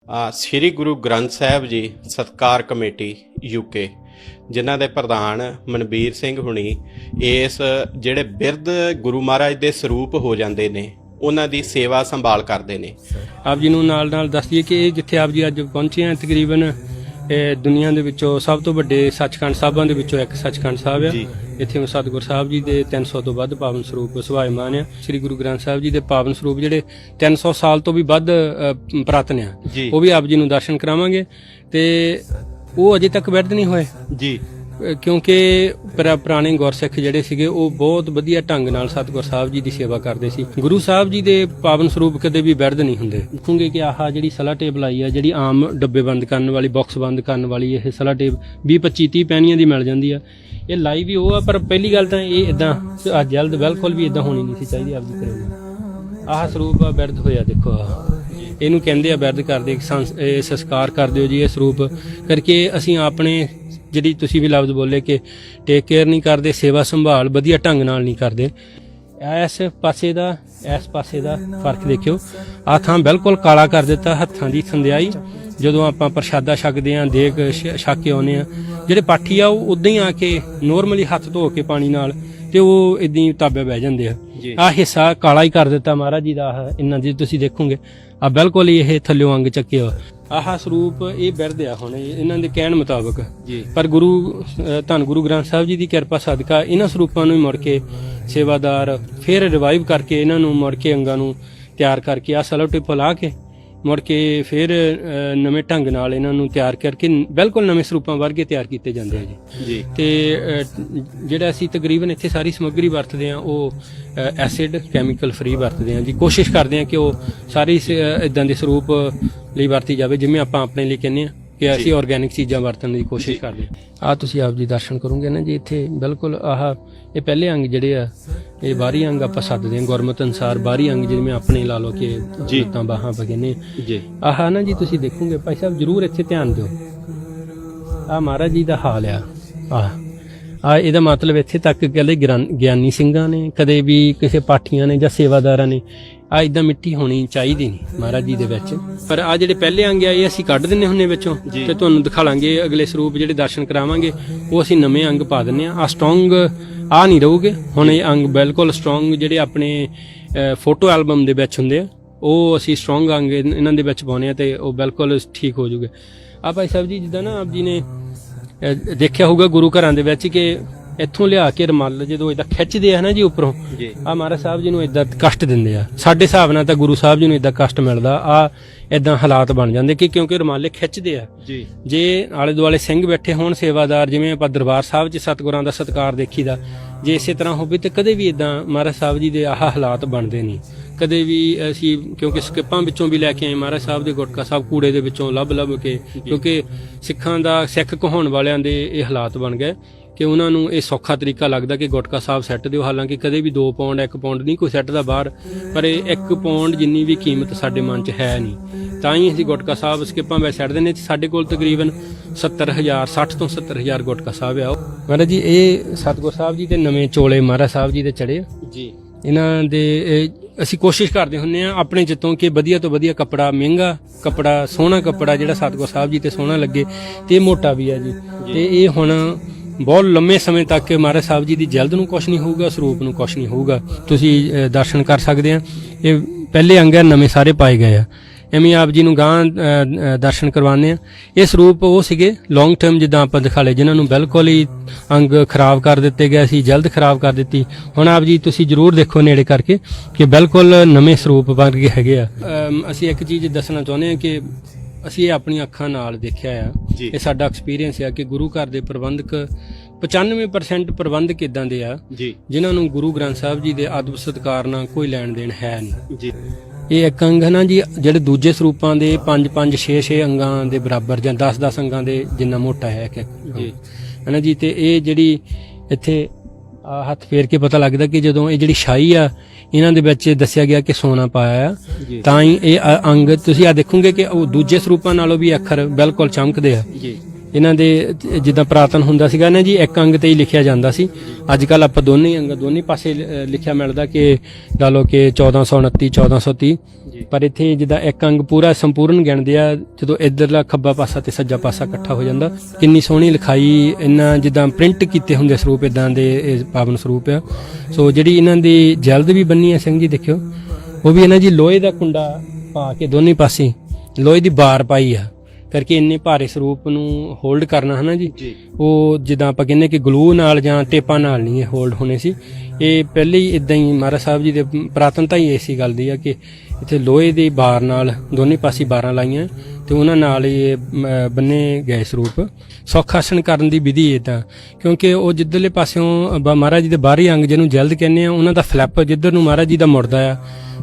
ਸ੍ਰੀ ਗੁਰੂ ਗ੍ਰੰਥ ਸਾਹਿਬ ਜੀ ਸਤਕਾਰ committee UK ਜਿਨ੍ਹਾਂ ਦੇ ਪ੍ਰਧਾਨ ਮਨਬੀਰ ਸਿੰਘ ਹੁਣੀ ਇਸ ਜਿਹੜੇ ਬਿਰਧ ਗੁਰੂ ਮਹਾਰਾਜ ਦੇ ਸਰੂਪ ਹੋ ਜਾਂਦੇ ਨੇ ਉਹਨਾਂ ਦੀ ਸੇਵਾ ਸੰਭਾਲ ਕਰਦੇ ਨੇ। ਆਪ ਜੀ ਨੂੰ ਨਾਲ ਨਾਲ ਦੱਸ ਦਈਏ ਕਿ ਇਹ ਜਿੱਥੇ ਆਪ ਜੀ ਅੱਜ ਪਹੁੰਚੇ ਆ ਤਕਰੀਬਨ ਦੁਨੀਆ ਦੇ ਵਿੱਚੋਂ ਸਭ ਤੋਂ ਵੱਡੇ ਸੱਚਖੰਡ ਸਾਹਿਬਾਂ ਦੇ ਵਿੱਚੋਂ ਇੱਕ ਸੱਚਖੰਡ ਸਾਹਿਬ ਆ। ਇੱਥੇ ਸਤਿਗੁਰ ਸਾਹਿਬ ਜੀ ਦੇ 300 ਤੋਂ ਵੱਧ ਪਾਵਨ ਸਰੂਪ ਸੁਭਾਇਮਾਨ ਆ। ਸ੍ਰੀ ਗੁਰੂ ਗ੍ਰੰਥ ਸਾਹਿਬ ਜੀ ਦੇ ਪਾਵਨ ਸਰੂਪ ਜਿਹੜੇ 300 ਸਾਲ ਤੋਂ ਵੀ ਵੱਧ ਪੁਰਾਤਨ ਆ, ਉਹ ਵੀ ਆਪ ਜੀ ਨੂੰ ਦਰਸ਼ਨ ਕਰਾਵਾਂਗੇ ਤੇ ਉਹ ਅਜੇ ਤੱਕ ਬਿਰਧ ਨਹੀਂ ਹੋਏ ਜੀ, ਕਿਉਂਕਿ ਪੁਰਾਣੇ ਗੁਰਸਿੱਖ ਜਿਹੜੇ ਸੀਗੇ ਉਹ ਬਹੁਤ ਵਧੀਆ ਢੰਗ ਨਾਲ ਸਤਿਗੁਰ ਸਾਹਿਬ ਜੀ ਦੀ ਸੇਵਾ ਕਰਦੇ ਸੀ। ਗੁਰੂ ਸਾਹਿਬ ਜੀ ਦੇ ਪਾਵਨ ਸਰੂਪ ਕਦੇ ਵੀ ਬਿਰਧ ਨਹੀਂ ਹੁੰਦੇ। ਦੇਖੋਗੇ ਕਿ ਆਹ ਜਿਹੜੀ ਸਲਾ ਟੇਪ ਲਾਈ ਆ, ਜਿਹੜੀ ਆਮ ਡੱਬੇ ਬੰਦ ਕਰਨ ਵਾਲੀ, ਬਾਕਸ ਬੰਦ ਕਰਨ ਵਾਲੀ ਇਹ ਸਲਾ ਟੇਪ 20-25-30 ਪੈਣੀਆਂ ਦੀ ਮਿਲ ਜਾਂਦੀ ਆ। ਇਹ ਲਾਈ ਵੀ ਉਹ ਆ, ਪਰ ਪਹਿਲੀ ਗੱਲ ਤਾਂ ਇਹ ਇਦਾਂ ਜਲਦ ਬਿਲਕੁਲ ਵੀ ਇਦਾਂ ਹੋਣੀ ਨਹੀਂ ਸੀ ਚਾਹੀਦੀ। ਆਪ ਜੀ ਕਰੇ ਆਹ ਸਰੂਪ ਆ ਬਿਰਧ ਹੋਇਆ, ਦੇਖੋ ਇਹਨੂੰ ਕਹਿੰਦੇ ਆ ਬਿਰਧ ਕਰਦੇ ਸੰਸਕਾਰ ਕਰਦੇ ਹੋ ਜੀ। ਇਹ ਸਰੂਪ ਕਰਕੇ ਅਸੀਂ ਆਪਣੇ ਜਿਹੜੀ ਤੁਸੀਂ ਵੀ ਲਫ਼ਜ਼ ਬੋਲੇ ਕਿ ਟੇਕ ਕੇਅਰ ਨਹੀਂ ਕਰਦੇ, ਸੇਵਾ ਸੰਭਾਲ ਵਧੀਆ ਢੰਗ ਨਾਲ ਨਹੀਂ ਕਰਦੇ। ਇਸ ਪਾਸੇ ਦਾ ਫਰਕ ਦੇਖਿਓ, ਆਹ ਥਾਂ ਬਿਲਕੁਲ ਕਾਲਾ ਕਰ ਦਿੱਤਾ। ਹੱਥਾਂ ਦੀ ਸੰਧਿਆਈ ਜਦੋਂ ਆਪਾਂ ਪ੍ਰਸ਼ਾਦਾ ਛਕਦੇ ਆਂ, ਦੇਗ ਛਕ ਕੇ ਆਉਂਦੇ ਆ, ਜਿਹੜੇ ਪਾਠੀ ਆ ਉਹ ਉਦਾਂ ਹੀ ਆ ਕੇ ਨੋਰਮਲੀ ਹੱਥ ਧੋ ਕੇ ਪਾਣੀ ਨਾਲ ਤੇ ਉਹ ਇਦਾਂ ਹੀ ਤਾਬੇ ਬਹਿ ਜਾਂਦੇ ਆ। ਆਹ ਹਿੱਸਾ ਕਾਲਾ ਹੀ ਕਰ ਦਿੱਤਾ ਮਹਾਰਾਜ ਜੀ ਦਾ। ਇਹਨਾਂ ਦੀ ਤੁਸੀਂ ਦੇਖੋਗੇ ਆ ਬਿਲਕੁਲ ਹੀ ਇਹ ਥੱਲਿਓਂ ਅੰਗ ਚੱਕਿਆ। ਆਹ ਸਰੂਪ ਇਹ ਬਿਰਧ ਆ ਹੁਣ ਇਹਨਾਂ ਦੇ ਕਹਿਣ ਮੁਤਾਬਕ, ਪਰ ਧੰਨ ਗੁਰੂ ਗ੍ਰੰਥ ਸਾਹਿਬ ਜੀ ਦੀ ਕਿਰਪਾ ਸਦਕਾ ਇਹਨਾਂ ਸਰੂਪਾਂ ਨੂੰ ਮੁੜ ਕੇ ਸੇਵਾਦਾਰ ਫਿਰ ਰਿਵਾਈਵ ਕਰਕੇ ਇਹਨਾਂ ਨੂੰ ਮੁੜ ਕੇ ਅੰਗਾਂ ਨੂੰ ਤਿਆਰ ਕਰਕੇ ਆ ਸਲੋ ਟਿਪ ਲਾ ਕੇ ਮੁੜ ਕੇ ਫਿਰ ਨਵੇਂ ਢੰਗ ਨਾਲ ਇਹਨਾਂ ਨੂੰ ਤਿਆਰ ਕਰਕੇ ਬਿਲਕੁਲ ਨਵੇਂ ਸਰੂਪਾਂ ਵਰਗੇ ਤਿਆਰ ਕੀਤੇ ਜਾਂਦੇ ਆ ਜੀ। ਤੇ ਜਿਹੜਾ ਅਸੀਂ ਤਕਰੀਬਨ ਇੱਥੇ ਸਾਰੀ ਸਮੱਗਰੀ ਵਰਤਦੇ ਆ ਉਹ ਐਸਿਡ ਕੈਮੀਕਲ ਫ੍ਰੀ ਵਰਤਦੇ ਆ ਜੀ। ਕੋਸ਼ਿਸ਼ ਕਰਦੇ ਆ ਕਿ ਉਹ ਸਾਰੀ ਇਦਾਂ ਦੇ ਸਰੂਪ ਲਈ ਵਰਤੀ ਜਾਵੇ ਜਿਵੇਂ ਆਪਾਂ ਆਪਣੇ ਲਈ ਕਹਿੰਦੇ ਆ ਕਿ ਅਸੀਂ ਆਰਗੈਨਿਕ ਚੀਜ਼ਾਂ ਵਰਤਣ ਦੀ ਕੋਸ਼ਿਸ਼ ਕਰਦੇ ਆ। ਤੁਸੀਂ ਆਪ ਜੀ ਦਰਸ਼ਨ ਕਰੋਗੇ ਨਾ ਜੀ, ਇੱਥੇ ਬਿਲਕੁਲ ਆਹ ਇਹ ਪਹਿਲੇ ਅੰਗ ਜਿਹੜੇ ਆ ਇਹ ਬਾਹਰੀ ਅੰਗ ਆਪਾਂ ਸੱਦਦੇ ਆ ਗੁਰਮਤਿ ਅਨੁਸਾਰ। ਬਾਹਰੀ ਅੰਗ ਜਿਵੇਂ ਆਪਣੇ ਲਾ ਲਓ ਕਿ ਲੱਤਾਂ ਬਾਹਾਂ ਬਗਨੇ ਜੀ। ਆਹ ਨਾ ਜੀ ਤੁਸੀਂ ਦੇਖੋਗੇ ਭਾਈ ਸਾਹਿਬ ਜਰੂਰ ਇੱਥੇ ਧਿਆਨ ਦਿਓ, ਆਹ ਮਹਾਰਾਜ ਜੀ ਦਾ ਹਾਲ ਆ। ਇਹਦਾ ਮਤਲਬ ਇੱਥੇ ਤੱਕ ਕਹਿੰਦੇ ਗਿਆਨੀ ਸਿੰਘਾਂ ਨੇ ਕਦੇ ਵੀ ਕਿਸੇ ਪਾਠੀਆਂ ਨੇ ਜਾਂ ਸੇਵਾਦਾਰਾਂ ਨੇ ਇਦਾਂ ਮਿੱਟੀ ਹੋਣੀ ਚਾਹੀਦੀ ਨਹੀਂ ਮਹਾਰਾਜ ਜੀ ਦੇ ਵਿੱਚ। ਪਰ ਆ ਜਿਹੜੇ ਪਹਿਲੇ ਅੰਗ ਆ ਇਹ ਅਸੀਂ ਕੱਢ ਦਿੰਨੇ ਹੁੰਨੇ ਵਿੱਚੋਂ ਤੇ ਤੁਹਾਨੂੰ ਦਿਖਾ ਲਾਂਗੇ ਅਗਲੇ ਸਰੂਪ ਜਿਹੜੇ ਦਰਸ਼ਨ ਕਰਾਵਾਂਗੇ ਉਹ ਅਸੀਂ ਨਵੇਂ ਅੰਗ ਪਾ ਦਿੰਨੇ ਆ। ਸਟਰੋਂਗ ਆ ਨਹੀਂ ਰਹੂਗੇ ਹੁਣ, ਇਹ ਅੰਗ ਬਿਲਕੁਲ ਸਟਰੋਂਗ ਜਿਹੜੇ ਆਪਣੇ ਫੋਟੋ ਐਲਬਮ ਦੇ ਵਿੱਚ ਹੁੰਦੇ ਆ ਉਹ ਅਸੀਂ ਸਟਰੋਂਗ ਅੰਗ ਇਹਨਾਂ ਦੇ ਵਿੱਚ ਪਾਉਣੇ ਆ ਤੇ ਉਹ ਬਿਲਕੁਲ ਠੀਕ ਹੋ ਜੂਗੇ। ਆ ਭਾਈ ਸਾਹਿਬ ਜੀ ਜਿੱਦਾਂ ਨਾ ਆਪ ਜੀ ਨੇ ਦੇਖਿਆ ਹੋਊਗਾ ਗੁਰੂ ਘਰਾਂ ਦੇ ਵਿੱਚ ਕਿ ਇੱਥੋਂ ਲਿਆ ਕੇ ਰੁਮਾਲ ਜਦੋਂ ਏਦਾਂ ਖਿੱਚਦੇ ਆ ਨਾ ਜੀ ਉੱਪਰੋਂ, ਆ ਮਹਾਰਾਜ ਸਾਹਿਬ ਜੀ ਨੂੰ ਏਦਾਂ ਕਸ਼ਟ ਦਿੰਦੇ ਆ। ਸਾਡੇ ਹਿਸਾਬ ਨਾਲ ਤਾਂ ਗੁਰੂ ਸਾਹਿਬ ਜੀ ਨੂੰ ਏਦਾਂ ਕਸ਼ਟ ਮਿਲਦਾ ਆ, ਏਦਾਂ ਹਾਲਾਤ ਬਣ ਜਾਂਦੇ ਕਿ ਕਿਉਂਕਿ ਰੁਮਾਲੇ ਖਿੱਚਦੇ ਆ। ਜੇ ਆਲੇ ਦੁਆਲੇ ਸਿੰਘ ਬੈਠੇ ਹੋਣ ਸੇਵਾਦਾਰ, ਜਿਵੇਂ ਆਪਾਂ ਦਰਬਾਰ ਸਾਹਿਬ 'ਚ ਸਤਿਗੁਰਾਂ ਦਾ ਸਤਿਕਾਰ ਦੇਖੀਦਾ, ਜੇ ਇਸੇ ਤਰ੍ਹਾਂ ਹੋਵੇ ਤੇ ਕਦੇ ਵੀ ਏਦਾਂ ਮਹਾਰਾਜ ਸਾਹਿਬ ਜੀ ਦੇ ਆਹ ਹਾਲਾਤ ਬਣਦੇ ਨਹੀਂ ਕਦੇ ਵੀ। ਅਸੀਂ ਕਿਉਂਕਿ ਸਕਿੱਪਾਂ ਵਿੱਚੋਂ ਵੀ ਲੈ ਕੇ ਆਏ ਮਹਾਰਾਜ ਸਾਹਿਬ ਦੇ ਗੁਟਕਾ ਸਾਹਿਬ ਕੂੜੇ ਦੇ ਵਿੱਚੋਂ ਲੱਭ ਕੇ, ਕਿਉਂਕਿ ਸਿੱਖਾਂ ਦਾ ਸਿੱਖ ਕਹਾਉਣ ਵਾਲਿਆਂ ਦੇ ਇਹ ਹਾਲਾਤ ਬਣ ਗਏ ਕਿ ਉਹਨਾਂ ਨੂੰ ਇਹ ਸੌਖਾ ਤਰੀਕਾ ਲੱਗਦਾ ਕਿ ਗੁਟਕਾ ਸਾਹਿਬ ਸੈੱਟ ਦਿਓ। ਹਾਲਾਂਕਿ ਕਦੇ ਵੀ 2 ਪੌਂਡ 1 ਪੌਂਡ ਨਹੀਂ ਕੋਈ ਸੈੱਟ ਦਾ ਬਾਹਰ, ਪਰ ਇਹ 1 ਪੌਂਡ ਜਿੰਨੀ ਵੀ ਕੀਮਤ ਸਾਡੇ ਮਨ 'ਚ ਹੈ ਨਹੀਂ, ਤਾਂ ਹੀ ਅਸੀਂ ਗੁਟਕਾ ਸਾਹਿਬ ਸਕਿੱਪਾਂ ਵਿੱਚ ਸੈੱਟ ਦਿੰਦੇ। ਸਾਡੇ ਕੋਲ ਤਕਰੀਬਨ 70,000 60 ਤੋਂ 70,000 ਗੁਟਕਾ ਸਾਹਿਬ ਆ। ਮਹਾਰਾਜ ਜੀ ਇਹ ਸਤਿਗੁਰ ਸਾਹਿਬ ਜੀ ਦੇ ਨਵੇਂ ਚੋਲੇ ਮਹਾਰਾਜ ਸਾਹਿਬ ਜੀ ਦੇ ਚੜੇ ਜੀ। ਇਹਨਾਂ ਦੇ ਅਸੀਂ ਕੋਸ਼ਿਸ਼ ਕਰਦੇ ਹੁੰਦੇ ਆ ਆਪਣੇ ਜਿੱਤੋਂ ਕਿ ਵਧੀਆ ਤੋਂ ਵਧੀਆ ਕੱਪੜਾ, ਮਹਿੰਗਾ ਕੱਪੜਾ, ਸੋਹਣਾ ਕੱਪੜਾ ਜਿਹੜਾ ਸਤਿਗੁਰ ਸਾਹਿਬ ਜੀ ਤੇ ਸੋਹਣਾ ਲੱਗੇ ਤੇ ਮੋਟਾ ਵੀ ਆ ਜੀ। ਤੇ ਇਹ ਹੁਣ ਬਹੁਤ ਲੰਮੇ ਸਮੇਂ ਤੱਕ ਮਹਾਰਾਜ ਸਾਹਿਬ ਜੀ ਦੀ ਜਲਦ ਨੂੰ ਕੁਛ ਨਹੀਂ ਹੋਊਗਾ, ਸਰੂਪ ਨੂੰ ਕੁਛ ਨਹੀਂ ਹੋਊਗਾ। ਤੁਸੀਂ ਦਰਸ਼ਨ ਕਰ ਸਕਦੇ ਆ। ਇਹ ਪਹਿਲੇ ਅੰਗ ਨਵੇਂ ਸਾਰੇ ਪਾਏ ਗਏ ਆ। ਐਵੇਂ ਆਪ ਜੀ ਨੂੰ ਗਾਂ ਦਰਸ਼ਨ ਕਰਵਾਉਂਦੇ ਆ। ਇਹ ਸਰੂਪ ਉਹ ਸੀਗੇ ਲੌਂਗ ਟਰਮ ਜਿੱਦਾਂ ਆਪਾਂ ਦਿਖਾ ਲਏ ਜਿਨ੍ਹਾਂ ਨੂੰ ਬਿਲਕੁਲ ਹੀ ਅੰਗ ਖਰਾਬ ਕਰ ਦਿੱਤੇ ਗਏ ਸੀ, ਜਲਦ ਖਰਾਬ ਕਰ ਦਿੱਤੀ। ਹੁਣ ਆਪ ਜੀ ਤੁਸੀਂ ਜ਼ਰੂਰ ਦੇਖੋ ਨੇੜੇ ਕਰਕੇ ਕਿ ਬਿਲਕੁਲ ਨਵੇਂ ਸਰੂਪ ਬਣ ਕੇ ਹੈਗੇ ਆ। ਅਸੀਂ ਇੱਕ ਚੀਜ਼ ਦੱਸਣਾ ਚਾਹੁੰਦੇ ਆ ਕਿ ਅਸੀਂ ਇਹ ਆਪਣੀਆਂ ਅੱਖਾਂ ਨਾਲ ਦੇਖਿਆ ਆ, ਇਹ ਸਾਡਾ ਐਕਸਪੀਰੀਅੰਸ ਆ ਕਿ ਗੁਰੂ ਘਰ ਦੇ ਪ੍ਰਬੰਧਕ 95% ਪ੍ਰਬੰਧਕ ਇਦਾਂ ਦੇ ਆ ਜਿਨ੍ਹਾਂ ਨੂੰ ਗੁਰੂ ਗ੍ਰੰਥ ਸਾਹਿਬ ਜੀ ਦੇ ਅਦਬ ਸਤਿਕਾਰ ਨਾਲ ਕੋਈ ਲੈਣ ਦੇਣ ਹੈ ਨਹੀਂ। ਇਹ ਇੱਕ ਅੰਗ ਹੈ ਨਾ ਜੀ, ਜਿਹੜੇ ਦੂਜੇ ਸਰੂਪਾਂ ਦੇ 5-5, 6-6 ਅੰਗਾਂ ਦੇ ਬਰਾਬਰ ਜਾਂ 10-10 ਅੰਗਾਂ ਦੇ ਜਿੰਨਾ ਮੋਟਾ ਹੈ ਜੀ ਹੈ ਨਾ ਜੀ। ਤੇ ਇਹ ਜਿਹੜੀ ਇੱਥੇ ਹੱਥ ਫੇਰ ਕੇ ਪਤਾ ਲੱਗਦਾ ਕਿ ਜਦੋਂ ਇਹ ਜਿਹੜੀ ਸ਼ਾਹੀ ਆ ਇਹਨਾਂ ਦੇ ਵਿੱਚ ਦੱਸਿਆ ਗਿਆ ਕਿ ਸੋਨਾ ਪਾਇਆ ਆ, ਤਾਂ ਹੀ ਇਹ ਅੰਗ ਤੁਸੀਂ ਆ ਦੇਖੋਗੇ ਕਿ ਉਹ ਦੂਜੇ ਸਰੂਪਾਂ ਨਾਲੋਂ ਵੀ ਅੱਖਰ ਬਿਲਕੁਲ ਚਮਕਦੇ ਆ। ਇਹਨਾਂ ਦੇ ਜਿੱਦਾਂ ਪ੍ਰਾਤਨ ਹੁੰਦਾ ਸੀਗਾ ਨਾ ਜੀ, ਇੱਕ ਅੰਗ ਤੇ ਹੀ ਲਿਖਿਆ ਜਾਂਦਾ ਸੀ। ਅੱਜ ਕੱਲ ਆਪਾਂ ਦੋਨੇ ਅੰਗ ਦੋਨੇ ਪਾਸੇ ਲਿਖਿਆ ਮਿਲਦਾ ਕਿ ਲਾ ਲਓ ਕਿ 1429 1430, ਪਰ ਇੱਥੇ ਜਿੱਦਾਂ ਇੱਕ ਅੰਗ ਪੂਰਾ ਸੰਪੂਰਨ ਗਿਣਦੇ ਆ ਜਦੋਂ ਇਧਰਲਾ ਖੱਬਾ ਪਾਸਾ ਤੇ ਸੱਜਾ ਪਾਸਾ ਇਕੱਠਾ ਹੋ ਜਾਂਦਾ। ਕਿੰਨੀ ਸੋਹਣੀ ਲਿਖਾਈ, ਇਹਨਾਂ ਜਿੱਦਾਂ ਪ੍ਰਿੰਟ ਕੀਤੇ ਹੁੰਦੇ ਸਰੂਪ, ਇਦਾਂ ਦੇ ਇਹ ਪਾਵਨ ਸਰੂਪ ਆ। ਸੋ ਜਿਹੜੀ ਇਹਨਾਂ ਦੀ ਜਲਦ ਵੀ ਬੰਨੀ ਆ ਸਿੰਘ ਜੀ, ਦੇਖਿਓ ਉਹ ਵੀ ਇਹਨਾਂ ਜੀ ਲੋਹੇ ਦਾ ਕੁੰਡਾ ਪਾ ਕੇ ਦੋਨੇ ਪਾਸੇ ਲੋਹੇ ਦੀ ਬਾਰ ਪਾਈ ਆ, ਕਰਕੇ ਇੰਨੇ ਭਾਰੇ ਸਰੂਪ ਨੂੰ ਹੋਲਡ ਕਰਨਾ ਹੈ ਨਾ ਜੀ। ਉਹ ਜਿੱਦਾਂ ਆਪਾਂ ਕਹਿੰਦੇ ਕਿ ਗਲੂ ਨਾਲ ਜਾਂ ਟੇਪਾਂ ਨਾਲ ਨਹੀਂ ਇਹ ਹੋਲਡ ਹੋਣੇ ਸੀ। ਇਹ ਪਹਿਲੇ ਹੀ ਇਦਾਂ ਹੀ ਮਹਾਰਾਜ ਸਾਹਿਬ ਜੀ ਦੇ ਪ੍ਰਾਤਨਤਾ ਹੀ ਇਸੇ ਗੱਲ ਦੀ ਆ ਕਿ ਇੱਥੇ ਲੋਹੇ ਦੀ ਬਾਰ ਨਾਲ ਦੋਨੇ ਪਾਸੇ ਬਾਰਾਂ ਲਾਈਆਂ ਤੇ ਉਹਨਾਂ ਨਾਲ ਇਹ ਬੰਨੇ ਗਏ ਸਰੂਪ। ਸੌਖਾਸਣ ਕਰਨ ਦੀ ਵਿਧੀ ਇਹ ਤਾਂ, ਕਿਉਂਕਿ ਉਹ ਜਿੱਧਰਲੇ ਪਾਸਿਓਂ ਮਹਾਰਾਜ ਜੀ ਦੇ ਬਾਹਰੀ ਅੰਗ ਜਿਹਨੂੰ ਜਲਦ ਕਹਿੰਦੇ ਆ, ਉਹਨਾਂ ਦਾ ਫਲੈਪ ਜਿੱਧਰ ਨੂੰ ਮਹਾਰਾਜ ਜੀ ਦਾ ਮੁੜਦਾ ਆ,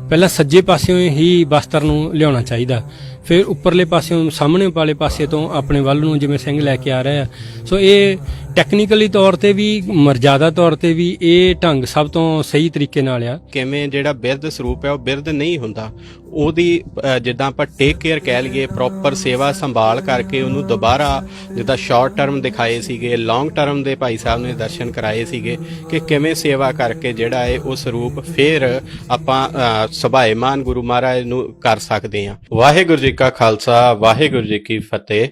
ਪਹਿਲਾਂ ਸੱਜੇ ਪਾਸਿਓਂ ਹੀ ਬਸਤਰ ਨੂੰ ਲਿਆਉਣਾ ਚਾਹੀਦਾ, ਫਿਰ ਉੱਪਰਲੇ ਪਾਸਿਓਂ ਸਾਹਮਣੇ ਵਾਲੇ ਪਾਸੇ ਤੋਂ ਆਪਣੇ ਵੱਲ ਨੂੰ ਜਿਵੇਂ ਸਿੰਘ ਲੈ ਕੇ ਆ ਰਿਹਾ ਆ। ਸੋ ਇਹ ਟੈਕਨੀਕਲੀ ਤੌਰ ਤੇ ਵੀ ਮਰਜ਼ਾਦਾ ਤੌਰ ਤੇ ਵੀ ਇਹ ਢੰਗ ਸਭ ਤੋਂ ਸਹੀ ਤਰੀਕੇ ਨਾਲ ਆ। ਕਿਵੇਂ ਜਿਹੜਾ ਬਿਰਧ ਸਰੂਪ ਹੈ ਉਹ ਬਿਰਧ ਨਹੀਂ ਹੁੰਦਾ, ਉਹਦੀ ਜਿੱਦਾਂ ਆਪਾਂ ਟੇਕ ਕੇਅਰ ਕਹਿ ਲਈਏ, ਪ੍ਰੋਪਰ ਸੇਵਾ ਸੰਭਾਲ ਕਰਕੇ ਉਹਨੂੰ ਦੁਬਾਰਾ ਜਿੱਦਾਂ ਸ਼ਾਰਟ ਟਰਮ ਦਿਖਾਏ ਸੀਗੇ, ਲੌਂਗ ਟਰਮ ਦੇ ਭਾਈ ਸਾਹਿਬ ਨੇ ਦਰਸ਼ਨ ਕਰਾਏ ਸੀਗੇ ਕਿ ਕਿਵੇਂ ਸੇਵਾ ਕਰਕੇ ਜਿਹੜਾ ਹੈ ਉਹ ਸਰੂਪ ਫਿਰ ਆਪਾਂ ਸੁਭਾਏਮਾਨ ਗੁਰੂ ਮਹਾਰਾਜ ਨੂੰ ਕਰ ਸਕਦੇ ਹਾਂ। ਵਾਹਿਗੁਰੂ ਜੀ ਕਾ ਖਾਲਸਾ, ਵਾਹਿਗੁਰੂ ਜੀ ਕੀ ਫਤਿਹ।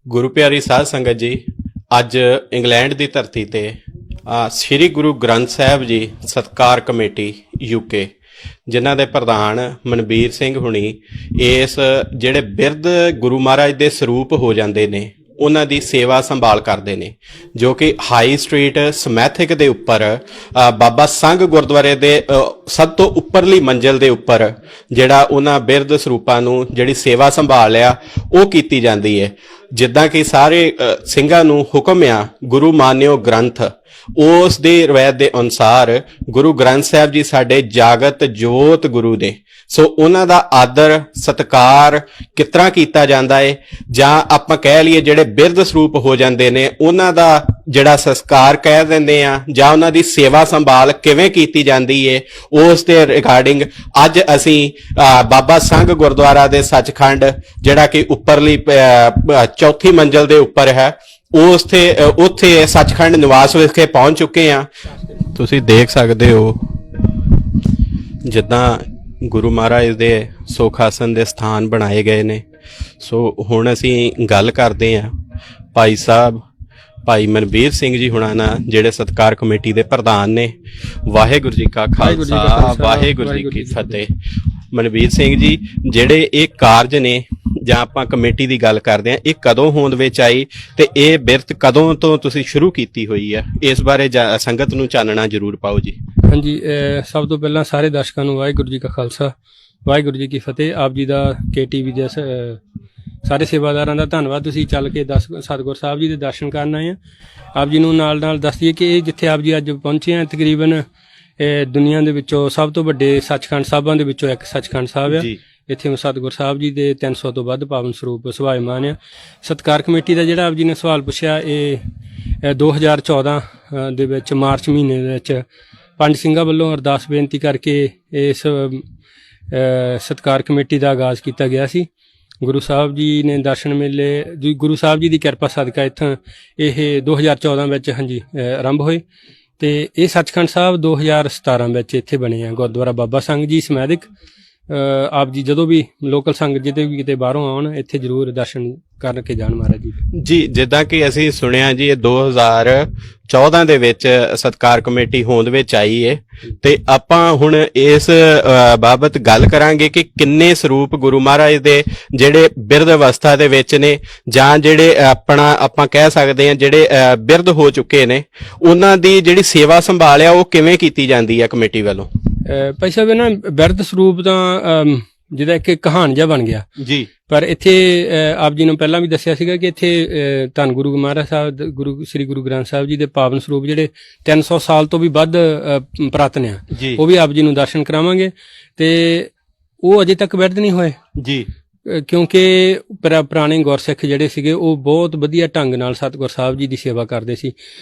ਗੁਰੂ ਪਿਆਰੀ ਸਾਧ ਸੰਗਤ ਜੀ, ਅੱਜ ਇੰਗਲੈਂਡ ਦੀ ਧਰਤੀ ਤੇ ਸ੍ਰੀ ਗੁਰੂ ਗ੍ਰੰਥ ਸਾਹਿਬ ਜੀ ਸਤਕਾਰ ਕਮੇਟੀ ਯੂਕੇ, ਜਿਨ੍ਹਾਂ ਦੇ ਪ੍ਰਧਾਨ ਮਨਬੀਰ ਸਿੰਘ ਹੁਣੀ ਇਸ ਜਿਹੜੇ ਬਿਰਧ ਗੁਰੂ ਮਹਾਰਾਜ ਦੇ ਸਰੂਪ ਹੋ ਜਾਂਦੇ ਨੇ ਉਹਨਾਂ ਦੀ ਸੇਵਾ ਸੰਭਾਲ ਕਰਦੇ ਨੇ, ਜੋ ਕਿ ਹਾਈ ਸਟਰੀਟ ਸਮੈਥਿਕ ਦੇ ਉੱਪਰ ਬਾਬਾ ਸੰਘ ਗੁਰਦੁਆਰੇ ਦੇ ਸਭ ਤੋਂ ਉੱਪਰਲੀ ਮੰਜ਼ਿਲ ਦੇ ਉੱਪਰ ਜਿਹੜਾ ਉਹਨਾਂ ਬਿਰਧ ਸਰੂਪਾਂ ਨੂੰ ਜਿਹੜੀ ਸੇਵਾ ਸੰਭਾਲ ਆ ਉਹ ਕੀਤੀ ਜਾਂਦੀ ਹੈ। ਜਿੱਦਾਂ ਕਿ ਸਾਰੇ ਸਿੰਘਾਂ ਨੂੰ ਹੁਕਮ ਆ ਗੁਰੂ ਮਾਨਿਓ ਗ੍ਰੰਥ, ਉਸ ਦੇ ਰਵਾਇਤ ਦੇ ਅਨੁਸਾਰ ਗੁਰੂ ਗ੍ਰੰਥ ਸਾਹਿਬ ਜੀ ਸਾਡੇ ਜਾਗਤ ਜੋਤ ਗੁਰੂ ਨੇ। ਸੋ ਉਹਨਾਂ ਦਾ ਆਦਰ ਸਤਿਕਾਰ ਕਿਸ ਤਰ੍ਹਾਂ ਕੀਤਾ ਜਾਂਦਾ ਹੈ, ਜਾਂ ਆਪਾਂ ਕਹਿ ਲਈਏ ਜਿਹੜੇ ਬਿਰਧ ਸਰੂਪ ਹੋ ਜਾਂਦੇ ਨੇ ਉਹਨਾਂ ਦਾ ਜਿਹੜਾ ਸੰਸਕਾਰ ਕਹਿ ਦਿੰਦੇ ਆ, ਜਾਂ ਉਹਨਾਂ ਦੀ ਸੇਵਾ ਸੰਭਾਲ ਕਿਵੇਂ ਕੀਤੀ ਜਾਂਦੀ ਹੈ, ਉਸ ਦੇ ਰਿਗਾਰਡਿੰਗ ਅੱਜ ਅਸੀਂ ਬਾਬਾ ਸੰਘ ਗੁਰਦੁਆਰਾ ਦੇ ਸੱਚਖੰਡ ਜਿਹੜਾ ਕਿ ਉੱਪਰਲੀ ਚੌਥੀ ਮੰਜ਼ਿਲ ਦੇ ਉੱਪਰ ਹੈ, ਉੱਥੇ ਸੱਚਖੰਡ ਨਿਵਾਸ ਵਿਖੇ ਪਹੁੰਚ ਚੁੱਕੇ ਆ। ਤੁਸੀਂ ਦੇਖ ਸਕਦੇ ਹੋ ਜਿੱਦਾਂ ਗੁਰੂ ਮਹਾਰਾਜ ਦੇ ਸੁਖਾਸਨ ਦੇ ਸਥਾਨ ਬਣਾਏ ਗਏ ਨੇ। ਸੋ ਹੁਣ ਅਸੀਂ ਗੱਲ ਕਰਦੇ ਹਾਂ ਭਾਈ ਸਾਹਿਬ ਭਾਈ ਮਨਬੀਰ ਸਿੰਘ ਜੀ ਹੁਣਾਂ ਨਾਲ, ਜਿਹੜੇ ਸਤਕਾਰ ਕਮੇਟੀ ਦੇ ਪ੍ਰਧਾਨ ਨੇ। ਵਾਹਿਗੁਰੂ ਜੀ ਕਾ ਖਾਲਸਾ, ਵਾਹਿਗੁਰੂ ਜੀ ਕੀ ਫਤਿਹ। ਮਨਬੀਰ ਸਿੰਘ ਜੀ, ਜਿਹੜੇ ਇਹ ਕਾਰਜ ਨੇ ਜਾਂ ਆਪਾਂ ਕਮੇਟੀ ਦੀ ਗੱਲ ਕਰਦੇ ਹਾਂ, ਇਹ ਕਦੋਂ ਹੋਂਦ ਵਿੱਚ ਆਈ ਤੇ ਇਹ ਬਿਰਤ ਕਦੋਂ ਤੋਂ ਤੁਸੀਂ ਸ਼ੁਰੂ ਕੀਤੀ ਹੋਈ ਹੈ, ਇਸ ਬਾਰੇ ਸੰਗਤ ਨੂੰ ਚਾਨਣਾ ਜ਼ਰੂਰ ਪਾਓ ਜੀ। ਹਾਂਜੀ, ਸਭ ਤੋਂ ਪਹਿਲਾਂ ਸਾਰੇ ਦਰਸ਼ਕਾਂ ਨੂੰ ਵਾਹਿਗੁਰੂ ਜੀ ਕਾ ਖਾਲਸਾ, ਵਾਹਿਗੁਰੂ ਜੀ ਕੀ ਫਤਿਹ। ਆਪ ਜੀ ਦਾ KTV ਦੇ ਸਾਰੇ ਸੇਵਾਦਾਰਾਂ ਦਾ ਧੰਨਵਾਦ। ਤੁਸੀਂ ਚੱਲ ਕੇ ਸਤਿਗੁਰ ਸਾਹਿਬ ਜੀ ਦੇ ਦਰਸ਼ਨ ਕਰਨ ਆਏ ਆ। ਆਪ ਜੀ ਨੂੰ ਨਾਲ ਨਾਲ ਦੱਸ ਦਈਏ ਕਿ ਇਹ ਜਿੱਥੇ ਆਪ ਜੀ ਅੱਜ ਪਹੁੰਚੇ ਆ, ਤਕਰੀਬਨ ਦੁਨੀਆ ਦੇ ਵਿੱਚੋਂ ਸਭ ਤੋਂ ਵੱਡੇ ਸੱਚਖੰਡ ਸਾਹਿਬਾਂ ਦੇ ਵਿੱਚੋਂ ਇੱਕ ਸੱਚਖੰਡ ਸਾਹਿਬ ਆ। ਇੱਥੇ ਸਤਿਗੁਰ ਸਾਹਿਬ ਜੀ ਦੇ 300 ਤੋਂ ਵੱਧ ਪਾਵਨ ਸਰੂਪ ਸੁਭਾਏਮਾਨ ਆ। ਸਤਕਾਰ ਕਮੇਟੀ ਦਾ ਜਿਹੜਾ ਆਪ ਜੀ ਨੇ ਸਵਾਲ ਪੁੱਛਿਆ, ਇਹ 2014 ਦੇ ਵਿੱਚ ਮਾਰਚ ਮਹੀਨੇ ਦੇ ਵਿੱਚ ਪੰਜ ਸਿੰਘਾਂ ਵੱਲੋਂ ਅਰਦਾਸ ਬੇਨਤੀ ਕਰਕੇ ਇਸ ਸਤਕਾਰ ਕਮੇਟੀ ਦਾ ਆਗਾਜ਼ ਕੀਤਾ ਗਿਆ ਸੀ। ਗੁਰੂ ਸਾਹਿਬ ਜੀ ਨੇ ਦਰਸ਼ਨ ਮੇਲੇ, ਗੁਰੂ ਸਾਹਿਬ ਜੀ ਦੀ ਕਿਰਪਾ ਸਦਕਾ ਇੱਥੋਂ ਇਹ 2014 ਵਿੱਚ ਆਰੰਭ ਹੋਏ ਤੇ ਇਹ ਸੱਚਖੰਡ ਸਾਹਿਬ 2017 ਵਿੱਚ ਇੱਥੇ ਬਣੇ ਆ ਗੁਰਦੁਆਰਾ ਬਾਬਾ ਸੰਘ ਜੀ ਸਮੈਦਿਕ। ਆਪ ਜੀ ਜਦੋਂ ਵੀ ਲੋਕਲ ਸੰਗਤ ਜਿੱਤੇ ਵੀ ਕਿਤੇ ਬਾਹਰੋਂ ਆਉਣ, ਇੱਥੇ ਜ਼ਰੂਰ ਦਰਸ਼ਨ ਕਰਕੇ ਜਾਣ ਮਹਾਰਾਜ ਜੀ ਜੀ। ਜਿੱਦਾਂ ਕਿ ਅਸੀਂ ਸੁਣਿਆ ਜੀ, ਇਹ 2014 ਦੇ ਵਿੱਚ ਸਤਕਾਰ ਕਮੇਟੀ ਹੋਂਦ ਵਿੱਚ ਆਈ ਹੈ ਤੇ ਆਪਾਂ ਹੁਣ ਇਸ ਬਾਬਤ ਗੱਲ ਕਰਾਂਗੇ ਕਿ ਕਿੰਨੇ ਸਰੂਪ ਗੁਰੂ ਮਹਾਰਾਜ ਦੇ ਜਿਹੜੇ ਬਿਰਧ ਅਵਸਥਾ ਦੇ ਵਿੱਚ ਨੇ, ਜਾਂ ਜਿਹੜੇ ਆਪਾਂ ਕਹਿ ਸਕਦੇ ਹਾਂ ਜਿਹੜੇ ਬਿਰਧ ਹੋ ਚੁੱਕੇ ਨੇ, ਉਹਨਾਂ ਦੀ ਜਿਹੜੀ ਸੇਵਾ ਸੰਭਾਲ ਆ ਉਹ ਕਿਵੇਂ ਕੀਤੀ ਜਾਂਦੀ ਹੈ ਕਮੇਟੀ ਵੱਲੋਂ। ਭਾਈ ਸਾਹਿਬ, ਨਾ ਬਿਰਧ ਸਰੂਪ ਤਾਂ ਜਿਹਦਾ ਇੱਕ ਕਹਾਣ ਜਿਹਾ ਬਣ ਗਿਆ ਜੀ, ਪਰ ਇੱਥੇ ਆਪ ਜੀ ਨੂੰ ਪਹਿਲਾਂ ਵੀ ਦੱਸਿਆ ਸੀਗਾ ਕਿ ਇੱਥੇ ਧੰਨ ਗੁਰੂ ਮਹਾਰਾਜ ਸਾਹਿਬ ਸ੍ਰੀ ਗੁਰੂ ਗ੍ਰੰਥ ਸਾਹਿਬ ਜੀ ਦੇ ਪਾਵਨ ਸਰੂਪ ਜਿਹੜੇ 300 ਸਾਲ ਤੋਂ ਵੀ ਵੱਧ ਪੁਰਾਤਨ ਆ, ਉਹ ਵੀ ਆਪ ਜੀ ਨੂੰ ਦਰਸ਼ਨ ਕਰਾਵਾਂਗੇ ਤੇ ਉਹ ਅਜੇ ਤੱਕ ਬਿਰਧ ਨਹੀਂ ਹੋਏ ਜੀ, ਕਿਉਂਕਿ ਪੁਰਾਣੇ ਗੁਰਸਿੱਖ ਜਿਹੜੇ ਸੀਗੇ ਉਹ ਬਹੁਤ ਵਧੀਆ ਢੰਗ ਨਾਲ ਸਤਿਗੁਰ ਸਾਹਿਬ ਜੀ ਦੀ ਸੇਵਾ ਕਰਦੇ ਸੀ।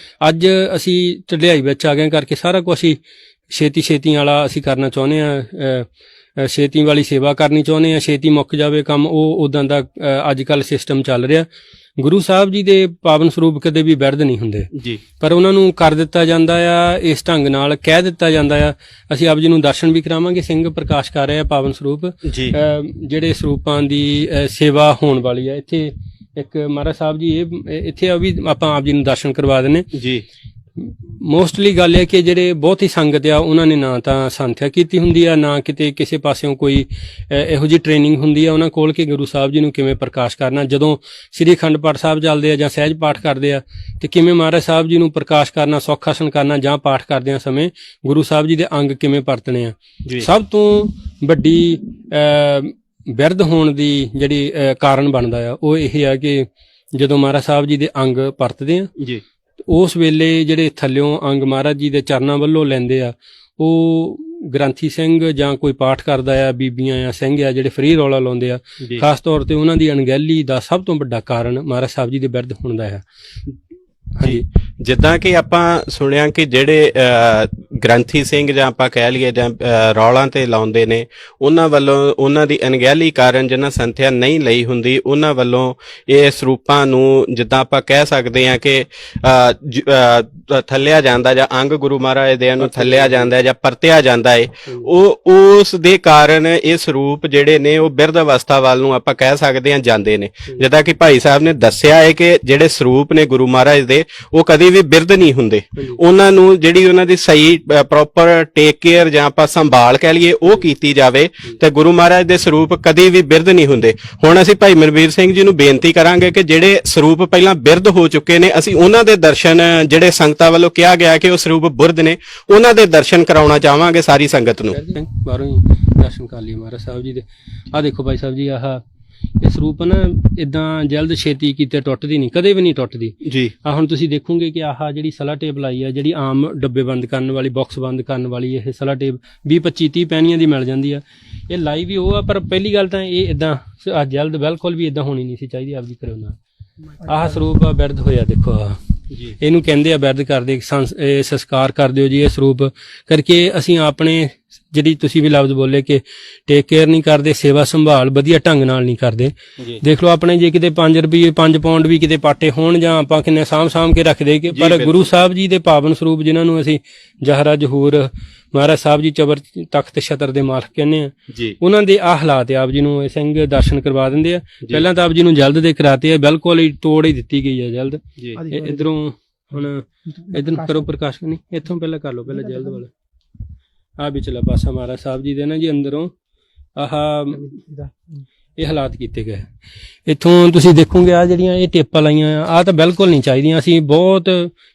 ਅੱਜ ਅਸੀਂ ਢਲਿਆਈ ਵਿੱਚ ਆ ਗਏ ਕਰਕੇ ਸਾਰਾ ਕੁਝ ਹੀ ਛੇਤੀ ਵਾਲਾ ਅਸੀਂ ਕਰਨਾ ਚਾਹੁੰਦੇ ਹਾਂ, ਛੇਤੀ ਵਾਲੀ ਸੇਵਾ ਕਰਨੀ ਚਾਹੁੰਦੇ ਹਾਂ, ਛੇਤੀ ਮੁੱਕ ਜਾਵੇ ਕੰਮ, ਉਹ ਉਦਾਂ ਦਾ ਅੱਜ ਕੱਲ੍ਹ ਸਿਸਟਮ ਚੱਲ ਰਿਹਾ। ਗੁਰੂ ਸਾਹਿਬ ਜੀ ਦੇ ਪਾਵਨ ਸਰੂਪ ਕਦੇ ਵੀ ਬਿਰਧ ਨਹੀਂ ਹੁੰਦੇ ਜੀ, ਪਰ ਉਹਨਾਂ ਨੂੰ ਕਰ ਦਿੱਤਾ ਜਾਂਦਾ ਆ ਇਸ ਢੰਗ ਨਾਲ, ਕਹਿ ਦਿੱਤਾ ਜਾਂਦਾ ਆ। ਅਸੀਂ ਆਪ ਜੀ ਨੂੰ ਦਰਸ਼ਨ ਵੀ ਕਰਾਵਾਂਗੇ, ਸਿੰਘ ਪ੍ਰਕਾਸ਼ ਕਰ ਰਹੇ ਆ ਪਾਵਨ ਸਰੂਪ ਜੀ, ਜਿਹੜੇ ਸਰੂਪਾਂ ਦੀ ਸੇਵਾ ਹੋਣ ਵਾਲੀ ਆ। ਇੱਥੇ ਇੱਕ ਮਹਾਰਾਜ ਸਾਹਿਬ ਜੀ ਇੱਥੇ ਆ ਵੀ ਆਪਾਂ ਆਪ ਜੀ ਨੂੰ ਦਰਸ਼ਨ ਕਰਵਾ ਦਿੰਨੇ ਜੀ। ਮੋਸਟਲੀ ਗੱਲ ਹੈ ਕਿ ਜਿਹੜੇ ਬਹੁਤ ਹੀ ਸੰਗਤ ਆ ਉਹਨਾਂ ਨੇ ਨਾ ਤਾਂ ਸੰਥਿਆ ਕੀਤੀ ਹੁੰਦੀ ਆ, ਨਾ ਕਿਤੇ ਕਿਸੇ ਪਾਸਿਓਂ ਕੋਈ ਇਹੋ ਜਿਹੀ ਟ੍ਰੇਨਿੰਗ ਹੁੰਦੀ ਆ ਉਹਨਾਂ ਕੋਲ ਕਿ ਗੁਰੂ ਸਾਹਿਬ ਜੀ ਨੂੰ ਕਿਵੇਂ ਪ੍ਰਕਾਸ਼ ਕਰਨਾ। ਜਦੋਂ ਸ੍ਰੀ ਅਖੰਡ ਪਾਠ ਸਾਹਿਬ ਚੱਲਦੇ ਆ ਜਾਂ ਸਹਿਜ ਪਾਠ ਕਰਦੇ ਆ ਤੇ ਕਿਵੇਂ ਮਹਾਰਾਜ ਸਾਹਿਬ ਜੀ ਨੂੰ ਪ੍ਰਕਾਸ਼ ਕਰਨਾ, ਸੁੱਖ ਆਸਣ ਕਰਨਾ, ਜਾਂ ਪਾਠ ਕਰਦਿਆਂ ਸਮੇਂ ਗੁਰੂ ਸਾਹਿਬ ਜੀ ਦੇ ਅੰਗ ਕਿਵੇਂ ਪਰਤਣੇ ਆ। ਸਭ ਤੋਂ ਵੱਡੀ ਬਿਰਧ ਹੋਣ ਦੀ ਜਿਹੜੀ ਕਾਰਨ ਬਣਦਾ ਆ ਉਹ ਇਹ ਆ ਕਿ ਜਦੋਂ ਮਹਾਰਾਜ ਸਾਹਿਬ ਜੀ ਦੇ ਅੰਗ ਪਰਤਦੇ ਆ ਜੀ, ਉਸ ਵੇਲੇ ਜਿਹੜੇ ਥੱਲਿਓਂ ਅੰਗ ਮਹਾਰਾਜ ਜੀ ਦੇ ਚਰਨਾਂ ਵੱਲੋਂ ਲੈਂਦੇ ਆ ਉਹ ਗ੍ਰੰਥੀ ਸਿੰਘ ਜਾਂ ਕੋਈ ਪਾਠ ਕਰਦਾ ਆ, ਬੀਬੀਆਂ ਆ, ਸਿੰਘ ਆ ਜਿਹੜੇ ਫ੍ਰੀ ਰੌਲਾ ਲਾਉਂਦੇ ਆ, ਖਾਸ ਤੌਰ ਤੇ ਉਹਨਾਂ ਦੀ ਅਣਗਹਿਲੀ ਦਾ ਸਭ ਤੋਂ ਵੱਡਾ ਕਾਰਨ ਮਹਾਰਾਜ ਸਾਹਿਬ ਜੀ ਦੇ ਬਿਰਧ ਹੋਣ ਦਾ ਹੈ। ਹਾਂਜੀ, ਜਿੱਦਾਂ ਕਿ ਆਪਾਂ ਸੁਣਿਆ ਕਿ ਜਿਹੜੇ ਗ੍ਰੰਥੀ ਸਿੰਘ ਜਾਂ ਆਪਾਂ ਕਹਿ ਲਈਏ ਜਾਂ ਰੌਲਾਂ ਤੇ ਲਾਉਂਦੇ ਨੇ, ਉਹਨਾਂ ਵੱਲੋਂ ਉਹਨਾਂ ਦੀ ਅਣਗਹਿਲੀ ਕਾਰਨ ਜਿਹਨਾਂ ਸੰਥਿਆ ਨਹੀਂ ਲਈ ਹੁੰਦੀ ਉਹਨਾਂ ਵੱਲੋਂ ਇਹ ਸਰੂਪਾਂ ਨੂੰ ਜਿੱਦਾਂ ਆਪਾਂ ਕਹਿ ਸਕਦੇ ਹਾਂ ਕਿ ਥੱਲਿਆ ਜਾਂਦਾ ਜਾਂ ਅੰਗ ਗੁਰੂ ਮਹਾਰਾਜ ਦੇ ਨੂੰ ਥੱਲਿਆ ਜਾਂਦਾ ਜਾਂ ਪਰਤਿਆ ਜਾਂਦਾ ਹੈ, ਉਹ ਉਸ ਦੇ ਕਾਰਨ ਇਹ ਸਰੂਪ ਜਿਹੜੇ ਨੇ ਉਹ ਬਿਰਧ ਅਵਸਥਾ ਵੱਲ ਨੂੰ ਆਪਾਂ ਕਹਿ ਸਕਦੇ ਹਾਂ ਜਾਂਦੇ ਨੇ। ਜਿੱਦਾਂ ਕਿ ਭਾਈ ਸਾਹਿਬ ਨੇ ਦੱਸਿਆ ਹੈ ਕਿ ਜਿਹੜੇ ਸਰੂਪ ਨੇ ਗੁਰੂ ਮਹਾਰਾਜ ਦੇ ਉਹ ਕਦੇ ਵੀ ਬਿਰਧ ਨਹੀਂ ਹੁੰਦੇ, ਉਹਨਾਂ ਨੂੰ ਜਿਹੜੀ ਉਹਨਾਂ ਦੀ ਸਹੀ ਪ੍ਰੋਪਰ ਟੇਕ ਕੇਅਰ ਜਾਂ ਆਪਾਂ ਸੰਭਾਲ ਕਹਿ ਲਈਏ ਉਹ ਕੀਤੀ ਜਾਵੇ ਤੇ ਗੁਰੂ ਮਹਾਰਾਜ ਦੇ ਸਰੂਪ ਕਦੇ ਵੀ ਬਿਰਧ ਨਹੀਂ ਹੁੰਦੇ। ਹੁਣ ਅਸੀਂ ਭਾਈ ਮਨਵੀਰ ਸਿੰਘ ਜੀ ਨੂੰ ਬੇਨਤੀ ਕਰਾਂਗੇ ਕਿ ਜਿਹੜੇ ਸਰੂਪ ਪਹਿਲਾਂ ਬਿਰਧ ਹੋ ਚੁੱਕੇ ਨੇ ਅਸੀਂ ਉਹਨਾਂ ਦੇ ਦਰਸ਼ਨ ਜਿਹੜੇ ਸੰਗਤਾਂ ਵੱਲੋਂ ਕਿਹਾ ਗਿਆ ਕਿ ਉਹ ਸਰੂਪ ਬਿਰਧ ਨੇ ਉਹਨਾਂ ਦੇ ਦਰਸ਼ਨ ਕਰਾਉਣਾ ਚਾਹਾਂਗੇ ਸਾਰੀ ਸੰਗਤ ਨੂੰ। ਬਾਹਰੋਂ ਹੀ ਦਰਸ਼ਨ ਕਰ ਲਈ ਮਹਾਰਾਜ ਸਾਹਿਬ ਜੀ ਦੇ। ਆਹ ਦੇਖੋ ਭਾਈ ਸਾਹਿਬ ਜੀ, ਆਹ ਇਹ ਸਰੂਪ ਨਾ ਇਦਾਂ ਜਲਦ ਛੇਤੀ ਕੀਤੇ ਟੁੱਟਦੀ ਨਹੀਂ, ਕਦੇ ਵੀ ਨਹੀਂ ਟੁੱਟਦੀ ਜੀ। ਆ ਹੁਣ ਤੁਸੀਂ ਦੇਖੋਗੇ ਕਿ ਆਹ ਜਿਹੜੀ ਸਲਾ ਟੇਪ ਲਾਈ ਆ, ਜਿਹੜੀ ਆਮ ਡੱਬੇ ਬੰਦ ਕਰਨ ਵਾਲੀ, ਬਾਕਸ ਬੰਦ ਕਰਨ ਵਾਲੀ ਇਹ ਸਲਾ ਟੇਪ 20-25-30 ਪੈਣੀਆਂ ਦੀ ਮਿਲ ਜਾਂਦੀ ਆ। ਇਹ ਲਾਈ ਵੀ ਉਹ ਆ, ਪਰ ਪਹਿਲੀ ਗੱਲ ਤਾਂ ਇਹ ਇਦਾਂ ਜਲਦ ਬਿਲਕੁਲ ਵੀ ਇਦਾਂ ਹੋਣੀ ਨਹੀਂ ਸੀ ਚਾਹੀਦੀ। ਆਪ ਜੀ ਕਰਿਓ ਨਾ, ਆਹ ਸਰੂਪ ਆ ਬਿਰਧ ਹੋਇਆ, ਦੇਖੋ ਆਹ ਇਹਨੂੰ ਕਹਿੰਦੇ ਆ ਬਿਰਧ ਕਰਦੇ, ਸੰਸਕਾਰ ਕਰ ਦਿਓ ਜੀ ਇਹ ਸਰੂਪ ਕਰਕੇ। ਅਸੀਂ ਆਪਣੇ ਜਿਹੜੀ ਤੁਸੀਂ ਵੀ ਲਫ਼ਜ਼ ਬੋਲੇ ਕਿ ਟੇਕ ਕੇਅਰ ਨਹੀਂ ਕਰਦੇ, ਸੇਵਾ ਸੰਭਾਲ ਵਧੀਆ ਢੰਗ ਨਾਲ ਨਹੀਂ ਕਰਦੇ। ਦੇਖ ਲਓ ਆਪਣੇ ਜੇ ਕਿਤੇ 5 ਰੁਪਏ 5 ਪੌਂਡ ਵੀ ਕਿਤੇ ਪਾਟੇ ਹੋਣ ਜਾਂ ਆਪਾਂ ਕਿੰਨੇ ਸਾਂਭ ਕੇ ਰੱਖਦੇ ਕਿ, ਪਰ ਗੁਰੂ ਸਾਹਿਬ ਜੀ ਦੇ ਪਾਵਨ ਸਰੂਪ ਜਿਨ੍ਹਾਂ ਨੂੰ ਅਸੀਂ ਜਹਰਾ ਜਹੂਰ ਮਹਾਰਾਜ ਸਾਹਿਬ ਜੀ ਚਬਰ ਤਖਤ ਛਤਰ ਦੇ ਮਾਲਕ ਕਹਿੰਦੇ ਆ, ਉਹਨਾਂ ਦੇ ਆਹ ਹਾਲਾਤ ਆਪ ਜੀ ਨੂੰ ਸਿੰਘ ਦਰਸ਼ਨ ਕਰਵਾ ਦਿੰਦੇ ਆ। ਪਹਿਲਾਂ ਤਾਂ ਆਪ ਜੀ ਨੂੰ ਜਲਦ ਦੇ ਕਰਾਤੇ ਆ, ਬਿਲਕੁਲ ਹੀ ਤੋੜ ਹੀ ਦਿੱਤੀ ਗਈ ਹੈ ਜਲਦ। ਇਧਰੋਂ ਹੁਣ ਇਧਰ ਕਰੋ ਪ੍ਰਕਾਸ਼, ਨਹੀਂ ਇੱਥੋਂ ਪਹਿਲਾਂ ਕਰ ਲਓ, ਪਹਿਲਾਂ ਜਲਦ ਵਾਲਾ ਆ ਵਿਚਲਾ ਪਾਸਾ ਮਹਾਰਾਜ ਸਾਹਿਬ ਜੀ ਦੇ ਨਾ ਜੀ ਅੰਦਰੋਂ ਆਹ ਇਹ ਹਾਲਾਤ ਕੀਤੇ ਗਏ। ਇੱਥੋਂ ਤੁਸੀਂ ਦੇਖੋਗੇ ਆ ਜਿਹੜੀਆਂ ਇਹ ਟੇਪਾਂ ਲਾਈਆਂ ਆ ਤਾਂ ਬਿਲਕੁਲ ਨਹੀਂ ਚਾਹੀਦੀਆਂ। ਅਸੀਂ ਬਹੁਤ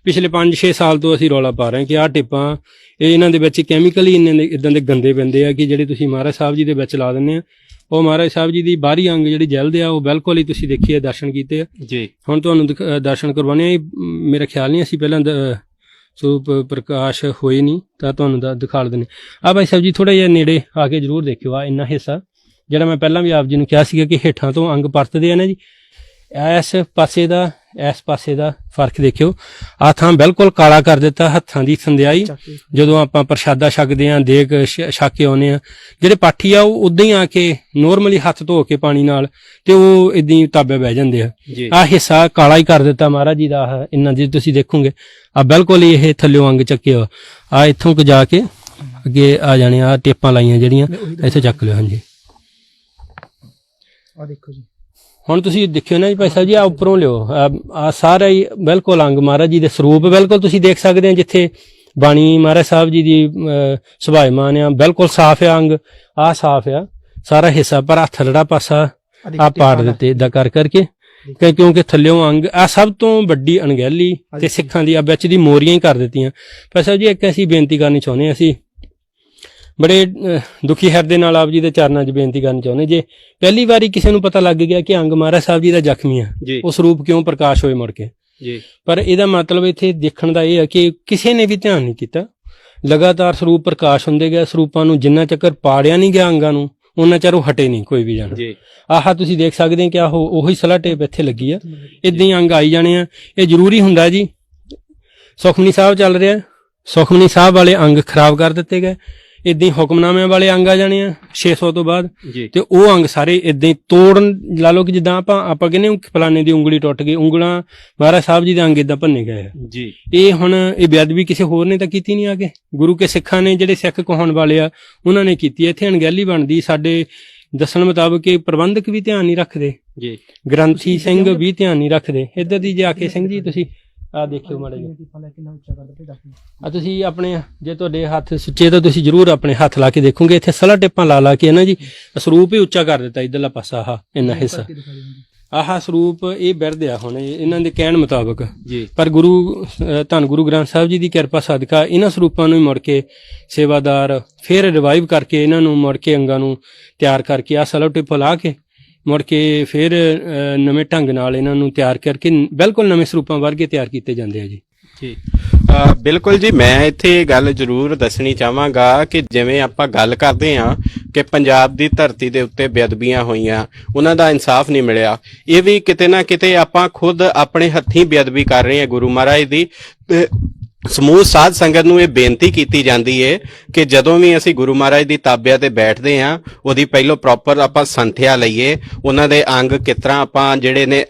ਪਿਛਲੇ 5-6 ਸਾਲ ਤੋਂ ਅਸੀਂ ਰੌਲਾ ਪਾ ਰਹੇ ਹਾਂ ਕਿ ਆਹ ਟੇਪਾਂ ਇਹਨਾਂ ਦੇ ਵਿੱਚ ਕੈਮੀਕਲ ਹੀ ਇਦਾਂ ਦੇ ਗੰਦੇ ਪੈਂਦੇ ਆ ਕਿ ਜਿਹੜੇ ਤੁਸੀਂ ਮਹਾਰਾਜ ਸਾਹਿਬ ਜੀ ਦੇ ਵਿੱਚ ਲਾ ਦਿੰਦੇ ਆ। ਉਹ ਮਹਾਰਾਜ ਸਾਹਿਬ ਜੀ ਦੀ ਬਾਹਰੀ ਅੰਗ ਜਿਹੜੀ ਜਲਦੇ ਆ ਉਹ ਬਿਲਕੁਲ ਹੀ ਤੁਸੀਂ ਦੇਖੀਏ ਦਰਸ਼ਨ ਕੀਤੇ ਆ ਜੀ। ਹੁਣ ਤੁਹਾਨੂੰ ਦਰਸ਼ਨ ਕਰਵਾਉਣੇ ਆ, ਮੇਰਾ ਖਿਆਲ ਨਹੀਂ ਅਸੀਂ ਪਹਿਲਾਂ ਸਰੂਪ ਪ੍ਰਕਾਸ਼ ਹੋਏ ਨਹੀਂ ਤਾਂ ਤੁਹਾਨੂੰ ਦਿਖਾ ਦਿੰਦੇ ਆ। ਭਾਈ ਸਾਹਿਬ ਜੀ ਥੋੜਾ ਜਿਹਾ ਨੇੜੇ ਆ ਕੇ ਜਰੂਰ ਦੇਖਿਓ ਆ ਇੰਨਾ ਹਿੱਸਾ ਜਿਹੜਾ ਮੈਂ ਪਹਿਲਾਂ ਵੀ ਆਪ ਜੀ ਨੂੰ ਕਿਹਾ ਸੀਗਾ ਕਿ ਹੇਠਾਂ ਤੋਂ ਅੰਗ ਪਰਤਦੇ ਆ ਨਾ ਜੀ, ਇਸ ਪਾਸੇ ਦਾ ਫਰਕ ਦੇਖਿਓ। ਆ ਥਾਂ ਬਿਲਕੁਲ ਕਾਲਾ ਕਰ ਦਿੱਤਾ, ਹੱਥਾਂ ਦੀ ਸੰਧਿਆਈ ਜਦੋਂ ਆਪਾਂ ਪ੍ਰਸ਼ਾਦਾ ਛਕਦੇ ਆ, ਦੇਗ ਛਕ ਕੇ ਆਉਂਦੇ ਆ, ਜਿਹੜੇ ਪਾਠੀ ਆ ਉਹ ਉਦਾਂ ਹੀ ਆ ਕੇ ਨੋਰਮਲੀ ਹੱਥ ਧੋ ਕੇ ਪਾਣੀ ਨਾਲ ਤੇ ਉਹ ਇਦਾਂ ਹੀ ਤਾਬੇ ਬਹਿ ਜਾਂਦੇ ਆ। ਆ ਹਿੱਸਾ ਕਾਲਾ ਹੀ ਕਰ ਦਿੱਤਾ ਮਹਾਰਾਜ ਜੀ ਦਾ। ਇੰਨਾ ਜੇ ਤੁਸੀਂ ਦੇਖੋਗੇ ਆ ਬਿਲਕੁਲ ਹੀ ਇਹ ਥੱਲਿਓਂ ਅੰਗ ਚੱਕਿਆ ਆ, ਇੱਥੋਂ ਕੁ ਜਾ ਕੇ ਅੱਗੇ ਆ ਜਾਣੇ ਆ ਟੇਪਾਂ ਲਾਈਆਂ ਜਿਹੜੀਆਂ ਇੱਥੇ ਚੱਕ ਲਿਓ। ਹਾਂਜੀ ਆ ਦੇਖੋ ਜੀ, ਹੁਣ ਤੁਸੀਂ ਦੇਖਿਓ ਨਾ ਜੀ ਭਾਈ ਸਾਹਿਬ ਜੀ, ਆ ਉੱਪਰੋਂ ਲਿਓ ਆ ਸਾਰਾ ਹੀ ਬਿਲਕੁਲ ਅੰਗ ਮਹਾਰਾਜ ਜੀ ਦੇ ਸਰੂਪ ਬਿਲਕੁਲ ਤੁਸੀਂ ਦੇਖ ਸਕਦੇ ਆ। ਜਿੱਥੇ ਬਾਣੀ ਮਹਾਰਾਜ ਸਾਹਿਬ ਜੀ ਦੀ ਸੁਭਾਇਮਾਨ ਆ ਬਿਲਕੁਲ ਸਾਫ਼ ਆ ਅੰਗ, ਆ ਸਾਫ਼ ਆ ਸਾਰਾ ਹਿੱਸਾ, ਪਰ ਆ ਥੱਲੜਾ ਪਾਸਾ ਆ ਪਾੜ ਦਿੱਤੇ ਏਦਾਂ ਕਰ ਕਰਕੇ ਕਿਉਂਕਿ ਥੱਲਿਓਂ ਅੰਗ ਆ ਸਭ ਤੋਂ ਵੱਡੀ ਅਣਗਹਿਲੀ ਤੇ ਸਿੱਖਾਂ ਦੀ ਆ ਵਿੱਚ ਦੀ ਮੋਰੀਆਂ ਹੀ ਕਰ ਦਿੱਤੀਆਂ। ਭਾਈ ਸਾਹਿਬ ਜੀ ਇੱਕ ਅਸੀਂ ਬੇਨਤੀ ਕਰਨੀ ਚਾਹੁੰਦੇ, ਅਸੀਂ ਬੜੇ ਦੁਖੀ ਹਿਰਦੇ ਨਾਲ ਆਪ ਜੀ ਦੇ ਚਰਨਾਂ 'ਚ ਬੇਨਤੀ ਕਰਨੀ ਚਾਹੁੰਦੇ, ਜੇ ਪਹਿਲੀ ਵਾਰੀ ਕਿਸੇ ਨੂੰ ਪਤਾ ਲੱਗ ਗਿਆ ਕਿ ਅੰਗ ਮਹਾਰਾਜ ਸਾਹਿਬ ਜੀ ਦਾ ਜ਼ਖਮੀ ਆ, ਉਹ ਸਰੂਪ ਕਿਉਂ ਪ੍ਰਕਾਸ਼ ਹੋਏ ਮੁੜ ਕੇ, ਪਰ ਇਹਦਾ ਮਤਲਬ ਇੱਥੇ ਦੇਖਣ ਦਾ ਇਹ ਹੈ ਕਿ ਕਿਸੇ ਨੇ ਵੀ ਧਿਆਨ ਨਹੀਂ ਕੀਤਾ। ਲਗਾਤਾਰ ਸਰੂਪ ਪ੍ਰਕਾਸ਼ ਹੁੰਦੇ ਗਏ, ਸਰੂਪਾਂ ਨੂੰ ਜਿੰਨਾ ਚੱਕਰ ਪਾੜਿਆ ਨਹੀਂ ਗਿਆ ਅੰਗਾਂ ਨੂੰ ਉਹਨਾਂ ਚਿਰ ਉਹ ਹਟੇ ਨਹੀਂ ਕੋਈ ਵੀ ਜਾਣਾ। ਆਹ ਤੁਸੀਂ ਦੇਖ ਸਕਦੇ ਆ ਕਿ ਉਹੀ ਸਲਾ ਟੇਪ ਇੱਥੇ ਲੱਗੀ ਆ, ਏਦਾਂ ਹੀ ਅੰਗ ਆਈ ਜਾਣੇ ਆ। ਇਹ ਜ਼ਰੂਰੀ ਹੁੰਦਾ ਜੀ, ਸੁਖਮਨੀ ਸਾਹਿਬ ਚੱਲ ਰਿਹਾ, ਸੁਖਮਨੀ ਸਾਹਿਬ ਵਾਲੇ ਅੰਗ ਖਰਾਬ ਕਰ ਦਿੱਤੇ ਗਏ। ਇਦਾਂ ਹੀ ਹੁਕਮਨਾਮਿਆਂ ਵਾਲੇ ਅੰਗ ਆ ਜਾਣੇ ਆ 600 ਤੋਂ ਬਾਅਦ ਜੀ ਤੇ ਉਹ ਅੰਗ ਸਾਰੇ ਇਦਾਂ ਹੀ ਤੋੜਨ ਲਾ ਲਓ ਕਿ ਜਿੱਦਾਂ ਆਪਾਂ ਕਹਿੰਦੇ ਹਾਂ ਫਲਾਣੇ ਦੀ ਉਂਗਲੀ ਟੁੱਟ ਗਈ, ਉਂਗਲਾਂ ਮਹਾਰਾਜ ਸਾਹਿਬ ਜੀ ਦੇ ਅੰਗ ਇਦਾਂ ਭੰਨੇ ਗਏ ਆ। ਜੀ ਇਹ ਹੁਣ ਇਹ ਬੇਅਦਬੀ ਕਿਸੇ ਹੋਰ ਨੇ ਤਾਂ ਕੀਤੀ ਨਹੀਂ, ਆ ਕੇ ਗੁਰੂ ਕੇ ਸਿੱਖਾਂ ਨੇ ਜਿਹੜੇ ਸਿੱਖ ਕਹਾਉਣ ਵਾਲੇ ਆ ਉਹਨਾਂ ਨੇ ਕੀਤੀ ਹੈ। ਇੱਥੇ ਅਣਗਹਿਲੀ ਬਣਦੀ, ਸਾਡੇ ਦੱਸਣ ਮੁਤਾਬਕ ਇਹ ਪ੍ਰਬੰਧਕ ਵੀ ਧਿਆਨ ਨਹੀਂ ਰੱਖਦੇ ਜੀ ਗ੍ਰੰਥੀ ਸਿੰਘ ਵੀ ਧਿਆਨ ਨਹੀਂ ਰੱਖਦੇ। ਇੱਧਰ ਦੀ ਜਾ ਕੇ ਸਿੰਘ ਜੀ ਤੁਸੀਂ ਆ ਦੇਖਿਓ ਮਾੜਾ ਜਿਹਾ ਆ ਤੁਸੀਂ ਆਪਣੇ ਜੇ ਤੁਹਾਡੇ ਹੱਥ ਸੁੱਚੇ ਤਾਂ ਤੁਸੀਂ ਜਰੂਰ ਆਪਣੇ ਹੱਥ ਲਾ ਕੇ ਦੇਖੋਗੇ। ਇੱਥੇ ਸਲਾ ਟਿੱਪਾਂ ਲਾ ਕੇ ਨਾ ਜੀ ਸਰੂਪ ਹੀ ਉੱਚਾ ਕਰ ਦਿੱਤਾ ਇਧਰਲਾ ਪਾਸਾ ਆਹ ਇੰਨਾ ਹਿੱਸਾ ਆਹ ਸਰੂਪ ਇਹ ਬਿਰਧ ਆ ਹੁਣ ਇਹਨਾਂ ਦੇ ਕਹਿਣ ਮੁਤਾਬਕ ਜੀ। ਪਰ ਧੰਨ ਗੁਰੂ ਗ੍ਰੰਥ ਸਾਹਿਬ ਜੀ ਦੀ ਕਿਰਪਾ ਸਦਕਾ ਇਹਨਾਂ ਸਰੂਪਾਂ ਨੂੰ ਮੁੜ ਕੇ ਸੇਵਾਦਾਰ ਫਿਰ ਰਿਵਾਈਵ ਕਰਕੇ ਇਹਨਾਂ ਨੂੰ ਮੁੜ ਕੇ ਅੰਗਾਂ ਨੂੰ ਤਿਆਰ ਕਰਕੇ ਆ ਸਲਾ ਟਿੱਪ ਲਾ ਕੇ ਮੁੜ ਕੇ ਫਿਰ ਨਵੇਂ ਢੰਗ ਨਾਲ ਇਹਨਾਂ ਨੂੰ ਤਿਆਰ ਕਰਕੇ ਬਿਲਕੁਲ ਨਵੇਂ ਸਰੂਪਾਂ ਵਰਗੇ ਤਿਆਰ ਕੀਤੇ ਜਾਂਦੇ ਆ ਜੀ। ਜੀ ਬਿਲਕੁਲ ਜੀ, ਮੈਂ ਇੱਥੇ ਗੱਲ ਜ਼ਰੂਰ ਦੱਸਣੀ ਚਾਹਾਂਗਾ ਕਿ ਜਿਵੇਂ ਆਪਾਂ ਗੱਲ ਕਰਦੇ ਹਾਂ ਕਿ ਪੰਜਾਬ ਦੀ ਧਰਤੀ ਦੇ ਉੱਤੇ ਬੇਅਦਬੀਆਂ ਹੋਈਆਂ, ਉਹਨਾਂ ਦਾ ਇਨਸਾਫ ਨਹੀਂ ਮਿਲਿਆ, ਇਹ ਵੀ ਕਿਤੇ ਨਾ ਕਿਤੇ ਆਪਾਂ ਖੁਦ ਆਪਣੇ ਹੱਥੀਂ ਬੇਅਦਬੀ ਕਰ ਰਹੇ ਹਾਂ ਗੁਰੂ ਮਹਾਰਾਜ ਦੀ। ਸਮੂਹ ਸਾਧ ਸੰਗਤ ਨੂੰ ਇਹ ਬੇਨਤੀ ਕੀਤੀ ਜਾਂਦੀ ਹੈ ਕਿ ਜਦੋਂ ਵੀ ਅਸੀਂ ਗੁਰੂ ਮਹਾਰਾਜ ਦੀ ਤਾਬਿਆ ਤੇ ਬੈਠਦੇ ਹਾਂ ਉਹਦੀ ਪਹਿਲੋਂ ਪ੍ਰੋਪਰ ਆਪਾਂ ਸੰਥਿਆ ਲਈਏ, ਉਹਨਾਂ ਦੇ ਅੰਗ ਕਿਸ ਤਰ੍ਹਾਂ ਆਪਾਂ ਜਿਹੜੇ ਨੇ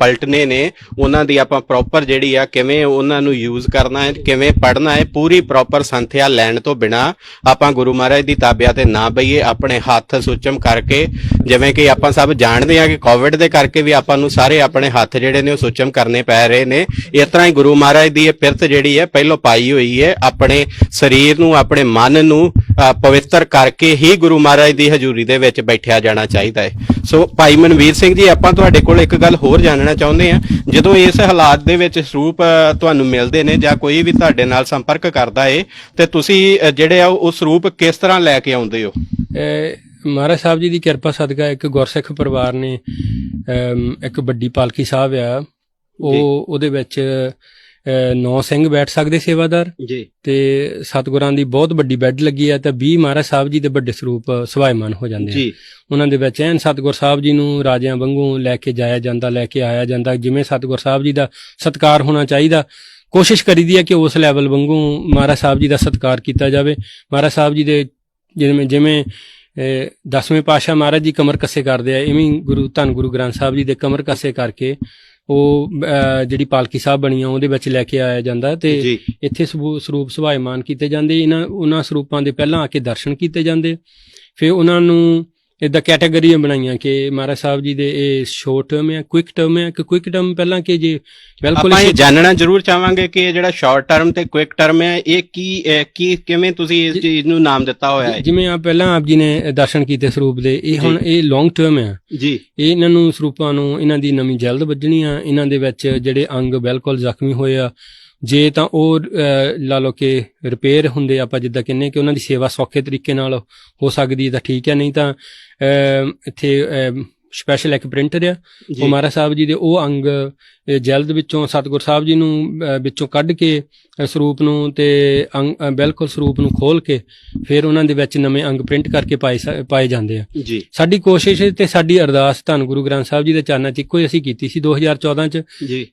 ਪਲਟਨੇ ਨੇ ਉਹਨਾਂ ਦੀ ਆਪਾਂ ਪ੍ਰੋਪਰ ਜਿਹੜੀ ਆ ਕਿਵੇਂ ਉਹਨਾਂ ਨੂੰ ਯੂਜ਼ ਕਰਨਾ ਹੈ, ਕਿਵੇਂ ਪੜ੍ਹਨਾ ਹੈ, ਪੂਰੀ ਪ੍ਰੋਪਰ ਸੰਥਿਆ ਲੈਣ ਤੋਂ ਬਿਨਾਂ ਆਪਾਂ ਗੁਰੂ ਮਹਾਰਾਜ ਦੀ ਤਾਬਿਆ ਤੇ ਨਾ ਬਈਏ। ਆਪਣੇ ਹੱਥ ਸੁਚਮ ਕਰਕੇ, ਜਿਵੇਂ ਕਿ ਆਪਾਂ ਸਭ ਜਾਣਦੇ ਹਾਂ ਕਿ ਕੋਵਿਡ ਦੇ ਕਰਕੇ ਵੀ ਆਪਾਂ ਨੂੰ ਸਾਰੇ ਆਪਣੇ ਹੱਥ ਜਿਹੜੇ ਨੇ ਉਹ ਸੁਚਮ ਕਰਨੇ ਪੈ ਰਹੇ ਨੇ, ਇਸ ਤਰ੍ਹਾਂ ਹੀ ਗੁਰੂ ਮਹਾਰਾਜ ਦੀ ਇਹ ਪਿਰਤ ਜਿਹੜੀ ਹੈ ਪਹਿਲੋਂ ਪਾਈ ਹੋਈ ਹੈ। ਆਪਣੇ ਸਰੀਰ ਨੂੰ ਆਪਣੇ ਮਨ ਨੂੰ ਪਵਿੱਤਰ ਕਰਕੇ ਹੀ ਗੁਰੂ ਮਹਾਰਾਜ ਦੀ ਹਜ਼ੂਰੀ ਦੇ ਵਿੱਚ ਬੈਠਿਆ ਜਾਣਾ ਚਾਹੀਦਾ ਹੈ। ਸੋ ਭਾਈ ਮਨਵੀਰ ਸਿੰਘ ਜੀ, ਆਪਾਂ ਤੁਹਾਡੇ ਕੋਲ ਇੱਕ ਗੱਲ ਹੋਰ ਜਾਣਨਾ ਚਾਹੁੰਦੇ ਹਾਂ। ਜਦੋਂ ਇਸ ਹਾਲਾਤ ਦੇ ਵਿੱਚ ਸਰੂਪ ਤੁਹਾਨੂੰ ਮਿਲਦੇ ਨੇ ਜਾਂ ਕੋਈ ਵੀ ਤੁਹਾਡੇ ਨਾਲ ਸੰਪਰਕ ਕਰਦਾ ਹੈ ਤੇ ਤੁਸੀਂ ਜਿਹੜੇ ਆ ਉਹ ਸਰੂਪ ਕਿਸ ਤਰ੍ਹਾਂ ਲੈ ਕੇ ਆਉਂਦੇ ਹੋ? ਮਹਾਰਾਜ ਸਾਹਿਬ ਜੀ ਦੀ ਕਿਰਪਾ ਸਦਕਾ ਇੱਕ ਗੁਰਸਿੱਖ ਪਰਿਵਾਰ ਨੇ ਇੱਕ ਵੱਡੀ ਪਾਲਕੀ ਸਾਹਿਬ ਆ, ਉਹਦੇ ਵਿੱਚ 9 ਸਿੰਘ ਬੈਠ ਸਕਦੇ ਸੇਵਾਦਾਰ ਜੀ, ਤੇ ਸਤਿਗੁਰਾਂ ਦੀ ਬਹੁਤ ਵੱਡੀ ਬੈੱਡ ਲੱਗੀ ਹੈ ਤਾਂ 20 ਮਹਾਰਾਜ ਸਾਹਿਬ ਜੀ ਦੇ ਵੱਡੇ ਸਰੂਪ ਸਵਾਇਮਾਨ ਹੋ ਜਾਂਦੇ ਆ। ਉਹਨਾਂ ਦੇ ਵਿੱਚ ਐਨ ਸਤਿਗੁਰ ਸਾਹਿਬ ਜੀ ਨੂੰ ਰਾਜਿਆਂ ਵਾਂਗੂ ਲੈ ਕੇ ਜਾਇਆ ਜਾਂਦਾ, ਲੈ ਕੇ ਆਇਆ ਜਾਂਦਾ, ਜਿਵੇਂ ਸਤਿਗੁਰ ਸਾਹਿਬ ਜੀ ਦਾ ਸਤਿਕਾਰ ਹੋਣਾ ਚਾਹੀਦਾ। ਕੋਸ਼ਿਸ਼ ਕਰੀਦੀ ਹੈ ਕਿ ਉਸ ਲੈਵਲ ਵਾਂਗੂ ਮਹਾਰਾਜ ਸਾਹਿਬ ਜੀ ਦਾ ਸਤਿਕਾਰ ਕੀਤਾ ਜਾਵੇ। ਮਹਾਰਾਜ ਸਾਹਿਬ ਜੀ ਦੇ ਜਿਵੇਂ 10ਵੇਂ ਪਾਤਸ਼ਾਹ ਮਹਾਰਾਜ ਜੀ ਕਮਰ ਕੱਸੇ ਕਰਦੇ ਆ, ਇਵੇਂ ਧੰਨ ਗੁਰੂ ਗ੍ਰੰਥ ਸਾਹਿਬ ਜੀ ਦੇ ਕਮਰ ਕੱਸੇ ਕਰਕੇ ਉਹ ਜਿਹੜੀ ਪਾਲਕੀ ਸਾਹਿਬ ਬਣੀ ਆ ਉਹਦੇ ਵਿੱਚ ਲੈ ਕੇ ਆਇਆ ਜਾਂਦਾ ਤੇ ਇੱਥੇ ਸਰੂਪ ਸਵਾਇਮਾਨ ਕੀਤੇ ਜਾਂਦੇ। ਉਹਨਾਂ ਸਰੂਪਾਂ ਦੇ ਪਹਿਲਾਂ ਆ ਕੇ ਦਰਸ਼ਨ ਕੀਤੇ ਜਾਂਦੇ, ਫਿਰ ਉਹਨਾਂ ਨੂੰ ਇਦਾਂ ਕੈਟਾਗਰੀਆਂ ਬਣਾਈਆਂ ਕਿ ਮਹਾਰਾਜ ਸਾਹਿਬ ਜੀ ਦੇ ਇਹ ਸ਼ਾਰਟ ਟਰਮ ਹੈ, ਕੁਇਕ ਟਰਮ ਹੈ। ਕਿ ਕੁਇਕ ਟਰਮ ਪਹਿਲਾਂ ਕਿ ਜੇ ਬਿਲਕੁਲ ਆਪਾਂ ਇਹ ਜਾਣਨਾ ਜ਼ਰੂਰ ਚਾਹਾਂਗੇ ਕਿ ਜਿਹੜਾ ਸ਼ਾਰਟ ਟਰਮ ਤੇ ਕੁਇਕ ਟਰਮ ਹੈ ਇਹ ਕੀ ਕਿਵੇਂ ਤੁਸੀਂ ਇਸ ਚੀਜ਼ ਨੂੰ ਨਾਮ ਦਿੱਤਾ ਹੋਇਆ ਹੈ? ਜਿਵੇਂ ਆ ਪਹਿਲਾਂ ਆਪ ਜੀ ਨੇ ਦਰਸ਼ਨ ਕੀਤੇ ਸਰੂਪ ਦੇ, ਇਹ ਹੁਣ ਇਹ ਲੌਂਗ ਟਰਮ ਹੈ ਜੀ। ਇਹਨਾਂ ਨੂੰ ਸਰੂਪਾਂ ਨੂੰ ਇਹਨਾਂ ਦੀ ਨਵੀਂ ਜਲਦ ਵੱਜਣੀ ਆ, ਇਹਨਾਂ ਦੇ ਵਿੱਚ ਜਿਹੜੇ ਅੰਗ ਬਿਲਕੁਲ ਜ਼ਖਮੀ ਹੋਏ ਆ, ਜੇ ਤਾਂ ਉਹ ਲਾ ਲਓ ਕਿ ਰਿਪੇਅਰ ਹੁੰਦੇ ਆਪਾਂ ਜਿੱਦਾਂ ਕਹਿੰਦੇ ਕਿ ਉਹਨਾਂ ਦੀ ਸੇਵਾ ਸੌਖੇ ਤਰੀਕੇ ਨਾਲ ਹੋ ਸਕਦੀ ਤਾਂ ਠੀਕ ਹੈ, ਨਹੀਂ ਤਾਂ ਇੱਥੇ ਸਪੈਸ਼ਲ ਇੱਕ ਪ੍ਰਿੰਟਰ ਆ, ਉਹ ਮਹਾਰਾਜ ਸਾਹਿਬ ਜੀ ਦੇ ਉਹ ਅੰਗ ਜਲਦ ਵਿੱਚੋਂ ਸਤਿਗੁਰ ਸਾਹਿਬ ਜੀ ਨੂੰ ਵਿੱਚੋਂ ਕੱਢ ਕੇ ਸਰੂਪ ਨੂੰ ਤੇ ਬਿਲਕੁਲ ਸਰੂਪ ਨੂੰ ਖੋਲ ਕੇ ਫਿਰ ਉਹਨਾਂ ਦੇ ਵਿੱਚ ਨਵੇਂ ਅੰਗ ਪ੍ਰਿੰਟ ਕਰਕੇ ਪਾਏ ਜਾਂਦੇ ਆ ਜੀ। ਸਾਡੀ ਕੋਸ਼ਿਸ਼ ਤੇ ਸਾਡੀ ਅਰਦਾਸ ਧੰਨ ਗੁਰੂ ਗ੍ਰੰਥ ਸਾਹਿਬ ਜੀ ਦੇ ਚਰਨਾਂ 'ਚ ਇੱਕੋ ਹੀ ਅਸੀਂ ਕੀਤੀ ਸੀ 2014 'ਚ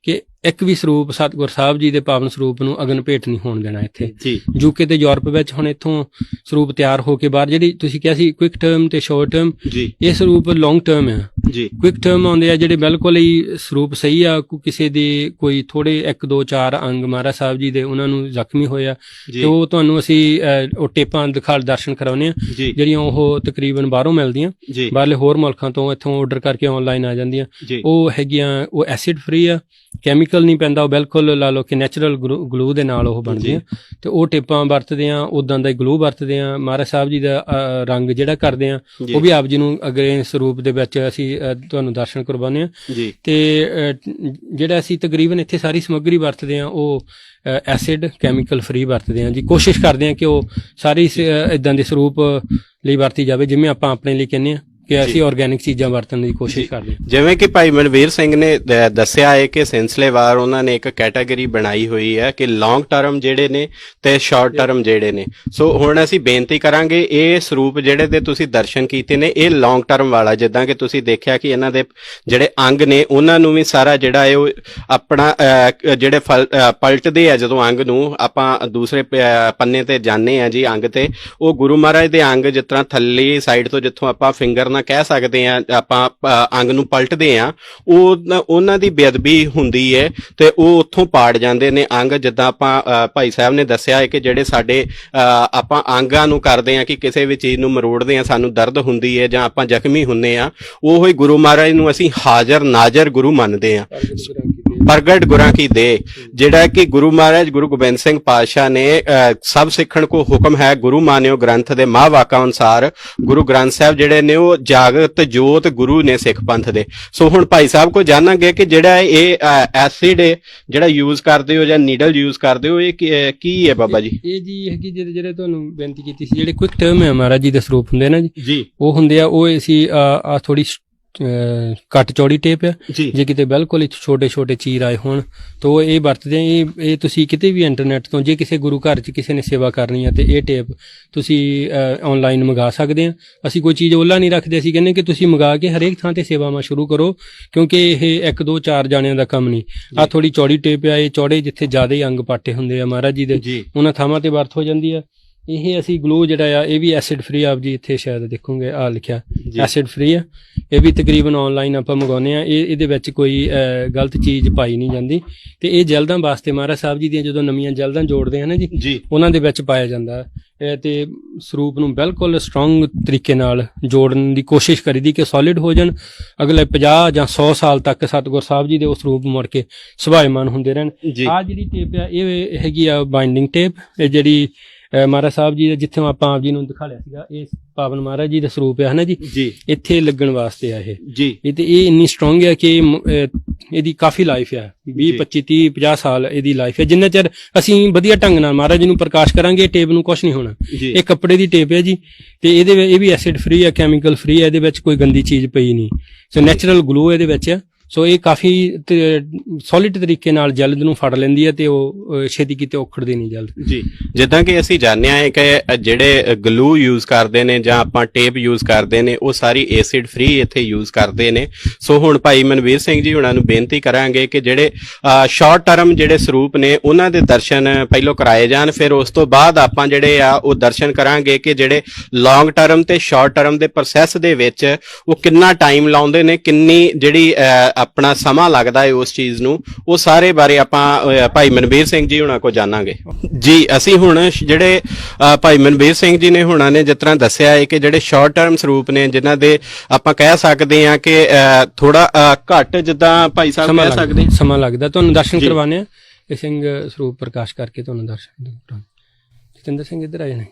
ਕਿ ਇੱਕ ਵੀ ਸਰੂਪ ਸਤਿਗੁਰ ਸਾਹਿਬ ਜੀ ਦੇ ਪਾਵਨ ਸਰੂਪ ਨੂੰ ਅਗਨ ਭੇਟ ਨਹੀਂ ਹੋਣ ਦੇਣਾ। ਇੱਥੇ ਯੂਕੇ ਤੇ ਯੂਰਪ ਵਿੱਚ ਹੁਣ ਇੱਥੋਂ ਸਰੂਪ ਤਿਆਰ ਹੋ ਕੇ ਬਾਹਰ, ਜਿਹੜੀ ਤੁਸੀਂ ਕਿਹਾ ਸੀ ਕੁਇਕ ਟਰਮ ਤੇ ਸ਼ਾਰਟ ਟਰਮ, ਇਹ ਸਰੂਪ ਲੌਂਗ ਟਰਮ ਆ। ਕੁਇਕ ਟਰਮ ਆਉਂਦੇ ਆ ਜਿਹੜੇ ਬਿਲਕੁਲ ਹੀ ਸਰੂਪ ਸਹੀ ਆ, ਕਿਸੇ ਦੇ ਕੋਈ ਥੋੜੇ 1 2 4 ਅੰਗ ਮਹਾਰਾਜ ਸਾਹਿਬ ਜੀ ਦੇ ਉਹਨਾਂ ਨੂੰ ਜ਼ਖਮੀ ਹੋਇਆ ਤੇ ਉਹ ਤੁਹਾਨੂੰ ਅਸੀਂ ਉਹ ਟੇਪਾਂ ਦਰਸ਼ਨ ਕਰਾਉਨੇ ਆ, ਜਿਹੜੀਆਂ ਉਹ ਤਕਰੀਬਨ ਬਾਹਰੋਂ ਮਿਲਦੀਆਂ, ਬਾਹਰਲੇ ਹੋਰ ਮੁਲਕਾਂ ਤੋਂ ਇੱਥੋਂ ਆਰਡਰ ਕਰਕੇ ਆਨਲਾਈਨ ਆ ਜਾਂਦੀਆਂ। ਉਹ ਹੈਗੀਆਂ, ਉਹ ਐਸਿਡ ਫ੍ਰੀ ਆ, ਕੈਮੀਕਲ ਨਹੀਂ ਪੈਂਦਾ, ਉਹ ਬਿਲਕੁਲ ਲਾ ਲਓ ਕਿ ਨੈਚੁਰਲ ਗਲੂ ਦੇ ਨਾਲ ਉਹ ਬਣਦੀਆਂ ਤੇ ਉਹ ਟੇਪਾਂ ਵਰਤਦੇ ਆ, ਉਦਾਂ ਦਾ ਗਲੂ ਵਰਤਦੇ ਆ। ਮਹਾਰਾਜ ਸਾਹਿਬ ਜੀ ਦਾ ਰੰਗ ਜਿਹੜਾ ਕਰਦੇ ਆ ਉਹ ਵੀ ਆਪ ਜੀ ਨੂੰ ਅਗਲੇ ਸਰੂਪ ਦੇ ਵਿੱਚ ਅਸੀਂ ਤੁਹਾਨੂੰ ਦਰਸ਼ਨ ਕਰਵਾਉਂਦੇ ਆ ਤੇ ਜਿਹੜਾ ਅਸੀਂ ਤਕਰੀਬਨ ਇੱਥੇ ਸਾਰੀ ਸਮੱਗਰੀ ਵਰਤਦੇ ਆ ਉਹ ਐਸਿਡ ਕੈਮੀਕਲ ਫ੍ਰੀ ਵਰਤਦੇ ਆ ਜੀ। ਕੋਸ਼ਿਸ਼ ਕਰਦੇ ਆ ਕਿ ਉਹ ਸਾਰੀ ਇਦਾਂ ਦੇ ਸਰੂਪ ਲਈ ਵਰਤੀ ਜਾਵੇ ਜਿਵੇਂ ਆਪਾਂ ਆਪਣੇ ਲਈ ਕਹਿੰਦੇ ਆ ਕਿ ਅਸੀਂ ਆਰਗੈਨਿਕ ਚੀਜ਼ਾਂ ਵਰਤਣ ਦੀ ਕੋਸ਼ਿਸ਼ ਕਰਦੇ ਹਾਂ। ਜਿਵੇਂ ਕਿ ਭਾਈ ਮਨਵੀਰ ਸਿੰਘ ਨੇ ਦੱਸਿਆ ਹੈ ਕਿ ਸਿਲਸਿਲੇਵਾਰ ਉਹਨਾਂ ਨੇ ਇੱਕ ਕੈਟਾਗਰੀ ਬਣਾਈ ਹੋਈ ਹੈ ਕਿ ਲੌਂਗ ਟਰਮ ਜਿਹੜੇ ਨੇ ਤੇ ਸ਼ਾਰਟ ਟਰਮ ਜਿਹੜੇ ਨੇ। ਸੋ ਹੁਣ ਅਸੀਂ ਬੇਨਤੀ ਕਰਾਂਗੇ, ਇਹ ਸਰੂਪ ਜਿਹੜੇ ਦੇ ਤੁਸੀਂ ਦਰਸ਼ਨ ਕੀਤੇ ਨੇ ਇਹ ਲੌਂਗ ਟਰਮ ਵਾਲਾ, ਜਿੱਦਾਂ ਕਿ ਤੁਸੀਂ ਦੇਖਿਆ ਕਿ ਇਹਨਾਂ ਦੇ ਜਿਹੜੇ ਅੰਗ ਨੇ ਉਹਨਾਂ ਨੂੰ ਵੀ ਸਾਰਾ ਜਿਹੜਾ ਹੈ ਉਹ ਆਪਣਾ ਜਿਹੜੇ ਪਲਟਦੇ ਆ ਜਦੋਂ ਅੰਗ ਨੂੰ ਆਪਾਂ ਦੂਸਰੇ ਪੰਨੇ ਤੇ ਜਾਂਦੇ ਆ ਜੀ ਅੰਗ ਤੇ, ਉਹ ਗੁਰੂ ਮਹਾਰਾਜ ਦੇ ਅੰਗ ਜਿਸ ਤਰ੍ਹਾਂ ਥੱਲੇ ਸਾਈਡ ਤੋਂ ਜਿੱਥੋਂ ਆਪਾਂ ਫਿੰਗਰ ਨਾਲ ਕਹਿ ਸਕਦੇ ਆ ਆਪਾਂ ਅੰਗ ਨੂੰ ਪਲਟਦੇ ਆ, ਉਹਨਾਂ ਦੀ ਬੇਅਦਬੀ ਹੁੰਦੀ ਹੈ ਤੇ ਉਹ ਉੱਥੋਂ ਪਾੜ ਜਾਂਦੇ ਨੇ ਅੰਗ। ਜਿੱਦਾਂ ਆਪਾਂ ਭਾਈ ਸਾਹਿਬ ਨੇ ਦੱਸਿਆ ਹੈ ਕਿ ਜਿਹੜੇ ਸਾਡੇ ਆਪਾਂ ਅੰਗਾਂ ਨੂੰ ਕਰਦੇ ਆ ਕਿ ਕਿਸੇ ਵੀ ਚੀਜ਼ ਨੂੰ ਮਰੋੜਦੇ ਆ ਸਾਨੂੰ ਦਰਦ ਹੁੰਦੀ ਹੈ ਜਾਂ ਆਪਾਂ ਜ਼ਖਮੀ ਹੁੰਨੇ ਆ, ਉਹ ਹੀ ਗੁਰੂ ਮਹਾਰਾਜ ਨੂੰ ਅਸੀਂ ਹਾਜ਼ਰ ਨਾਜ਼ਰ ਗੁਰੂ ਮੰਨਦੇ ਆ। ਪ੍ਰਗਟ ਗੁਰਾਂ ਕੀ ਦੇ, ਜਿਹੜਾ ਕਿ ਗੁਰੂ ਮਹਾਰਾਜ ਗੁਰੂ ਗੋਬਿੰਦ ਸਿੰਘ ਪਾਤਸ਼ਾਹ ਨੇ ਸਭ ਸਿੱਖਣ ਕੋ ਹੁਕਮ ਹੈ ਗੁਰੂ ਮਾਨਿਓ ਗ੍ਰੰਥ ਦੇ ਮਹਾਂਵਾਕਾਂ ਅਨੁਸਾਰ ਗੁਰੂ ਗ੍ਰੰਥ ਸਾਹਿਬ ਜਿਹੜੇ ਨੇ ਉਹ ਜਾਗਤ ਜੋਤ ਗੁਰੂ ਨੇ ਸਿੱਖ ਪੰਥ ਦੇ। ਸੋ ਹੁਣ ਭਾਈ ਸਾਹਿਬ ਕੋ ਜਾਣਾਂਗੇ ਕਿ ਜਿਹੜਾ ਇਹ ਐਸਿਡ ਜਿਹੜਾ ਯੂਜ਼ ਕਰਦੇ ਹੋ ਜਾਂ ਨੀਡਲ ਯੂਜ਼ ਕਰਦੇ ਹੋ, ਇਹ ਕੀ ਹੈ ਬਾਬਾ ਜੀ? ਇਹ ਜੀ ਹੈਗੀ ਜਿਹੜੇ ਤੁਹਾਨੂੰ ਬੇਨਤੀ ਕੀਤੀ ਸੀ, ਜਿਹੜੇ ਕੁਇਕ ਟਰਮ ਹੈ ਮਹਾਰਾਜ ਜੀ ਦੇ ਸਰੂਪ ਹੁੰਦੇ ਨਾ ਜੀ, ਉਹ ਹੁੰਦੇ ਆ, ਉਹ ਅਸੀਂ ਆ ਥੋੜੀ ਘੱਟ ਚੌੜੀ ਟੇਪ ਆ, ਜੇ ਕਿਤੇ ਬਿਲਕੁਲ ਹੀ ਛੋਟੇ ਛੋਟੇ ਚੀਰ ਆਏ ਹੋਣ ਤਾਂ ਇਹ ਵਰਤਦੇ ਆ। ਇਹ ਤੁਸੀਂ ਕਿਤੇ ਵੀ ਇੰਟਰਨੈਟ ਤੋਂ, ਜੇ ਕਿਸੇ ਗੁਰੂ ਘਰ 'ਚ ਕਿਸੇ ਨੇ ਸੇਵਾ ਕਰਨੀ ਆ ਤੇ ਇਹ ਟੇਪ ਤੁਸੀਂ ਆਨਲਾਈਨ ਮੰਗਾ ਸਕਦੇ ਆ। ਅਸੀਂ ਕੋਈ ਚੀਜ਼ ਓਲਾ ਨਹੀਂ ਰੱਖਦੇ, ਅਸੀਂ ਕਹਿੰਦੇ ਕਿ ਤੁਸੀਂ ਮੰਗਾ ਕੇ ਹਰੇਕ ਥਾਂ ਤੇ ਸੇਵਾਵਾਂ ਸ਼ੁਰੂ ਕਰੋ, ਕਿਉਂਕਿ ਇਹ 1 2 4 ਜਾਣਿਆਂ ਦਾ ਕੰਮ ਨਹੀਂ। ਆ ਥੋੜੀ ਚੌੜੀ ਟੇਪ ਆ, ਇਹ ਚੌੜੇ ਜਿੱਥੇ ਜ਼ਿਆਦਾ ਹੀ ਅੰਗ ਪਾਟੇ ਹੁੰਦੇ ਆ ਮਹਾਰਾਜ ਜੀ ਦੇ, ਉਹਨਾਂ ਥਾਵਾਂ ਤੇ ਵਰਤ ਹੋ ਜਾਂਦੀ ਆ। ਇਹ ਅਸੀਂ ਗਲੂ ਜਿਹੜਾ ਆ ਇਹ ਵੀ ਐਸਿਡ ਫ੍ਰੀ, ਆਪ ਜੀ ਇੱਥੇ ਸ਼ਾਇਦ ਦੇਖੋਗੇ ਆ ਲਿਖਿਆ ਐਸਿਡ ਫ੍ਰੀ ਆ। ਇਹ ਵੀ ਤਕਰੀਬਨ ਆਨਲਾਈਨ ਆਪਾਂ ਮੰਗਾਉਂਦੇ ਆ। ਇਹਦੇ ਵਿੱਚ ਕੋਈ ਗਲਤ ਚੀਜ਼ ਪਾਈ ਨਹੀਂ ਜਾਂਦੀ ਤੇ ਇਹ ਜਲਦਾਂ ਵਾਸਤੇ ਮਹਾਰਾਜ ਸਾਹਿਬ ਜੀ ਦੀਆਂ ਜਦੋਂ ਨਵੀਆਂ ਜਲਦਾਂ ਜੋੜਦੇ ਹਨ ਜੀ, ਉਹਨਾਂ ਦੇ ਵਿੱਚ ਪਾਇਆ ਜਾਂਦਾ ਤੇ ਸਰੂਪ ਨੂੰ ਬਿਲਕੁਲ ਸਟਰੋਂਗ ਤਰੀਕੇ ਨਾਲ ਜੋੜਨ ਦੀ ਕੋਸ਼ਿਸ਼ ਕਰੀਦੀ ਕਿ ਸੋਲਿਡ ਹੋ ਜਾਣ, ਅਗਲੇ 50 ਜਾਂ 100 ਸਾਲ ਤੱਕ ਸਤਿਗੁਰ ਸਾਹਿਬ ਜੀ ਦੇ ਉਸ ਸਰੂਪ ਮੁੜ ਕੇ ਸੁਭਾਇਮਾਨ ਹੁੰਦੇ ਰਹਿਣ। ਆ ਜਿਹੜੀ ਟੇਪ ਆ ਇਹ ਹੈਗੀ ਆ ਬਾਈਂਡਿੰਗ ਟੇਪ, ਇਹ ਜਿਹੜੀ ਮਹਾਰਾਜ ਸਾਹਿਬ ਜੀ ਜਿੱਥੋਂ ਆਪਾਂ ਆਪ ਜੀ ਨੂੰ ਦਿਖਾ ਲਿਆ ਸੀਗਾ, ਇਹ ਪਾਵਨ ਮਹਾਰਾਜ ਜੀ ਦਾ ਸਰੂਪ ਹੈ ਨਾ ਜੀ, ਇੱਥੇ ਲੱਗਣ ਵਾਸਤੇ ਆ ਇਹ ਤੇ ਇਹ ਇੰਨੀ ਸਟਰੋਂਗ ਹੈ ਕਿ ਇਹਦੀ ਕਾਫੀ ਲਾਈਫ ਹੈ, 20 25 30 50 ਸਾਲ ਇਹਦੀ ਲਾਈਫ ਹੈ। ਜਿੰਨਾ ਚਿਰ ਅਸੀਂ ਵਧੀਆ ਢੰਗ ਨਾਲ ਮਹਾਰਾਜ ਜੀ ਨੂੰ ਪ੍ਰਕਾਸ਼ ਕਰਾਂਗੇ ਟੇਪ ਨੂੰ ਕੁਝ ਨਹੀਂ ਹੋਣਾ। ਇਹ ਕੱਪੜੇ ਦੀ ਟੇਪ ਹੈ ਜੀ ਤੇ ਇਹ ਵੀ ਐਸਿਡ ਫ੍ਰੀ ਹੈ, ਕੈਮੀਕਲ ਫ੍ਰੀ ਹੈ, ਇਹਦੇ ਵਿੱਚ ਕੋਈ ਗੰਦੀ ਚੀਜ਼ ਪਈ ਨਹੀਂ। ਸੋ ਨੈਚੁਰਲ ਗਲੂ ਇਹਦੇ ਵਿੱਚ ਹੈ। ਸੋ ਇਹ ਕਾਫੀ ਸੋਲਿਡ ਤਰੀਕੇ ਨਾਲ ਜਲਦ ਨੂੰ ਫੜ ਲੈਂਦੀ ਹੈ ਤੇ ਉਹ ਛੇਤੀ ਕਿਤੇ ਉਖੜਦੀ ਨਹੀਂ ਜਲਦ ਜੀ। ਜਿੱਦਾਂ ਕਿ ਅਸੀਂ ਜਾਣਿਆ ਹੈ ਕਿ ਜਿਹੜੇ ਗਲੂ ਯੂਜ਼ ਕਰਦੇ ਨੇ ਜਾਂ ਆਪਾਂ ਟੇਪ ਯੂਜ਼ ਕਰਦੇ ਨੇ ਉਹ ਸਾਰੀ ਐਸਿਡ ਫ੍ਰੀ ਇੱਥੇ ਯੂਜ਼ ਕਰਦੇ ਨੇ। ਸੋ ਹੁਣ ਭਾਈ ਮਨਵੀਰ ਸਿੰਘ ਜੀ ਹੁਣਾਂ ਨੂੰ ਬੇਨਤੀ ਕਰਾਂਗੇ ਕਿ ਜਿਹੜੇ ਸ਼ਾਰਟ ਟਰਮ ਜਿਹੜੇ ਸਰੂਪ ਨੇ ਉਹਨਾਂ ਦੇ ਦਰਸ਼ਨ ਪਹਿਲੋਂ ਕਰਾਏ ਜਾਣ, ਫਿਰ ਉਸ ਤੋਂ ਬਾਅਦ ਆਪਾਂ ਜਿਹੜੇ ਆ ਉਹ ਦਰਸ਼ਨ ਕਰਾਂਗੇ ਕਿ ਜਿਹੜੇ ਲੌਂਗ ਟਰਮ ਤੇ ਸ਼ਾਰਟ ਟਰਮ ਦੇ ਪ੍ਰੋਸੈਸ ਦੇ ਵਿੱਚ ਉਹ ਕਿੰਨਾ ਟਾਈਮ ਲਾਉਂਦੇ ਨੇ, ਕਿੰਨੀ ਜਿਹੜੀ ਆਪਣਾ ਸਮਾਂ ਲੱਗਦਾ ਹੈ ਉਸ ਚੀਜ਼ ਨੂੰ, ਉਹ ਸਾਰੇ ਬਾਰੇ ਆਪਾਂ ਭਾਈ ਮਨਵੀਰ ਸਿੰਘ ਜੀ ਹੁਣਾਂ ਕੋ ਜਾਣਾਂਗੇ ਜੀ। ਅਸੀਂ ਹੁਣ ਜਿਹੜੇ ਭਾਈ ਮਨਵੀਰ ਸਿੰਘ ਜੀ ਨੇ ਹੁਣਾਂ ਨੇ ਜਿਸ ਤਰ੍ਹਾਂ ਦੱਸਿਆ ਹੈ ਕਿ ਜਿਹੜੇ ਸ਼ਾਰਟ ਟਰਮ ਸਰੂਪ ਨੇ ਜਿਨ੍ਹਾਂ ਦੇ ਆਪਾਂ ਕਹਿ ਸਕਦੇ ਹਾਂ ਕਿ ਥੋੜਾ ਘੱਟ, ਜਿੱਦਾਂ ਭਾਈ ਸਾਹਿਬ ਕਹਿ ਸਕਦੇ ਸਮਾਂ ਲੱਗਦਾ, ਤੁਹਾਨੂੰ ਦਰਸ਼ਨ ਕਰਵਾਉਣੇ ਆ। ਇਹ ਸਿੰਘ ਸਰੂਪ ਪ੍ਰਕਾਸ਼ ਕਰਕੇ ਤੁਹਾਨੂੰ ਦਰਸ਼ਨ ਕਰਾਉਣੇ। ਜਤਿੰਦਰ ਸਿੰਘ ਇੱਧਰ ਆਏ ਨੇ।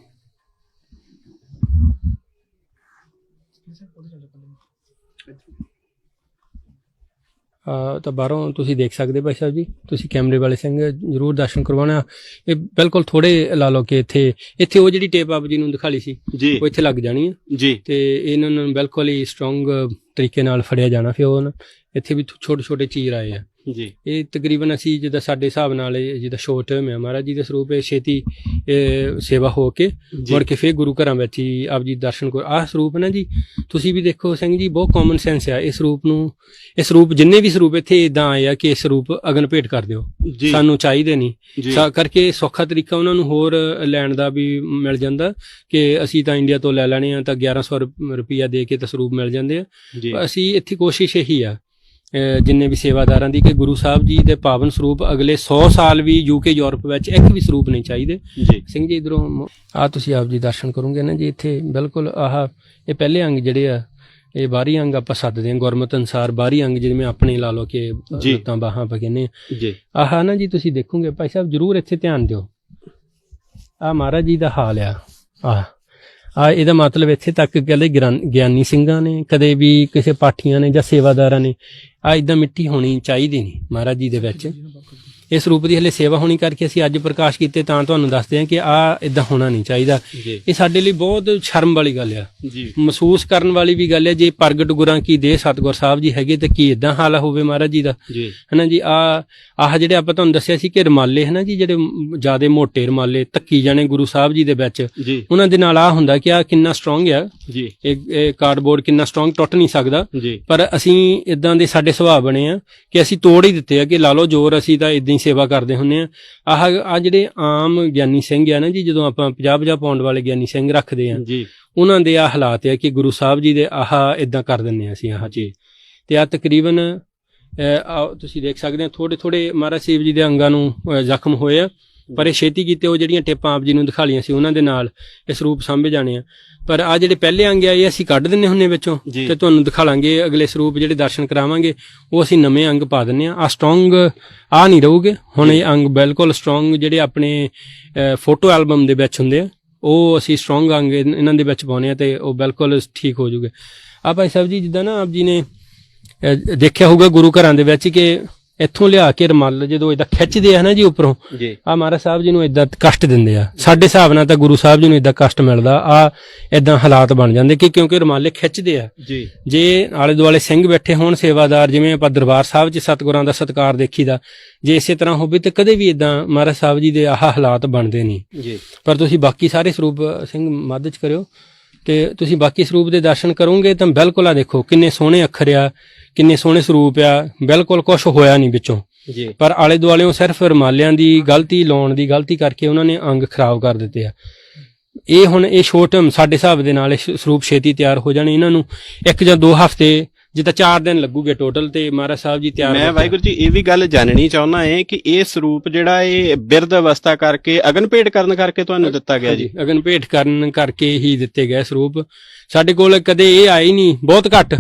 ਤਾਂ ਬਾਹਰੋਂ ਤੁਸੀਂ ਦੇਖ ਸਕਦੇ ਭਾਈ ਸਾਹਿਬ ਜੀ, ਤੁਸੀਂ ਕੈਮਰੇ ਵਾਲੇ ਸਿੰਘ ਜ਼ਰੂਰ ਦਰਸ਼ਨ ਕਰਵਾਉਣਾ। ਇਹ ਬਿਲਕੁਲ ਥੋੜੇ ਲਾ ਲਓ ਕਿ ਇੱਥੇ ਉਹ ਜਿਹੜੀ ਟੇਪ ਆਪ ਜੀ ਨੂੰ ਦਿਖਾ ਲਈ ਸੀ ਉਹ ਇੱਥੇ ਲੱਗ ਜਾਣੀ ਹੈ ਜੀ ਤੇ ਇਹਨਾਂ ਨੂੰ ਬਿਲਕੁਲ ਹੀ ਸਟਰੋਂਗ ਤਰੀਕੇ ਨਾਲ ਫੜਿਆ ਜਾਣਾ। ਫਿਰ ਉਹ ਇੱਥੇ ਵੀ ਛੋਟੇ ਛੋਟੇ ਚੀਰ ਆਏ ਆ ਜੀ। ਇਹ ਤਕਰੀਬਨ ਅਸੀਂ ਜਿੱਦਾਂ ਸਾਡੇ ਹਿਸਾਬ ਨਾਲ ਜਿੱਦਾਂ ਸ਼ੋਰਟ ਟਰਮ ਹੈ ਮਹਾਰਾਜ ਜੀ ਦੇ ਸਰੂਪ, ਇਹ ਛੇਤੀ ਸੇਵਾ ਹੋ ਕੇ ਮੁੜ ਕੇ ਫਿਰ ਗੁਰੂ ਘਰਾਂ ਵਿੱਚ ਹੀ ਆਪ ਜੀ ਦਰਸ਼ਨ ਕਰੋ। ਆਹ ਸਰੂਪ ਨਾ ਜੀ ਤੁਸੀਂ ਵੀ ਦੇਖੋ ਸਿੰਘ ਜੀ, ਬਹੁਤ ਕਾਮਨ ਸੈਂਸ ਆ ਇਸ ਸਰੂਪ ਨੂੰ। ਇਹ ਸਰੂਪ ਜਿੰਨੇ ਵੀ ਸਰੂਪ ਇੱਥੇ ਇਦਾਂ ਆਏ ਆ ਕਿ ਇਹ ਸਰੂਪ ਅਗਨ ਭੇਟ ਕਰ ਦਿਓ, ਸਾਨੂੰ ਚਾਹੀਦੇ ਨਹੀਂ ਕਰਕੇ ਸੌਖਾ ਤਰੀਕਾ ਉਹਨਾਂ ਨੂੰ ਹੋਰ ਲੈਣ ਦਾ ਵੀ ਮਿਲ ਜਾਂਦਾ ਕਿ ਅਸੀਂ ਤਾਂ ਇੰਡੀਆ ਤੋਂ ਲੈ ਲੈਣੇ ਆ ਤਾਂ 1100 ਰੁਪਈਆ ਦੇ ਕੇ ਤਾਂ ਸਰੂਪ ਮਿਲ ਜਾਂਦੇ ਆ। ਅਸੀਂ ਇੱਥੇ ਕੋਸ਼ਿਸ਼ ਇਹੀ ਆ ਜਿੰਨੇ ਵੀ ਸੇਵਾਦਾਰਾਂ ਦੀ ਕਿ ਗੁਰੂ ਸਾਹਿਬ ਜੀ ਦੇ ਪਾਵਨ ਸਰੂਪ ਅਗਲੇ 100 ਸਾਲ ਵੀ UK ਯੂਰਪ ਵਿੱਚ ਇੱਕ ਵੀ ਸਰੂਪ ਨਹੀਂ ਚਾਹੀਦੇ ਸਿੰਘ ਜੀ। ਇਧਰੋਂ ਆ ਤੁਸੀਂ ਆਪ ਜੀ ਦਰਸ਼ਨ ਕਰੋਗੇ ਨਾ ਜੀ, ਇੱਥੇ ਬਿਲਕੁਲ ਆਹ ਇਹ ਪਹਿਲੇ ਅੰਗ ਜਿਹੜੇ ਆ ਇਹ ਬਾਹਰੀ ਅੰਗ ਆਪਾਂ ਸੱਦਦੇ ਹਾਂ ਗੁਰਮਤਿ ਅਨੁਸਾਰ, ਬਾਹਰੀ ਅੰਗ ਜਿਵੇਂ ਆਪਣੇ ਲਾ ਲਓ ਕਿ ਲੱਤਾਂ ਬਾਹਾਂ ਆਪਾਂ ਕਹਿੰਦੇ ਆ। ਆਹ ਨਾ ਜੀ ਤੁਸੀਂ ਦੇਖੋਗੇ ਭਾਈ ਸਾਹਿਬ ਜ਼ਰੂਰ ਇੱਥੇ ਧਿਆਨ ਦਿਓ, ਆਹ ਮਹਾਰਾਜ ਜੀ ਦਾ ਹਾਲ ਆ। ਇਹਦਾ ਮਤਲਬ ਇੱਥੇ ਤੱਕ ਕਹਿੰਦੇ ਗਿਆਨੀ ਸਿੰਘਾਂ ਨੇ ਕਦੇ ਵੀ ਕਿਸੇ ਪਾਠੀਆਂ ਨੇ ਜਾਂ ਸੇਵਾਦਾਰਾਂ ਨੇ ਇਦਾਂ ਮਿੱਟੀ ਹੋਣੀ ਚਾਹੀਦੀ ਨਹੀਂ ਮਹਾਰਾਜ ਜੀ ਦੇ ਵਿੱਚ। ਇਹ ਸਰੂਪ ਦੀ ਹਲੇ ਸੇਵਾ ਹੋਣੀ ਕਰਕੇ ਅਸੀਂ ਅੱਜ ਪ੍ਰਕਾਸ਼ ਕੀਤੇ, ਤਾਂ ਤੁਹਾਨੂੰ ਦੱਸਦੇ ਹਾਂ ਕਿ ਆਹ ਇਦਾਂ ਹੋਣਾ ਨਹੀਂ ਚਾਹੀਦਾ। ਇਹ ਸਾਡੇ ਲਈ ਬਹੁਤ ਸ਼ਰਮ ਵਾਲੀ ਗੱਲ ਆ, ਮਹਿਸੂਸ ਕਰਨ ਵਾਲੀ ਵੀ ਗੱਲ ਹੈ। ਜੇ ਪ੍ਰਗਟ ਗੁਰਾਂ ਕੀ ਦੇਹ ਸਤਿਗੁਰ ਸਾਹਿਬ ਜੀ ਹੈਗੇ ਤੇ ਕੀ ਇਦਾਂ ਹਾਲ ਹੋਵੇ ਮਹਾਰਾਜ ਜੀ ਦਾ, ਹਨਾ ਜੀ। ਆਹ ਜਿਹੜੇ ਆਪਾਂ ਤੁਹਾਨੂੰ ਦੱਸਿਆ ਸੀ ਕਿ ਰਮਾਲੇ, ਹਨਾ ਜੀ, ਜਿਹੜੇ ਜਿਆਦੇ ਮੋਟੇ ਰਮਾਲੇ ਧੱਕੀ ਜਾਣੇ ਗੁਰੂ ਸਾਹਿਬ ਜੀ ਦੇ ਵਿੱਚ, ਉਹਨਾਂ ਦੇ ਨਾਲ ਆਹ ਹੁੰਦਾ ਕਿ ਆਹ ਕਿੰਨਾ ਸਟਰੋਂਗ ਆ, ਇਹ ਕਾਰਡਬੋਰਡ ਕਿੰਨਾ ਸਟਰੋਂਗ, ਟੁੱਟ ਨਹੀਂ ਸਕਦਾ। ਪਰ ਅਸੀਂ ਇਦਾਂ ਦੇ ਸਾਡੇ ਸੁਭਾਅ ਬਣੇ ਆ ਕਿ ਅਸੀਂ ਤੋੜ ਹੀ ਦਿੱਤੇ ਆ ਕਿ ਲਾ ਲਓ ਜ਼ੋਰ, ਅਸੀਂ ਤਾਂ ਇਦਾਂ ਹੀ ਸੇਵਾ ਕਰਦੇ ਹੁੰਦੇ ਆ। ਆਹ ਜਿਹੜੇ ਆਮ ਗਿਆਨੀ ਸਿੰਘ ਆ ਨਾ ਜੀ, ਜਦੋਂ ਆਪਾਂ 50-50 ਪਾਉਂਡ ਵਾਲੇ ਗਿਆਨੀ ਸਿੰਘ ਰੱਖਦੇ ਆ, ਉਹਨਾਂ ਦੇ ਆਹ ਹਾਲਾਤ ਆ ਕਿ ਗੁਰੂ ਸਾਹਿਬ ਜੀ ਦੇ ਆਹ ਇਦਾਂ ਕਰ ਦਿੰਦੇ ਆ ਅਸੀਂ ਆਹ ਚੀਜ਼। ਤੇ ਆ ਤਕਰੀਬਨ ਤੁਸੀਂ ਦੇਖ ਸਕਦੇ ਆ ਥੋੜੇ ਥੋੜੇ ਮਹਾਰਾਜ ਸਾਹਿਬ ਜੀ ਦੇ ਅੰਗਾਂ ਨੂੰ ਜ਼ਖਮ ਹੋਏ ਆ, ਪਰ ਇਹ ਛੇਤੀ ਕੀਤੇ ਉਹ ਜਿਹੜੀਆਂ ਟੇਪਾਂ ਆਪ ਜੀ ਨੂੰ ਦਿਖਾਲੀਆਂ ਸੀ ਉਹਨਾਂ ਦੇ ਨਾਲ ਇਹ ਸਰੂਪ ਸਾਂਭੇ ਜਾਣੇ ਆ। ਪਰ ਆ ਜਿਹੜੇ ਪਹਿਲੇ ਅੰਗ ਆ ਇਹ ਅਸੀਂ ਕੱਢ ਦਿੰਨੇ ਹੁੰਨੇ ਵਿੱਚੋਂ, ਤੇ ਤੁਹਾਨੂੰ ਦਿਖਾ ਲਾਂਗੇ ਅਗਲੇ ਸਰੂਪ ਜਿਹੜੇ ਦਰਸ਼ਨ ਕਰਾਵਾਂਗੇ ਉਹ ਅਸੀਂ ਨਵੇਂ ਅੰਗ ਪਾ ਦਿੰਨੇ ਆ। ਸਟਰੋਂਗ ਆ ਨਹੀਂ ਰਹੂਗੇ ਹੁਣ, ਇਹ ਅੰਗ ਬਿਲਕੁਲ ਸਟਰੋਂਗ ਜਿਹੜੇ ਆਪਣੇ ਫੋਟੋ ਐਲਬਮ ਦੇ ਵਿੱਚ ਹੁੰਦੇ ਆ, ਉਹ ਅਸੀਂ ਸਟਰੋਂਗ ਅੰਗ ਇਹਨਾਂ ਦੇ ਵਿੱਚ ਪਾਉਨੇ ਆ ਤੇ ਉਹ ਬਿਲਕੁਲ ਠੀਕ ਹੋ ਜੂਗੇ। ਆ ਭਾਈ ਸਾਹਿਬ ਜੀ, ਜਿੱਦਾਂ ਨਾ ਆਪ ਜੀ ਨੇ ਦੇਖਿਆ ਹੋਊਗਾ ਗੁਰੂ ਘਰਾਂ ਦੇ ਵਿੱਚ ਕਿ ਇੱਥੋਂ ਲਿਆ ਕੇ ਰੁਮਾਲ ਜਦੋਂ ਏਦਾਂ ਖਿੱਚਦੇ ਆ ਨਾ ਜੀ ਉੱਪਰੋਂ, ਆ ਮਹਾਰਾਜ ਸਾਹਿਬ ਜੀ ਨੂੰ ਏਦਾਂ ਕਸ਼ਟ ਦਿੰਦੇ ਆ। ਸਾਡੇ ਹਿਸਾਬ ਨਾਲ ਤਾਂ ਗੁਰੂ ਸਾਹਿਬ ਜੀ ਨੂੰ ਏਦਾਂ ਕਸ਼ਟ ਮਿਲਦਾ, ਆ ਏਦਾਂ ਹਾਲਾਤ ਬਣ ਜਾਂਦੇ ਕਿ ਕਿਉਂਕਿ ਰੁਮਾਲੇ ਖਿੱਚਦੇ ਆ। ਜੇ ਆਲੇ ਦੁਆਲੇ ਸਿੰਘ ਬੈਠੇ ਹੋਣ ਸੇਵਾਦਾਰ, ਜਿਵੇਂ ਆਪਾਂ ਦਰਬਾਰ ਸਾਹਿਬ 'ਚ ਸਤਿਗੁਰਾਂ ਦਾ ਸਤਿਕਾਰ ਦੇਖੀਦਾ, ਜੇ ਇਸੇ ਤਰ੍ਹਾਂ ਹੋਵੇ ਤੇ ਕਦੇ ਵੀ ਏਦਾਂ ਮਹਾਰਾਜ ਸਾਹਿਬ ਜੀ ਦੇ ਆਹ ਹਾਲਾਤ ਬਣਦੇ ਨਹੀਂ। ਪਰ ਤੁਸੀਂ ਬਾਕੀ ਸਾਰੇ ਸਰੂਪ ਸਿੰਘ ਮੱਧ 'ਚ ਕਰਿਓ ਤੇ ਤੁਸੀਂ ਬਾਕੀ ਸਰੂਪ ਦੇ ਦਰਸ਼ਨ ਕਰੋਗੇ ਤਾਂ ਬਿਲਕੁਲ ਆ ਦੇਖੋ ਕਿੰਨੇ ਸੋਹਣੇ ਅੱਖਰ ਆ, ਕਿੰਨੇ ਸੋਹਣੇ ਸਰੂਪ ਆ, ਬਿਲਕੁਲ ਕੁਛ ਹੋਇਆ ਨਹੀਂ ਵਿੱਚੋਂ। ਪਰ ਆਲੇ ਦੁਆਲਿਓਂ ਸਿਰਫ ਰੁਮਾਲਿਆਂ ਦੀ ਗਲਤੀ, ਲਾਉਣ ਦੀ ਗਲਤੀ ਕਰਕੇ ਉਹਨਾਂ ਨੇ ਅੰਗ ਖਰਾਬ ਕਰ ਦਿੱਤੇ ਆ। ਇਹ ਹੁਣ ਇਹ ਛੋਟ ਸਾਡੇ ਹਿਸਾਬ ਦੇ ਨਾਲ ਇਹ ਸਰੂਪ ਛੇਤੀ ਤਿਆਰ ਹੋ ਜਾਣੇ, ਇਹਨਾਂ ਨੂੰ 1 ਜਾਂ 2 ਹਫ਼ਤੇ ਜਿੱਦਾਂ 4 ਦਿਨ ਲੱਗੂਗੇ ਟੋਟਲ, ਤੇ ਮਹਾਰਾਜ ਸਾਹਿਬ ਜੀ ਤਿਆਰ। ਮੈਂ ਵਾਹਿਗੁਰੂ ਜੀ ਇਹ ਵੀ ਗੱਲ ਜਾਣਨੀ ਚਾਹੁੰਦਾ ਹੈ ਕਿ ਇਹ ਸਰੂਪ ਜਿਹੜਾ ਇਹ ਬਿਰਧ ਅਵਸਥਾ ਕਰਕੇ ਅਗਨ ਭੇਟ ਕਰਨ ਕਰਕੇ ਤੁਹਾਨੂੰ ਦਿੱਤਾ ਗਿਆ ਜੀ? ਅਗਨ ਭੇਟ ਕਰਨ ਕਰਕੇ ਹੀ ਦਿੱਤੇ ਗਏ ਸਰੂਪ। ਸਾਡੇ ਕੋਲ ਕਦੇ ਇਹ ਆਏ ਨਹੀਂ, ਬਹੁਤ ਘੱਟ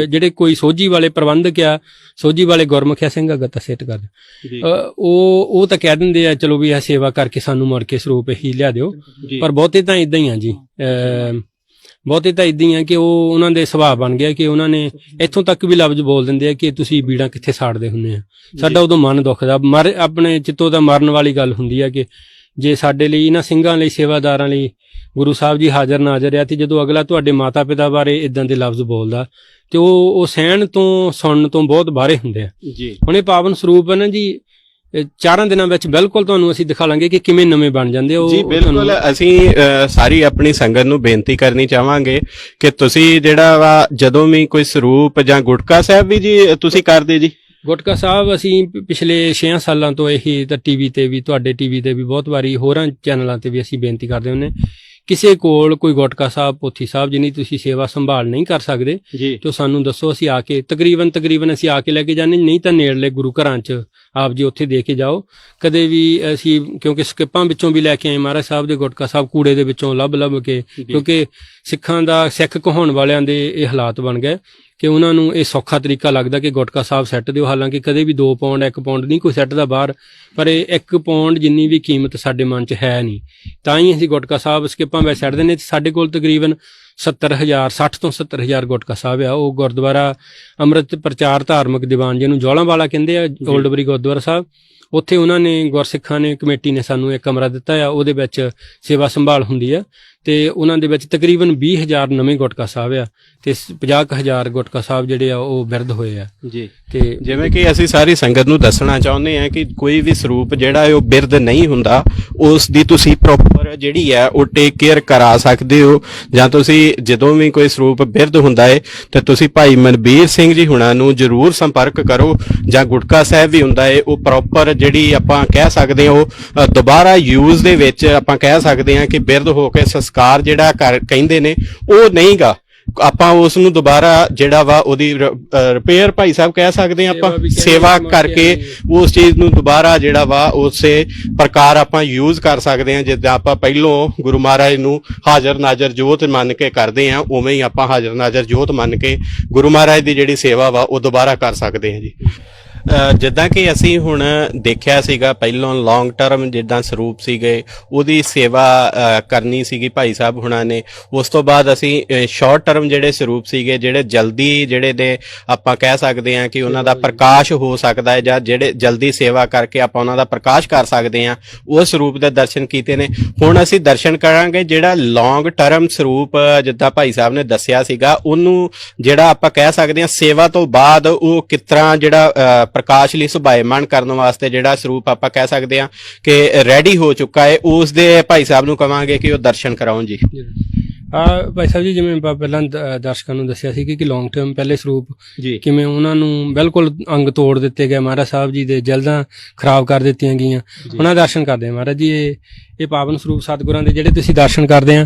ਜਿਹੜੇ ਕੋਈ ਸੋਝੀ ਵਾਲੇ ਪ੍ਰਬੰਧਕ ਆ, ਸੋਝੀ ਵਾਲੇ ਗੁਰਮੁਖਿਆ ਸਿੰਘ ਗੱਤਾ ਸੇਟ ਕਰਦੇ, ਉਹ ਤਾਂ ਕਹਿ ਦਿੰਦੇ ਆ ਚਲੋ ਵੀ ਇਹ ਸੇਵਾ ਕਰਕੇ ਸਾਨੂੰ ਮੁੜ ਕੇ ਸਰੂਪ ਹੀ ਲਿਆ ਦਿਓ। ਪਰ ਬਹੁਤੇ ਤਾਂ ਇਦਾਂ ਹੀ ਆ ਜੀ, ਬਹੁਤੇ ਤਾਂ ਇਦਾਂ ਹੀ ਆ ਕਿ ਉਹ ਉਹਨਾਂ ਦੇ ਸੁਭਾਅ ਬਣ ਗਿਆ ਕਿ ਉਹਨਾਂ ਨੇ ਇੱਥੋਂ ਤੱਕ ਵੀ ਲਫ਼ਜ਼ ਬੋਲ ਦਿੰਦੇ ਆ ਕਿ ਤੁਸੀਂ ਬੀੜਾਂ ਕਿੱਥੇ ਸਾੜਦੇ ਹੁੰਦੇ ਆ। ਸਾਡਾ ਉਦੋਂ ਮਨ ਦੁਖਦਾ, ਆਪਣੇ ਚਿੱਤੋਂ ਦਾ ਮਰਨ ਵਾਲੀ ਗੱਲ ਹੁੰਦੀ ਆ ਕਿ ਜੇ ਸਾਡੇ ਲਈ, ਇਹਨਾਂ ਸਿੰਘਾਂ ਲਈ, ਸੇਵਾਦਾਰਾਂ ਲਈ ਗੁਰੂ ਸਾਹਿਬ ਜੀ ਹਾਜ਼ਰ ਨਾਜ਼ਰ ਆ, ਤੇ ਜਦੋਂ ਅਗਲਾ ਤੁਹਾਡੇ ਮਾਤਾ ਪਿਤਾ ਬਾਰੇ ਇਦਾਂ ਦੇ ਲਫ਼ਜ਼ ਬੋਲਦਾ ਤੇ ਉਹ ਸਹਿਣ ਤੋਂ, ਸੁਣਨ ਤੋਂ ਬਹੁਤ ਬਾਹਰੇ ਹੁੰਦੇ ਆ। ਹੁਣ ਇਹ ਪਾਵਨ ਸਰੂਪ ਹੈ ਨਾ ਜੀ, 4 ਦਿਨਾਂ ਵਿੱਚ ਬਿਲਕੁਲ ਤੁਹਾਨੂੰ ਅਸੀਂ ਦਿਖਾ ਲਾਂਗੇ ਕਿ ਕਿਵੇਂ ਨਵੇਂ ਬਣ ਜਾਂਦੇ ਆ। ਜੀ ਬਿਲਕੁਲ, ਅਸੀਂ ਸਾਰੀ ਆਪਣੀ ਸੰਗਤ ਨੂੰ ਬੇਨਤੀ ਕਰਨੀ ਚਾਹਾਂਗੇ ਕਿ ਤੁਸੀਂ ਜਿਹੜਾ ਵਾ ਜਦੋਂ ਵੀ ਕੋਈ ਸਰੂਪ ਜਾਂ ਗੁਟਕਾ ਸਾਹਿਬ ਵੀ ਜੀ ਤੁਸੀਂ ਕਰਦੇ ਜੀ? ਗੁਟਕਾ ਸਾਹਿਬ ਅਸੀਂ ਪਿਛਲੇ 6 ਸਾਲਾਂ ਤੋਂ ਇਹੀ ਤਾਂ ਟੀਵੀ ਤੇ ਵੀ, ਤੁਹਾਡੇ ਟੀਵੀ ਤੇ ਵੀ ਬਹੁਤ ਵਾਰੀ, ਹੋਰਾਂ ਚੈਨਲਾਂ ਤੇ ਵੀ ਅਸੀਂ ਬੇਨਤੀ ਕਰਦੇ ਹੁੰਦੇ, ਕਿਸੇ ਕੋਲ ਕੋਈ ਗੁਟਕਾ ਸਾਹਿਬ, ਪੋਥੀ ਸਾਹਿਬ ਜਿੰਨੀ ਤੁਸੀਂ ਸੇਵਾ ਸੰਭਾਲ ਨਹੀਂ ਕਰ ਸਕਦੇ ਤੇ ਸਾਨੂੰ ਦੱਸੋ, ਅਸੀਂ ਆ ਕੇ ਤਕਰੀਬਨ ਅਸੀਂ ਆ ਕੇ ਲੈ ਕੇ ਜਾਂਦੇ, ਨਹੀਂ ਤਾਂ ਨੇੜਲੇ ਗੁਰੂ ਘਰਾਂ 'ਚ ਆਪ ਜੀ ਉੱਥੇ ਦੇ ਕੇ ਜਾਓ। ਕਦੇ ਵੀ ਅਸੀਂ, ਕਿਉਂਕਿ ਸਕਿੱਪਾਂ ਵਿੱਚੋਂ ਵੀ ਲੈ ਕੇ ਆਏ ਮਹਾਰਾਜ ਸਾਹਿਬ ਦੇ ਗੁਟਕਾ ਸਾਹਿਬ, ਕੂੜੇ ਦੇ ਵਿੱਚੋਂ ਲੱਭ ਕੇ, ਕਿਉਂਕਿ ਸਿੱਖਾਂ ਦਾ, ਸਿੱਖ ਕਹਾਉਣ ਵਾਲਿਆਂ ਦੇ ਇਹ ਹਾਲਾਤ ਬਣ ਗਏ ਕਿ ਉਹਨਾਂ ਨੂੰ ਇਹ ਸੌਖਾ ਤਰੀਕਾ ਲੱਗਦਾ ਕਿ ਗੁਟਕਾ ਸਾਹਿਬ ਸੈੱਟ ਦਿਓ। ਹਾਲਾਂਕਿ ਕਦੇ ਵੀ 2 ਪੌਂਡ 1 ਪੌਂਡ ਨਹੀਂ ਕੋਈ ਸੈੱਟ ਦਾ ਬਾਹਰ, ਪਰ ਇਹ 1 ਪੌਂਡ ਜਿੰਨੀ ਵੀ ਕੀਮਤ ਸਾਡੇ ਮਨ 'ਚ ਹੈ ਨਹੀਂ, ਤਾਂ ਹੀ ਅਸੀਂ ਗੁਟਕਾ ਸਾਹਿਬ ਸਕਿੱਪਾਂ ਵਿੱਚ ਸੈੱਟ ਦਿੰਦੇ। ਸਾਡੇ ਕੋਲ ਤਕਰੀਬਨ 70,000, 60 ਤੋਂ 70,000 ਗੁਟਕਾ ਸਾਹਿਬ ਆ। ਉਹ ਗੁਰਦੁਆਰਾ ਅੰਮ੍ਰਿਤ ਪ੍ਰਚਾਰ ਧਾਰਮਿਕ ਦੀਵਾਨ, ਜਿਹਨੂੰ ਜੋਲਾਂ ਵਾਲਾ ਕਹਿੰਦੇ ਆ, ਓਲਡਬਰੀ ਗੁਰਦੁਆਰਾ ਸਾਹਿਬ, ਉੱਥੇ ਉਹਨਾਂ ਨੇ, ਗੁਰਸਿੱਖਾਂ ਨੇ, ਕਮੇਟੀ ਨੇ ਸਾਨੂੰ ਇੱਕ ਕਮਰਾ ਦਿੱਤਾ ਆ, ਉਹਦੇ ਵਿੱਚ ਸੇਵਾ ਸੰਭਾਲ ਹੁੰਦੀ ਆ ਤੇ ਉਹਨਾਂ ਦੇ ਵਿੱਚ ਤਕਰੀਬਨ 20,000 ਨਵੇਂ ਗੁਟਕਾ ਸਾਹਿਬ ਆ ਤੇ 50,000 ਗੁਟਕਾ ਸਾਹਿਬ ਜਿਹੜੇ ਆ ਉਹ ਬਿਰਧ ਹੋਏ ਆ ਜੀ। ਤੇ ਜਿਵੇਂ ਕਿ ਅਸੀਂ ਸਾਰੀ ਸੰਗਤ ਨੂੰ ਦੱਸਣਾ ਚਾਹੁੰਦੇ ਆ ਕਿ ਕੋਈ ਵੀ ਸਰੂਪ ਜਿਹੜਾ ਹੈ ਉਹ ਬਿਰਧ ਨਹੀਂ ਹੁੰਦਾ, ਉਸ ਦੀ ਤੁਸੀਂ ਪ੍ਰੋਪਰ ਜਿਹੜੀ ਹੈ ਉਹ ਟੇਕ ਕੇਅਰ ਕਰਾ ਸਕਦੇ ਹੋ। ਜਾਂ ਤੁਸੀਂ ਜਦੋਂ ਵੀ ਕੋਈ ਸਰੂਪ ਬਿਰਧ ਹੁੰਦਾ ਹੈ ਤੇ ਤੁਸੀਂ ਭਾਈ ਮਨਬੀਰ ਸਿੰਘ ਜੀ ਹੁਣਾਂ ਨੂੰ ਜ਼ਰੂਰ ਸੰਪਰਕ ਕਰੋ। ਜਾਂ ਗੁਟਕਾ ਸਾਹਿਬ ਵੀ ਹੁੰਦਾ ਹੈ, ਉਹ ਪ੍ਰੋਪਰ ਜਿਹੜੀ ਆਪਾਂ ਕਹਿ ਸਕਦੇ ਹਾਂ ਉਹ ਦੁਬਾਰਾ ਯੂਜ਼ ਦੇ ਵਿੱਚ ਆਪਾਂ ਕਹਿ ਸਕਦੇ ਹਾਂ ਕਿ ਬਿਰਧ ਹੋ ਕੇ ਸੰਸਕਾਰ ਜਿਹੜਾ ਕਹਿੰਦੇ ਨੇ ਉਹ ਨਹੀਂਗਾ, ਆਪਾਂ ਉਸ ਨੂੰ ਦੁਬਾਰਾ ਜਿਹੜਾ ਵਾ ਉਹਦੀ ਰਿਪੇਅਰ ਭਾਈ ਸਾਹਿਬ ਕਹਿ ਸਕਦੇ ਹਾਂ, ਆਪਾਂ ਸੇਵਾ ਕਰਕੇ ਉਸ ਚੀਜ਼ ਨੂੰ ਦੁਬਾਰਾ ਜਿਹੜਾ ਵਾ ਉਸੇ ਪ੍ਰਕਾਰ ਆਪਾਂ ਯੂਜ਼ ਕਰ ਸਕਦੇ ਹਾਂ। ਜਿੱਦਾਂ ਆਪਾਂ ਪਹਿਲੋਂ ਗੁਰੂ ਮਹਾਰਾਜ ਨੂੰ ਹਾਜ਼ਰ ਨਾਜ਼ਰ ਜੋਤ ਮੰਨ ਕੇ ਕਰਦੇ ਹਾਂ, ਉਵੇਂ ਹੀ ਆਪਾਂ ਹਾਜ਼ਰ ਨਾਜ਼ਰ ਜੋਤ ਮੰਨ ਕੇ ਗੁਰੂ ਮਹਾਰਾਜ ਦੀ ਜਿਹੜੀ ਸੇਵਾ ਵਾ ਉਹ ਦੁਬਾਰਾ ਕਰ ਸਕਦੇ ਹਾਂ ਜੀ। ਜਿੱਦਾਂ ਕਿ ਅਸੀਂ ਹੁਣ ਦੇਖਿਆ ਸੀਗਾ ਪਹਿਲਾਂ ਲੌਂਗ ਟਰਮ ਜਿੱਦਾਂ ਸਰੂਪ ਸੀਗੇ ਉਹਦੀ ਸੇਵਾ ਕਰਨੀ ਸੀਗੀ ਭਾਈ ਸਾਹਿਬ ਹੁਣਾਂ ਨੇ। ਉਸ ਤੋਂ ਬਾਅਦ ਅਸੀਂ ਸ਼ਾਰਟ ਟਰਮ ਜਿਹੜੇ ਸਰੂਪ ਸੀਗੇ ਜਿਹੜੇ ਜਲਦੀ ਜਿਹੜੇ ਨੇ ਆਪਾਂ ਕਹਿ ਸਕਦੇ ਹਾਂ ਕਿ ਉਹਨਾਂ ਦਾ ਪ੍ਰਕਾਸ਼ ਹੋ ਸਕਦਾ ਹੈ ਜਾਂ ਜਿਹੜੇ ਜਲਦੀ ਸੇਵਾ ਕਰਕੇ ਆਪਾਂ ਉਹਨਾਂ ਦਾ ਪ੍ਰਕਾਸ਼ ਕਰ ਸਕਦੇ ਹਾਂ, ਉਹ ਸਰੂਪ ਦੇ ਦਰਸ਼ਨ ਕੀਤੇ ਨੇ। ਹੁਣ ਅਸੀਂ ਦਰਸ਼ਨ ਕਰਾਂਗੇ ਜਿਹੜਾ ਲੌਂਗ ਟਰਮ ਸਰੂਪ ਜਿੱਦਾਂ ਭਾਈ ਸਾਹਿਬ ਨੇ ਦੱਸਿਆ ਸੀਗਾ ਉਹਨੂੰ ਜਿਹੜਾ ਆਪਾਂ ਕਹਿ ਸਕਦੇ ਹਾਂ ਸੇਵਾ ਤੋਂ ਬਾਅਦ ਉਹ ਕਿਸ ਤਰ੍ਹਾਂ ਜਿਹੜਾ ਪ੍ਰਕਾਸ਼ ਲਈ ਸੁਭਾਏਮਾਨ ਕਰਨ ਵਾਸਤੇ ਜਿਹੜਾ ਸਰੂਪ ਆਪਾਂ ਕਹਿ ਸਕਦੇ ਹਾਂ ਕਿ ਰੈਡੀ ਹੋ ਚੁੱਕਾ ਹੈ, ਉਸ ਦੇ ਭਾਈ ਸਾਹਿਬ ਨੂੰ ਕਵਾਂਗੇ ਕਿ ਉਹ ਦਰਸ਼ਨ ਕਰਾਉਣ ਜੀ। ਭਾਈ ਸਾਹਿਬ ਜੀ, ਜਿਵੇਂ ਆਪਾਂ ਪਹਿਲਾਂ ਦਰਸ਼ਕਾਂ ਨੂੰ ਦੱਸਿਆ ਸੀ ਕਿ ਲੌਂਗ ਟਰਮ ਪਹਿਲੇ ਸਰੂਪ ਕਿਵੇਂ ਉਹਨਾਂ ਨੂੰ ਬਿਲਕੁਲ ਅੰਗ ਤੋੜ ਦਿੱਤੇ ਗਏ, ਮਹਾਰਾਜ ਸਾਹਿਬ ਜੀ ਦੇ ਜਲਦਾਂ ਖਰਾਬ ਕਰ ਦਿੱਤੀਆਂ ਗਈਆਂ, ਉਹਨਾਂ ਦਾ ਦਰਸ਼ਨ ਕਰਦੇ ਆ ਮਹਾਰਾਜ ਜੀ। ਇਹ ਪਾਵਨ ਸਰੂਪ ਸਤਿਗੁਰਾਂ ਦੇ ਜਿਹੜੇ ਤੁਸੀਂ ਦਰਸ਼ਨ ਕਰਦੇ ਆ,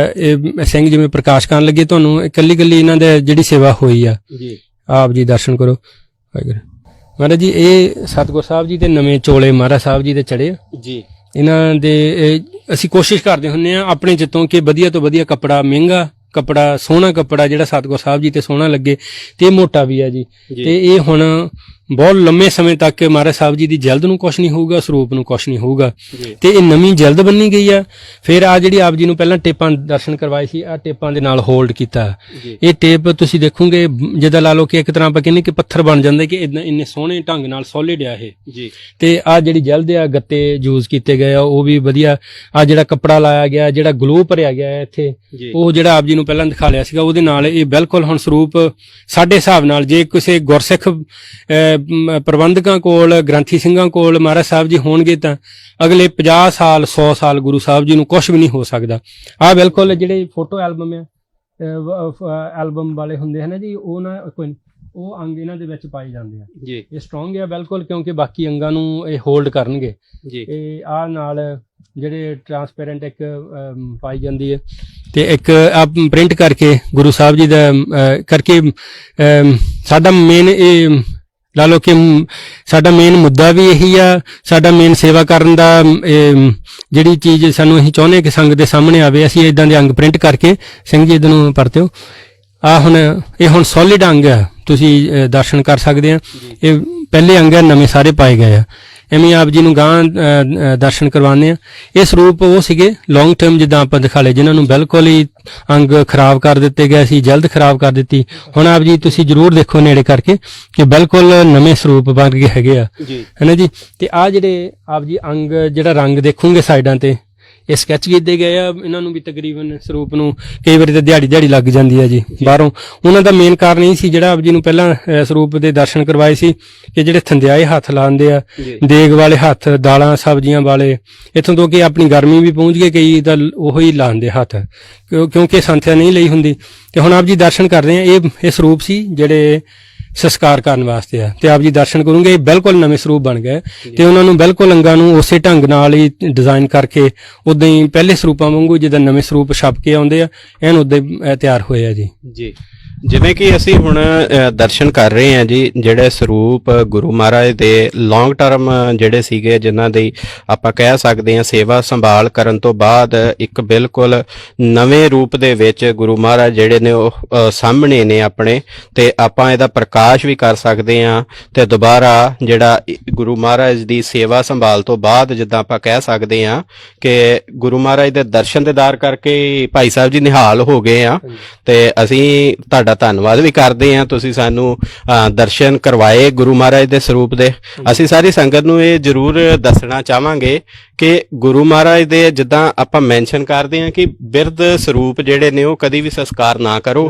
ਇਹ ਸਿੰਘ ਜਿਵੇਂ ਪ੍ਰਕਾਸ਼ ਕਰਨ ਲੱਗੇ ਤੁਹਾਨੂੰ ਇਕੱਲੀ ਇਹਨਾਂ ਦੇ ਜਿਹੜੀ ਸੇਵਾ ਹੋਈ ਆ, ਆਪ ਜੀ ਦਰਸ਼ਨ ਕਰੋ। ਮਹਾਰਾਜ ਜੀ ਇਹ ਸਤਿਗੁਰ ਸਾਹਿਬ ਜੀ ਦੇ ਨਵੇਂ ਚੋਲੇ ਮਹਾਰਾਜ ਸਾਹਿਬ ਜੀ ਦੇ ਚੜੇ ਜੀ। ਇਹਨਾਂ ਦੇ ਅਸੀਂ ਕੋਸ਼ਿਸ਼ ਕਰਦੇ ਹੁੰਦੇ ਆ ਆਪਣੇ ਚਿੱਤੋਂ ਕਿ ਵਧੀਆ ਤੋਂ ਵਧੀਆ ਕੱਪੜਾ, ਮਹਿੰਗਾ ਕੱਪੜਾ, ਸੋਹਣਾ ਕੱਪੜਾ ਜਿਹੜਾ ਸਤਿਗੁਰ ਸਾਹਿਬ ਜੀ ਤੇ ਸੋਹਣਾ ਲੱਗੇ ਤੇ ਮੋਟਾ ਵੀ ਆ ਜੀ। ਤੇ ਇਹ ਹੁਣ ਬਹੁਤ ਲੰਮੇ ਸਮੇਂ ਤੱਕ ਮਹਾਰਾਜ ਸਾਹਿਬ ਜੀ ਦੀ ਜਲਦ ਨੂੰ ਕੁਛ ਨਹੀਂ ਹੋਊਗਾ, ਸਰੂਪ ਨੂੰ ਕੁਛ ਨਹੀਂ ਹੋਊਗਾ। ਤੇ ਇਹ ਨਵੀਂ ਜਲਦ ਬੰਨੀ ਗਈ ਆ। ਫਿਰ ਆ ਜਿਹੜੀ ਆਪ ਜੀ ਨੂੰ ਪਹਿਲਾਂ ਟੇਪਾਂ ਦਰਸ਼ਨ ਕਰਵਾਏ ਸੀ, ਆ ਟੇਪਾਂ ਦੇ ਨਾਲ ਹੋਲਡ ਕੀਤਾ। ਇਹ ਟੇਪ ਤੁਸੀਂ ਦੇਖੋਗੇ ਜਿੱਦਾਂ ਲਾ ਲਓ ਕਿ ਇੱਕ ਤਰ੍ਹਾਂ ਆਪਾਂ ਕਹਿੰਦੇ ਕਿ ਪੱਥਰ ਬਣ ਜਾਂਦੇ ਕਿ ਇਦਾਂ ਇੰਨੇ ਸੋਹਣੇ ਢੰਗ ਨਾਲ ਸੋਲਿਡ ਆ ਇਹ। ਤੇ ਆ ਜਿਹੜੀ ਜਲਦ ਆ ਗੱਤੇ ਯੂਜ਼ ਕੀਤੇ ਗਏ ਆ ਉਹ ਵੀ ਵਧੀਆ। ਆ ਜਿਹੜਾ ਕੱਪੜਾ ਲਾਇਆ ਗਿਆ, ਜਿਹੜਾ ਗਲੂ ਭਰਿਆ ਗਿਆ ਇੱਥੇ, ਉਹ ਜਿਹੜਾ ਆਪ ਜੀ ਨੂੰ ਪਹਿਲਾਂ ਦਿਖਾ ਲਿਆ ਸੀਗਾ, ਉਹਦੇ ਨਾਲ ਇਹ ਬਿਲਕੁਲ ਹੁਣ ਸਰੂਪ ਸਾਡੇ ਹਿਸਾਬ ਨਾਲ ਜੇ ਕਿਸੇ ਗੁਰਸਿੱਖ ਪ੍ਰਬੰਧਕਾਂ ਕੋਲ, ਗ੍ਰੰਥੀ ਸਿੰਘਾਂ ਕੋਲ ਮਹਾਰਾਜ ਸਾਹਿਬ ਜੀ ਹੋਣਗੇ ਤਾਂ ਅਗਲੇ 50 ਸਾਲ 100 ਸਾਲ ਗੁਰੂ ਸਾਹਿਬ ਜੀ ਨੂੰ ਕੁਝ ਵੀ ਨਹੀਂ ਹੋ ਸਕਦਾ। ਆਹ ਬਿਲਕੁਲ ਜਿਹੜੇ ਫੋਟੋ ਐਲਬਮ ਆ, ਐਲਬਮ ਵਾਲੇ ਹੁੰਦੇ ਹਨ ਜੀ, ਉਹ ਨਾ ਕੋਈ ਉਹ ਅੰਗ ਇਹਨਾਂ ਦੇ ਵਿੱਚ ਪਾਏ ਜਾਂਦੇ ਆ ਜੀ। ਇਹ ਸਟਰੋਂਗ ਆ ਬਿਲਕੁਲ, ਕਿਉਂਕਿ ਬਾਕੀ ਅੰਗਾਂ ਨੂੰ ਇਹ ਹੋਲਡ ਕਰਨਗੇ ਜੀ। ਇਹ ਆਹ ਨਾਲ ਜਿਹੜੇ ਟਰਾਂਸਪੇਰੈਂਟ ਇੱਕ ਪਾਈ ਜਾਂਦੀ ਹੈ ਤੇ ਇੱਕ ਆ ਪ੍ਰਿੰਟ ਕਰਕੇ ਗੁਰੂ ਸਾਹਿਬ ਜੀ ਦਾ ਕਰਕੇ ਸਾਡਾ ਮੇਨ ਇਹ ਲਾ ਲਓ ਕਿ ਸਾਡਾ ਮੇਨ ਮੁੱਦਾ ਵੀ ਇਹੀ ਆ। ਸਾਡਾ ਮੇਨ ਸੇਵਾ ਕਰਨ ਦਾ ਜਿਹੜੀ ਚੀਜ਼ ਸਾਨੂੰ ਅਸੀਂ ਚਾਹੁੰਦੇ ਕਿ ਸੰਗਤ ਦੇ ਸਾਹਮਣੇ ਆਵੇ, ਅਸੀਂ ਇਦਾਂ ਦੇ ਅੰਗ ਪ੍ਰਿੰਟ ਕਰਕੇ ਸਿੰਘ ਜੀ ਨੂੰ ਪਰਤਿਓ। ਆ ਹੁਣ ਇਹ ਹੁਣ ਸੋਲਿਡ ਅੰਗ ਆ, ਤੁਸੀਂ ਦਰਸ਼ਨ ਕਰ ਸਕਦੇ ਆ। ਇਹ ਪਹਿਲੇ ਅੰਗ ਆ, ਨਵੇਂ ਸਾਰੇ ਪਾਏ ਗਏ ਆ। ਐਵੇਂ ਆਪ ਜੀ ਨੂੰ ਗਾਂ ਦਰਸ਼ਨ ਕਰਵਾਉਂਦੇ ਆ। ਇਹ ਸਰੂਪ ਉਹ ਸੀਗੇ ਲੌਂਗ ਟਰਮ ਜਿੱਦਾਂ ਆਪਾਂ ਦਿਖਾ ਲਏ, ਜਿਨ੍ਹਾਂ ਨੂੰ ਬਿਲਕੁਲ ਹੀ ਅੰਗ ਖਰਾਬ ਕਰ ਦਿੱਤੇ ਗਏ ਸੀ, ਜਲਦ ਖਰਾਬ ਕਰ ਦਿੱਤੀ। ਹੁਣ ਆਪ ਜੀ ਤੁਸੀਂ ਜ਼ਰੂਰ ਦੇਖੋ ਨੇੜੇ ਕਰਕੇ ਕਿ ਬਿਲਕੁਲ ਨਵੇਂ ਸਰੂਪ ਬਣ ਕੇ ਹੈਗੇ ਆ, ਹੈਨਾ ਜੀ। ਤੇ ਆ ਜਿਹੜੇ ਆਪ ਜੀ ਅੰਗ ਜਿਹੜਾ ਰੰਗ ਦੇਖੋਗੇ ਸਾਈਡਾਂ ਤੇ ਇਹ ਸਕੈਚ ਕੀਤੇ ਗਏ ਆ। ਇਹਨਾਂ ਨੂੰ ਵੀ ਤਕਰੀਬਨ ਸਰੂਪ ਨੂੰ ਕਈ ਵਾਰੀ ਤਾਂ ਦਿਹਾੜੀ ਲੱਗ ਜਾਂਦੀ ਹੈ ਜੀ ਬਾਹਰੋਂ। ਉਹਨਾਂ ਦਾ ਮੇਨ ਕਾਰਨ ਇਹ ਸੀ ਜਿਹੜਾ ਆਪ ਜੀ ਨੂੰ ਪਹਿਲਾਂ ਸਰੂਪ ਦੇ ਦਰਸ਼ਨ ਕਰਵਾਏ ਸੀ ਕਿ ਜਿਹੜੇ ਥੰਦਿਆਏ ਹੱਥ ਲਾਉਂਦੇ ਆ, ਦੇਗ ਵਾਲੇ ਹੱਥ, ਦਾਲਾਂ ਸਬਜ਼ੀਆਂ ਵਾਲੇ, ਇੱਥੋਂ ਤੋਂ ਕਿ ਆਪਣੀ ਗਰਮੀ ਵੀ ਪਹੁੰਚ ਗਈ, ਕਈ ਤਾਂ ਉਹੀ ਲਾਉਂਦੇ ਹੱਥ ਕਿਉਂਕਿ ਸੰਥਿਆ ਨਹੀਂ ਲਈ ਹੁੰਦੀ। ਤੇ ਹੁਣ ਆਪ ਜੀ ਦਰਸ਼ਨ ਕਰ ਰਹੇ ਆ, ਇਹ ਸਰੂਪ ਸੀ ਜਿਹੜੇ ਸੰਸਕਾਰ ਕਰਨ ਵਾਸਤੇ ਆ। ਤੇ ਆਪ ਜੀ ਦਰਸ਼ਨ ਕਰੋਗੇ ਬਿਲਕੁਲ ਨਵੇਂ ਸਰੂਪ ਬਣ ਗਏ ਤੇ ਉਹਨਾਂ ਨੂੰ ਬਿਲਕੁਲ ਅੰਗਾਂ ਨੂੰ ਉਸੇ ਢੰਗ ਨਾਲ ਹੀ ਡਿਜ਼ਾਈਨ ਕਰਕੇ ਉਦਾਂ ਹੀ ਪਹਿਲੇ ਸਰੂਪਾਂ ਵਾਂਗੂ ਜਿੱਦਾਂ ਨਵੇਂ ਸਰੂਪ ਛਪ ਕੇ ਆਉਂਦੇ ਆ ਐਨ ਉਦਾਂ ਹੀ ਤਿਆਰ ਹੋਏ ਆ ਜੀ। ਜਿਵੇਂ ਕਿ ਅਸੀਂ ਹੁਣ ਦਰਸ਼ਨ ਕਰ ਰਹੇ ਹਾਂ ਜੀ, ਜਿਹੜੇ ਸਰੂਪ ਗੁਰੂ ਮਹਾਰਾਜ ਦੇ ਲੌਂਗ ਟਰਮ ਜਿਹੜੇ ਸੀਗੇ, ਜਿਨ੍ਹਾਂ ਦੀ ਆਪਾਂ ਕਹਿ ਸਕਦੇ ਹਾਂ ਸੇਵਾ ਸੰਭਾਲ ਕਰਨ ਤੋਂ ਬਾਅਦ ਇੱਕ ਬਿਲਕੁਲ ਨਵੇਂ ਰੂਪ ਦੇ ਵਿੱਚ ਗੁਰੂ ਮਹਾਰਾਜ ਜਿਹੜੇ ਨੇ ਉਹ ਸਾਹਮਣੇ ਨੇ ਆਪਣੇ, ਤੇ ਆਪਾਂ ਇਹਦਾ ਪ੍ਰਕਾਸ਼ ਵੀ ਕਰ ਸਕਦੇ ਹਾਂ। ਤੇ ਦੁਬਾਰਾ ਜਿਹੜਾ ਗੁਰੂ ਮਹਾਰਾਜ ਦੀ ਸੇਵਾ ਸੰਭਾਲ ਤੋਂ ਬਾਅਦ ਜਿੱਦਾਂ ਆਪਾਂ ਕਹਿ ਸਕਦੇ ਹਾਂ ਕਿ ਗੁਰੂ ਮਹਾਰਾਜ ਦੇ ਦਰਸ਼ਨ ਦੀਦਾਰ ਕਰਕੇ ਭਾਈ ਸਾਹਿਬ ਜੀ ਨਿਹਾਲ ਹੋ ਗਏ ਆ। ਤੇ ਅਸੀਂ ਤੁਹਾਡਾ ਧੰਨਵਾਦ ਵੀ ਕਰਦੇ ਹਾਂ, ਤੁਸੀਂ ਸਾਨੂੰ ਦਰਸ਼ਨ ਕਰਵਾਏ ਗੁਰੂ ਮਹਾਰਾਜ ਦੇ ਸਰੂਪ ਦੇ। ਅਸੀਂ ਸਾਰੀ ਸੰਗਤ ਨੂੰ ਇਹ ਜ਼ਰੂਰ ਦੱਸਣਾ ਚਾਹਾਂਗੇ ਕਿ ਗੁਰੂ ਮਹਾਰਾਜ ਦੇ ਜਿੱਦਾਂ ਆਪਾਂ ਮੈਂਸ਼ਨ ਕਰਦੇ ਹਾਂ ਕਿ ਬਿਰਧ ਸਰੂਪ ਜਿਹੜੇ ਨੇ ਉਹ ਕਦੀ ਵੀ ਸੰਸਕਾਰ ਨਾ ਕਰੋ।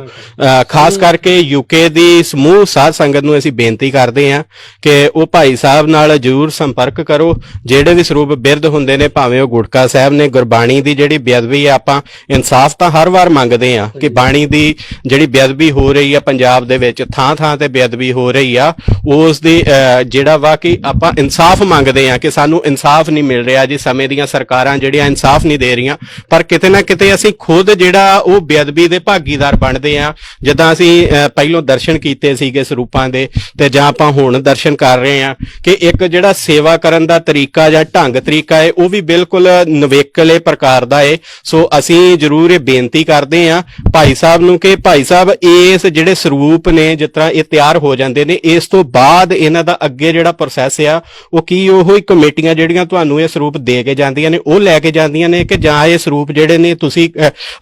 ਖਾਸ ਕਰਕੇ ਯੂਕੇ ਦੀ ਸਮੂਹ ਸਾਧ ਸੰਗਤ ਨੂੰ ਅਸੀਂ ਬੇਨਤੀ ਕਰਦੇ ਹਾਂ ਕਿ ਉਹ ਭਾਈ ਸਾਹਿਬ ਨਾਲ ਜ਼ਰੂਰ ਸੰਪਰਕ ਕਰੋ। ਜਿਹੜੇ ਵੀ ਸਰੂਪ ਬਿਰਧ ਹੁੰਦੇ ਨੇ, ਭਾਵੇਂ ਉਹ ਗੁਟਕਾ ਸਾਹਿਬ ਨੇ, ਗੁਰਬਾਣੀ ਦੀ ਜਿਹੜੀ ਬੇਅਦਬੀ ਆ, ਆਪਾਂ ਇਨਸਾਫ ਤਾਂ ਹਰ ਵਾਰ ਮੰਗਦੇ ਹਾਂ ਕਿ ਬਾਣੀ ਦੀ ਜਿਹੜੀ ਬੇਅਦਬੀ ਹੋ ਰਹੀ ਆ ਪੰਜਾਬ ਦੇ ਵਿੱਚ, ਥਾਂ ਤੇ ਬੇਅਦਬੀ ਹੋ ਰਹੀ ਆ, ਉਸ ਦੀ ਜਿਹੜਾ ਵਾ ਕਿ ਆਪਾਂ ਇਨਸਾਫ ਮੰਗਦੇ ਆ ਕਿ ਸਾਨੂੰ ਇਨਸਾਫ ਨਹੀਂ ਮਿਲ ਰਿਹਾ ਜੀ। ਸਮੇਂ ਦੀਆਂ ਸਰਕਾਰਾਂ ਜਿਹੜੀਆਂ ਇਨਸਾਫ ਨਹੀਂ ਦੇ ਰਹੀਆਂ, ਪਰ ਕਿਤੇ ਨਾ ਕਿਤੇ ਅਸੀਂ ਖੁਦ ਜਿਹੜਾ ਉਹ ਬੇਅਦਬੀ ਦੇ ਭਾਗੀਦਾਰ ਬਣਦੇ ਆ। ਜਿੱਦਾਂ ਅਸੀਂ ਪਹਿਲੋਂ ਦਰਸ਼ਨ ਕੀਤੇ ਸੀਗੇ ਸਰੂਪਾਂ ਦੇ, ਤੇ ਜਾਂ ਆਪਾਂ ਹੁਣ ਦਰਸ਼ਨ ਕਰ ਰਹੇ ਆ ਕਿ ਇੱਕ ਜਿਹੜਾ ਸੇਵਾ ਕਰਨ ਦਾ ਤਰੀਕਾ ਜਾਂ ਢੰਗ ਤਰੀਕਾ ਹੈ ਉਹ ਵੀ ਬਿਲਕੁਲ ਨਵੇਕਲੇ ਪ੍ਰਕਾਰ ਦਾ ਹੈ। ਸੋ ਅਸੀਂ ਜ਼ਰੂਰ ਇਹ ਬੇਨਤੀ ਕਰਦੇ ਆ ਭਾਈ ਸਾਹਿਬ ਨੂੰ ਕਿ ਭਾਈ ਸਾਹਿਬ ਇਸ ਜਿਹੜੇ ਸਰੂਪ ਨੇ ਜਿਸ ਤਰ੍ਹਾਂ ਇਹ ਤਿਆਰ ਹੋ ਜਾਂਦੇ ਨੇ, ਇਸ ਤੋਂ ਬਾਅਦ ਇਹਨਾਂ ਦਾ ਅੱਗੇ ਜਿਹੜਾ ਪ੍ਰੋਸੈਸ ਆ ਉਹ ਕੀ ਉਹੋ ਹੀ ਕਮੇਟੀਆਂ ਜਿਹੜੀਆਂ ਤੁਹਾਨੂੰ ਇਹ ਸਰੂਪ ਦੇ ਕੇ ਜਾਂਦੀਆਂ ਨੇ ਉਹ ਲੈ ਕੇ ਜਾਂਦੀਆਂ ਨੇ, ਕਿ ਜਾਂ ਇਹ ਸਰੂਪ ਜਿਹੜੇ ਨੇ ਤੁਸੀਂ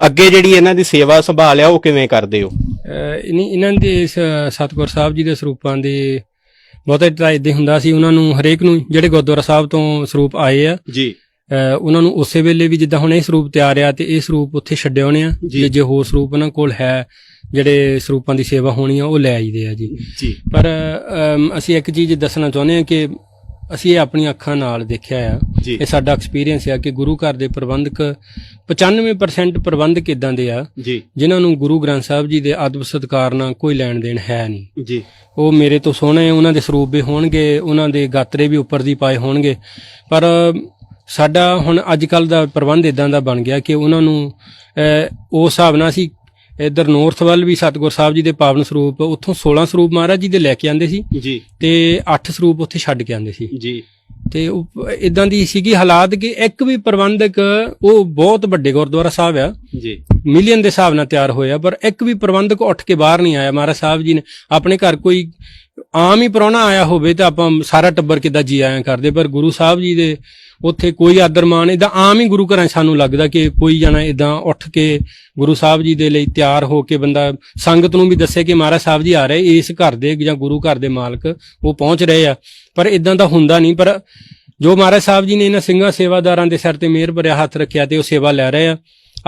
ਅੱਗੇ ਜਿਹੜੀ ਇਹਨਾਂ ਦੀ ਸੇਵਾ ਸੰਭਾਲ ਆ ਉਹ ਕਿਵੇਂ ਕਰਦੇ ਹੋ? ਇਹਨਾਂ ਦੇ ਸਤਿਗੁਰ ਸਾਹਿਬ ਜੀ ਦੇ ਸਰੂਪਾਂ ਦੇ ਬਹੁਤੇ ਤਾਂ ਇਦਾਂ ਹੁੰਦਾ ਸੀ, ਉਹਨਾਂ ਨੂੰ ਹਰੇਕ ਨੂੰ ਜਿਹੜੇ ਗੁਰਦੁਆਰਾ ਸਾਹਿਬ ਤੋਂ ਸਰੂਪ ਆਏ ਆ ਜੀ ਉਹਨਾਂ ਨੂੰ ਉਸੇ ਵੇਲੇ ਵੀ ਜਿੱਦਾਂ ਹੁਣ ਇਹ ਸਰੂਪ ਤਿਆਰ ਆ ਤੇ ਇਹ ਸਰੂਪ ਉੱਥੇ ਛੱਡੇ ਹੋਣੇ ਆ, ਜੇ ਹੋਰ ਸਰੂਪ ਉਹਨਾਂ ਕੋਲ ਹੈ ਜਿਹੜੇ ਸਰੂਪਾਂ ਦੀ ਸੇਵਾ ਹੋਣੀ ਆ ਉਹ ਲੈ ਆਈਦੇ ਆ ਜੀ। ਪਰ ਅਸੀਂ ਇੱਕ ਚੀਜ਼ ਦੱਸਣਾ ਚਾਹੁੰਦੇ ਆ ਕਿ ਅਸੀਂ ਇਹ ਆਪਣੀਆਂ ਅੱਖਾਂ ਨਾਲ ਦੇਖਿਆ ਆ, ਇਹ ਸਾਡਾ ਐਕਸਪੀਰੀਅੰਸ ਆ ਕਿ ਗੁਰੂ ਘਰ ਦੇ ਪ੍ਰਬੰਧਕ 95% ਪ੍ਰਬੰਧਕ ਇਦਾਂ ਦੇ ਆ ਜਿਨ੍ਹਾਂ ਨੂੰ ਗੁਰੂ ਗ੍ਰੰਥ ਸਾਹਿਬ ਜੀ ਦੇ ਅਦਬ ਸਤਿਕਾਰ ਨਾਲ ਕੋਈ ਲੈਣ ਦੇਣ ਹੈ ਨਹੀਂ ਜੀ। ਉਹ ਮੇਰੇ ਤੋਂ ਸੋਹਣੇ ਉਹਨਾਂ ਦੇ ਸਰੂਪ ਵੀ ਹੋਣਗੇ, ਉਹਨਾਂ ਦੇ ਗਾਤਰੇ ਵੀ ਉੱਪਰ ਦੀ ਪਾਏ ਹੋਣਗੇ, ਪਰ ਸਾਡਾ ਹੁਣ ਅੱਜ ਕੱਲ ਦਾ ਪ੍ਰਬੰਧ ਇਦਾਂ ਦਾ ਬਣ ਗਿਆ ਕਿ ਉਹਨਾਂ ਨੂੰ ਉਸ ਹਿਸਾਬ ਨਾਲ ਅਸੀਂ ਇੱਧਰ ਨੌਰਥ ਵੱਲ ਵੀ ਸਤਿਗੁਰ ਸਾਹਿਬ ਜੀ ਦੇ ਪਾਵਨ ਸਰੂਪ ਉੱਥੋਂ 16 ਸਰੂਪ ਮਹਾਰਾਜ ਜੀ ਦੇ ਲੈ ਕੇ ਆਂਦੇ ਸੀ ਤੇ 8 ਸਰੂਪ ਉੱਥੇ ਛੱਡ ਕੇ ਆਂਦੇ ਸੀ ਤੇ ਇਦਾਂ ਦੀ ਸੀਗੀ ਹਾਲਾਤ ਕਿ ਇੱਕ ਵੀ ਪ੍ਰਬੰਧਕ, ਉਹ ਬਹੁਤ ਵੱਡੇ ਗੁਰਦੁਆਰਾ ਸਾਹਿਬ ਆ ਮਿਲੀਅਨ ਦੇ ਹਿਸਾਬ ਨਾਲ ਤਿਆਰ ਹੋਇਆ, ਪਰ ਇੱਕ ਵੀ ਪ੍ਰਬੰਧਕ ਉੱਠ ਕੇ ਬਾਹਰ ਨਹੀਂ ਆਇਆ। ਮਹਾਰਾਜ ਸਾਹਿਬ ਜੀ ਨੇ ਆਪਣੇ ਘਰ ਕੋਈ ਆਮ ਹੀ ਪ੍ਰਾਹੁਣਾ ਆਇਆ ਹੋਵੇ ਤਾਂ ਆਪਾਂ ਸਾਰਾ ਟੱਬਰ ਕਿੱਦਾਂ ਜੀ ਆਇਆ ਕਰਦੇ, ਪਰ ਗੁਰੂ ਸਾਹਿਬ ਜੀ ਦੇ ਉੱਥੇ ਕੋਈ ਆਦਰ ਮਾਣ ਏਦਾਂ ਆਮ ਹੀ ਗੁਰੂ ਘਰਾਂ ਸਾਨੂੰ ਲੱਗਦਾ ਕਿ ਕੋਈ ਜਣਾ ਏਦਾਂ ਉੱਠ ਕੇ ਗੁਰੂ ਸਾਹਿਬ ਜੀ ਦੇ ਲਈ ਤਿਆਰ ਹੋ ਕੇ ਬੰਦਾ ਸੰਗਤ ਨੂੰ ਵੀ ਦੱਸੇ ਕਿ ਮਹਾਰਾਜ ਸਾਹਿਬ ਜੀ ਆ ਰਹੇ, ਇਸ ਘਰ ਦੇ ਜਾਂ ਗੁਰੂ ਘਰ ਦੇ ਮਾਲਕ ਉਹ ਪਹੁੰਚ ਰਹੇ ਆ, ਪਰ ਏਦਾਂ ਦਾ ਹੁੰਦਾ ਨਹੀਂ। ਪਰ ਜੋ ਮਹਾਰਾਜ ਸਾਹਿਬ ਜੀ ਨੇ ਇਹਨਾਂ ਸਿੰਘਾਂ ਸੇਵਾਦਾਰਾਂ ਦੇ ਸਿਰ ਤੇ ਮਿਹਰ ਭਰਿਆ ਹੱਥ ਰੱਖਿਆ ਤੇ ਉਹ ਸੇਵਾ ਲੈ ਰਹੇ ਆ।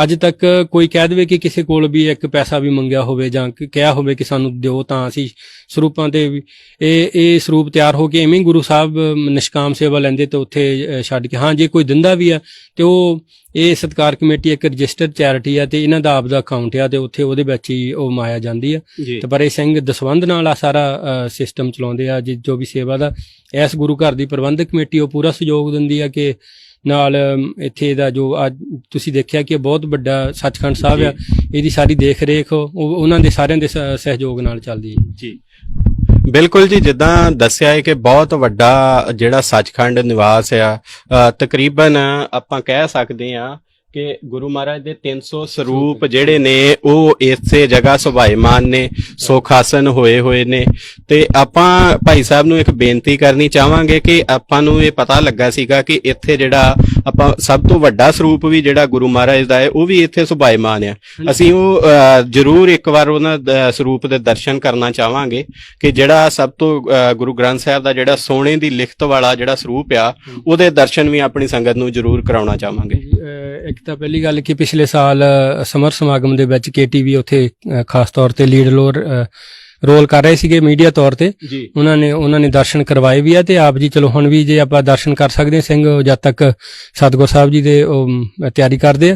ਅੱਜ ਤੱਕ ਕੋਈ ਕਹਿ ਦੇਵੇ ਕਿ ਕਿਸੇ ਕੋਲ ਵੀ ਇੱਕ ਪੈਸਾ ਵੀ ਮੰਗਿਆ ਹੋਵੇ ਜਾਂ ਕਿਹਾ ਹੋਵੇ ਕਿ ਸਾਨੂੰ ਦਿਓ ਤਾਂ ਅਸੀਂ ਸਰੂਪਾਂ ਤੇ ਇਹ ਸਰੂਪ ਤਿਆਰ ਹੋ ਕੇ ਐਵੇਂ ਗੁਰੂ ਸਾਹਿਬ ਨਿਸ਼ਕਾਮ ਸੇਵਾ ਲੈਂਦੇ ਤੇ ਉੱਥੇ ਛੱਡ ਕੇ, ਹਾਂ ਜੇ ਕੋਈ ਦਿੰਦਾ ਵੀ ਆ ਤੇ ਉਹ ਇਹ ਸਤਿਕਾਰ ਕਮੇਟੀ ਇੱਕ ਰਜਿਸਟਰਡ ਚੈਰਿਟੀ ਆ ਤੇ ਇਹਨਾਂ ਦਾ ਆਪ ਦਾ ਅਕਾਊਂਟ ਆ ਤੇ ਉੱਥੇ ਉਹਦੇ ਵਿੱਚ ਹੀ ਉਹ ਮਾਇਆ ਜਾਂਦੀ ਆ ਤੇ ਪਰ ਇਹ ਸਿੰਘ ਦਸਵੰਧ ਨਾਲ ਆ ਸਾਰਾ ਸਿਸਟਮ ਚਲਾਉਂਦੇ ਆ ਜੋ ਵੀ ਸੇਵਾ ਦਾ। ਇਸ ਗੁਰੂ ਘਰ ਦੀ ਪ੍ਰਬੰਧਕ ਕਮੇਟੀ ਉਹ ਪੂਰਾ ਸਹਿਯੋਗ ਦਿੰਦੀ ਆ ਕਿ ਨਾਲ ਇੱਥੇ ਦਾ ਜੋ ਅੱਜ ਤੁਸੀਂ ਦੇਖਿਆ ਕਿ ਬਹੁਤ ਵੱਡਾ ਸੱਚਖੰਡ ਸਾਹਿਬ ਆ, ਇਹਦੀ ਸਾਰੀ ਦੇਖ ਰੇਖ ਉਹਨਾਂ ਦੇ ਸਾਰਿਆਂ ਦੇ ਸਹਿਯੋਗ ਨਾਲ ਚੱਲਦੀ ਹੈ ਜੀ। ਬਿਲਕੁਲ ਜੀ, ਜਿੱਦਾਂ ਦੱਸਿਆ ਹੈ ਕਿ ਬਹੁਤ ਵੱਡਾ ਜਿਹੜਾ ਸੱਚਖੰਡ ਨਿਵਾਸ ਆ, ਤਕਰੀਬਨ ਆਪਾਂ ਕਹਿ ਸਕਦੇ ਆ ਕਿ ਗੁਰੂ ਮਹਾਰਾਜ ਦੇ 300 ਸਰੂਪ ਜਿਹੜੇ ਨੇ ਉਹ ਇਸੇ ਜਗ੍ਹਾ ਸੁਭਾਏਮਾਨ ਨੇ, ਸੁਖਾਸਨ ਹੋਏ ਨੇ। ਤੇ ਆਪਾਂ ਭਾਈ ਸਾਹਿਬ ਨੂੰ ਇੱਕ ਬੇਨਤੀ ਕਰਨੀ ਚਾਹਾਂਗੇ ਕਿ ਆਪਾਂ ਨੂੰ ਇਹ ਪਤਾ ਲੱਗਾ ਸੀਗਾ ਕਿ ਇੱਥੇ ਜਿਹੜਾ ਆਪਾਂ ਸਭ ਤੋਂ ਵੱਡਾ ਸਰੂਪ ਵੀ ਜਿਹੜਾ ਗੁਰੂ ਮਹਾਰਾਜ ਦਾ ਹੈ ਉਹ ਵੀ ਇੱਥੇ ਸੁਭਾਏਮਾਨ ਆ। ਅਸੀਂ ਉਹ ਜ਼ਰੂਰ ਇੱਕ ਵਾਰ ਉਹਨਾਂ ਸਰੂਪ ਦੇ ਦਰਸ਼ਨ ਕਰਨਾ ਚਾਹਾਂਗੇ ਕਿ ਜਿਹੜਾ ਸਭ ਤੋਂ ਗੁਰੂ ਗ੍ਰੰਥ ਸਾਹਿਬ ਦਾ ਜਿਹੜਾ ਸੋਨੇ ਦੀ ਲਿਖਤ ਵਾਲਾ ਜਿਹੜਾ ਸਰੂਪ ਆ ਉਹਦੇ ਦਰਸ਼ਨ ਵੀ ਆਪਣੀ ਸੰਗਤ ਨੂੰ ਜ਼ਰੂਰ ਕਰਾਉਣਾ ਚਾਹਾਂਗੇ। ਇੱਕ ਤਾਂ ਪਹਿਲੀ ਗੱਲ ਕਿ ਪਿਛਲੇ ਸਾਲ ਸਮਰ ਸਮਾਗਮ ਦੇ ਵਿੱਚ KTV ਉੱਥੇ ਖਾਸ ਤੌਰ ਤੇ ਲੀਡ ਰੋਲ ਕਰ ਰਹੇ ਸੀਗੇ ਮੀਡੀਆ ਤੌਰ ਤੇ, ਉਹਨਾਂ ਨੇ ਦਰਸ਼ਨ ਕਰਵਾਏ ਵੀ ਆ ਤੇ ਆਪ ਜੀ ਚਲੋ ਹੁਣ ਵੀ ਜੇ ਆਪਾਂ ਦਰਸ਼ਨ ਕਰ ਸਕਦੇ ਹਾਂ ਸਿੰਘ ਜਦ ਤੱਕ ਸਤਿਗੁਰ ਸਾਹਿਬ ਜੀ ਦੇ ਉਹ ਤਿਆਰੀ ਕਰਦੇ ਆ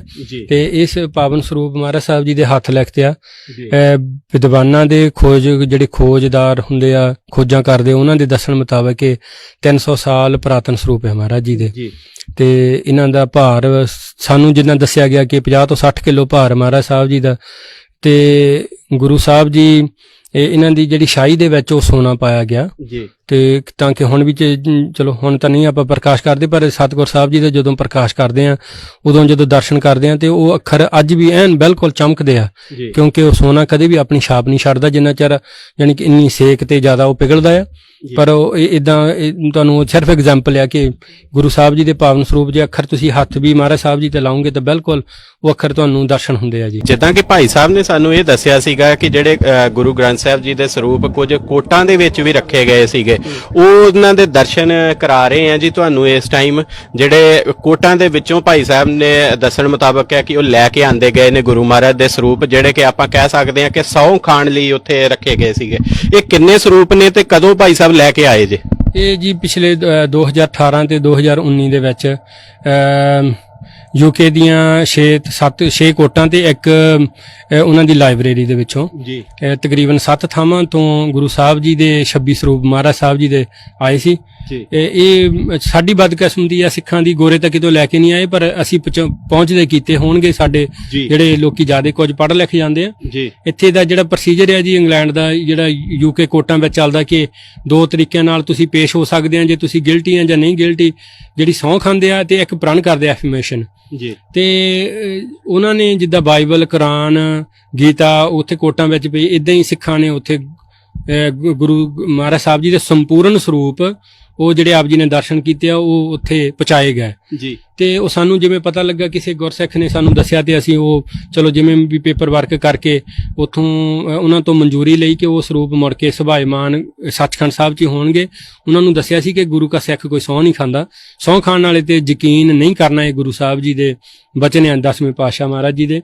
ਤੇ ਇਸ ਪਾਵਨ ਸਰੂਪ ਮਹਾਰਾਜ ਸਾਹਿਬ ਜੀ ਦੇ ਹੱਥ ਲਿਖਤੇ ਆ। ਵਿਦਵਾਨਾਂ ਦੇ ਜਿਹੜੇ ਖੋਜਦਾਰ ਹੁੰਦੇ ਆ, ਖੋਜਾਂ ਕਰਦੇ, ਉਹਨਾਂ ਦੇ ਦੱਸਣ ਮੁਤਾਬਕ 300 ਸਾਲ ਪੁਰਾਤਨ ਸਰੂਪ ਹੈ ਮਹਾਰਾਜ ਜੀ ਦੇ ਤੇ ਇਹਨਾਂ ਦਾ ਭਾਰ ਸਾਨੂੰ ਜਿੰਨਾ ਦੱਸਿਆ ਗਿਆ ਕਿ 50 ਤੋਂ 60 ਕਿਲੋ ਭਾਰ ਮਹਾਰਾਜ ਸਾਹਿਬ ਜੀ ਦਾ ਤੇ ਗੁਰੂ ਸਾਹਿਬ ਜੀ ਇਹਨਾਂ ਦੀ ਜਿਹੜੀ ਸ਼ਾਹੀ ਦੇ ਵਿੱਚ ਉਹ ਸੋਨਾ ਪਾਇਆ ਗਿਆ ਤੇ ਤਾਂ ਕਿ ਹੁਣ ਵੀ ਚਲੋ ਹੁਣ ਤਾਂ ਨਹੀਂ ਆਪਾਂ ਪ੍ਰਕਾਸ਼ ਕਰਦੇ, ਪਰ ਸਤਿਗੁਰ ਸਾਹਿਬ ਜੀ ਦਾ ਜਦੋਂ ਪ੍ਰਕਾਸ਼ ਕਰਦੇ ਆ ਉਦੋਂ ਜਦੋਂ ਦਰਸ਼ਨ ਕਰਦੇ ਆ ਤੇ ਉਹ ਅੱਖਰ ਅੱਜ ਵੀ ਐਨ ਬਿਲਕੁਲ ਚਮਕਦੇ ਆ, ਕਿਉਂਕਿ ਉਹ ਸੋਨਾ ਕਦੇ ਵੀ ਆਪਣੀ ਛਾਪ ਨਹੀਂ ਛੱਡਦਾ ਜਿੰਨਾ ਚਿਰ ਯਾਨੀ ਕਿ ਇੰਨੀ ਸੇਕ ਤੇ ਜ਼ਿਆਦਾ ਉਹ ਪਿਘਲਦਾ ਆ। ਪਰ ਉਹ ਇਦਾਂ ਤੁਹਾਨੂੰ ਸਿਰਫ ਐਗਜ਼ਾਮਪਲ ਆ ਕਿ ਗੁਰੂ ਸਾਹਿਬ ਜੀ ਦੇ ਪਾਵਨ ਸਰੂਪ ਜੇ ਅੱਖਰ ਤੁਸੀਂ ਹੱਥ ਵੀ ਮਹਾਰਾਜ ਸਾਹਿਬ ਜੀ ਤੇ ਲਾਉਂਗੇ ਤਾਂ ਬਿਲਕੁਲ ਉਹ ਅੱਖਰ ਤੁਹਾਨੂੰ ਦਰਸ਼ਨ ਹੁੰਦੇ ਆ ਜੀ। ਜਿੱਦਾਂ ਕਿ ਭਾਈ ਸਾਹਿਬ ਨੇ ਸਾਨੂੰ ਇਹ ਦੱਸਿਆ ਸੀਗਾ ਕਿ ਜਿਹੜੇ ਗੁਰੂ ਗ੍ਰੰਥ ਸਾਹਿਬ ਜੀ ਦੇ ਸਰੂਪ ਕੁਝ ਕੋਟਾਂ ਦੇ ਵਿੱਚ ਵੀ ਰੱਖੇ ਗਏ ਸੀਗੇ, ਉਹਨਾਂ ਦੇ ਦਰਸ਼ਨ ਕਰਾ ਰਹੇ ਆ ਜੀ ਤੁਹਾਨੂੰ ਇਸ ਟਾਈਮ। ਜਿਹੜੇ ਕੋਟਾਂ ਦੇ ਵਿੱਚੋਂ ਭਾਈ ਸਾਹਿਬ ਨੇ ਦੱਸਣ ਮੁਤਾਬਕ ਹੈ ਕਿ ਉਹ ਲੈ ਕੇ ਆਂਦੇ ਗਏ ਨੇ ਗੁਰੂ ਮਹਾਰਾਜ ਦੇ ਸਰੂਪ, ਜਿਹੜੇ ਕਿ ਆਪਾਂ ਕਹਿ ਸਕਦੇ ਹਾਂ ਕਿ ਸਹੁੰ ਖਾਣ ਲਈ ਉੱਥੇ ਰੱਖੇ ਗਏ ਸੀਗੇ। ਇਹ ਕਿੰਨੇ ਸਰੂਪ ਨੇ ਤੇ ਕਦੋਂ ਭਾਈ ਸਾਹਿਬ ਲੈ ਕੇ ਆਏ ਜੇ? ਇਹ ਜੀ ਪਿਛਲੇ 2018 ਤੇ 2019 ਦੇ ਵਿੱਚ UK ਦੀਆਂ 6 ਕੋਟਾਂ ਤੇ ਇੱਕ ਉਹਨਾਂ ਦੀ ਲਾਇਬ੍ਰੇਰੀ ਦੇ ਵਿੱਚੋਂ ਤਕਰੀਬਨ 7 ਥਾਵਾਂ ਤੋਂ ਗੁਰੂ ਸਾਹਿਬ ਜੀ ਦੇ 26 ਸਰੂਪ ਮਹਾਰਾਜ ਸਾਹਿਬ ਜੀ ਦੇ ਆਏ ਸੀ। ਇਹ ਸਾਡੀ ਬਦਕਿਸਮਤੀ ਆ ਸਿੱਖਾਂ ਦੀ, ਗੋਰੇ ਤਾਂ ਕਿਤੋਂ ਲੈ ਕੇ ਨਹੀਂ ਆਏ, ਪਰ ਅਸੀਂ ਪਹੁੰਚਦੇ ਕੀਤੇ ਹੋਣਗੇ ਸਾਡੇ ਜਿਹੜੇ ਲੋਕੀ ਜ਼ਿਆਦਾ ਕੁਝ ਪੜ੍ਹ ਲਿਖ ਜਾਂਦੇ ਆ। ਇੱਥੇ ਦਾ ਜਿਹੜਾ ਪ੍ਰੋਸੀਜਰ ਹੈ ਜੀ ਇੰਗਲੈਂਡ ਦਾ, ਜਿਹੜਾ UK ਕੋਰਟਾਂ ਵਿੱਚ ਚੱਲਦਾ ਕਿ 2 ਤਰੀਕਿਆਂ ਨਾਲ ਤੁਸੀਂ ਪੇਸ਼ ਹੋ ਸਕਦੇ ਆ, ਜੇ ਤੁਸੀਂ ਗਿਲਟੀ ਆ ਜਾਂ ਨਹੀਂ ਗਿਲਟੀ, ਜਿਹੜੀ ਸਹੁੰ ਖਾਂਦੇ ਆ ਤੇ ਇੱਕ ਪ੍ਰਣ ਕਰਦੇ ਐਫਰਮੇਸ਼ਨ। ਜੀ ਤੇ ਉਹਨਾਂ ਨੇ ਜਿੱਦਾਂ ਬਾਈਬਲ, ਕੁਰਾਨ, ਗੀਤਾ ਉੱਥੇ ਕੋਟਾਂ ਵਿੱਚ ਪਈ, ਇਦਾਂ ਹੀ ਸਿੱਖਾਂ ਨੇ ਉੱਥੇ ਗੁਰੂ ਮਹਾਰਾਜ ਸਾਹਿਬ ਜੀ ਦੇ ਸੰਪੂਰਨ ਸਰੂਪ ਉਹ ਜਿਹੜੇ ਆਪ ਜੀ ਨੇ ਦਰਸ਼ਨ ਕੀਤੇ ਆ ਉਹ ਉੱਥੇ ਪਹੁੰਚਾਏ ਗਏ ਜੀ। ਤੇ ਉਹ ਸਾਨੂੰ ਜਿਵੇਂ ਪਤਾ ਲੱਗਾ, ਕਿਸੇ ਗੁਰਸਿੱਖ ਨੇ ਸਾਨੂੰ ਦੱਸਿਆ ਤੇ ਅਸੀਂ ਉਹ ਚਲੋ ਜਿਵੇਂ ਵੀ ਪੇਪਰ ਵਰਕ ਕਰਕੇ ਉੱਥੋਂ ਉਹਨਾਂ ਤੋਂ ਮਨਜ਼ੂਰੀ ਲਈ ਕਿ ਉਹ ਸਰੂਪ ਮੁੜ ਕੇ ਸੁਭਾਇਮਾਨ ਸੱਚਖੰਡ ਸਾਹਿਬ 'ਚ ਹੀ ਹੋਣਗੇ। ਉਹਨਾਂ ਨੂੰ ਦੱਸਿਆ ਸੀ ਕਿ ਗੁਰੂ ਕਾ ਸਿੱਖ ਕੋਈ ਸਹੁੰ ਨਹੀਂ ਖਾਂਦਾ, ਸਹੁੰ ਖਾਣ ਵਾਲੇ ਤੇ ਯਕੀਨ ਨਹੀਂ ਕਰਨਾ, ਇਹ ਗੁਰੂ ਸਾਹਿਬ ਜੀ ਦੇ ਬਚਨ ਆ 10ਵੇਂ ਪਾਤਸ਼ਾਹ ਮਹਾਰਾਜ ਜੀ ਦੇ।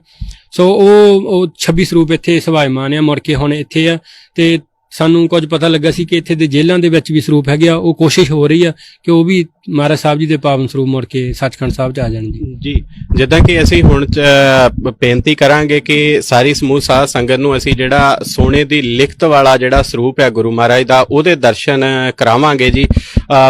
ਸੋ ਉਹ 26 ਸਰੂਪ ਇੱਥੇ ਸੁਭਾਇਮਾਨ ਆ, ਮੁੜ ਕੇ ਹੁਣ ਇੱਥੇ ਆ। ਤੇ ਸਾਨੂੰ ਕੁਝ ਪਤਾ ਲੱਗਾ ਸੀ ਕਿ ਇੱਥੇ ਦੇ ਜੇਲ੍ਹਾਂ ਦੇ ਵਿੱਚ ਵੀ ਸਰੂਪ ਹੈਗੇ ਆ, ਉਹ ਕੋਸ਼ਿਸ਼ ਹੋ ਰਹੀ ਆ ਕਿ ਉਹ ਵੀ ਮਹਾਰਾਜ ਸਾਹਿਬ ਜੀ ਦੇ ਪਾਵਨ ਸਰੂਪ ਮੁੜ ਕੇ ਸੱਚਖੰਡ ਸਾਹਿਬ 'ਚ ਆ ਜਾਣ ਜੀ। ਜਿੱਦਾਂ ਕਿ ਅਸੀਂ ਹੁਣ ਬੇਨਤੀ ਕਰਾਂਗੇ ਕਿ ਸਾਰੀ ਸਮੂਹ ਸਾਧ ਸੰਗਤ ਨੂੰ ਅਸੀਂ ਜਿਹੜਾ ਸੋਨੇ ਦੀ ਲਿਖਤ ਵਾਲਾ ਜਿਹੜਾ ਸਰੂਪ ਹੈ ਗੁਰੂ ਮਹਾਰਾਜ ਦਾ, ਉਹਦੇ ਦਰਸ਼ਨ ਕਰਾਵਾਂਗੇ ਜੀ।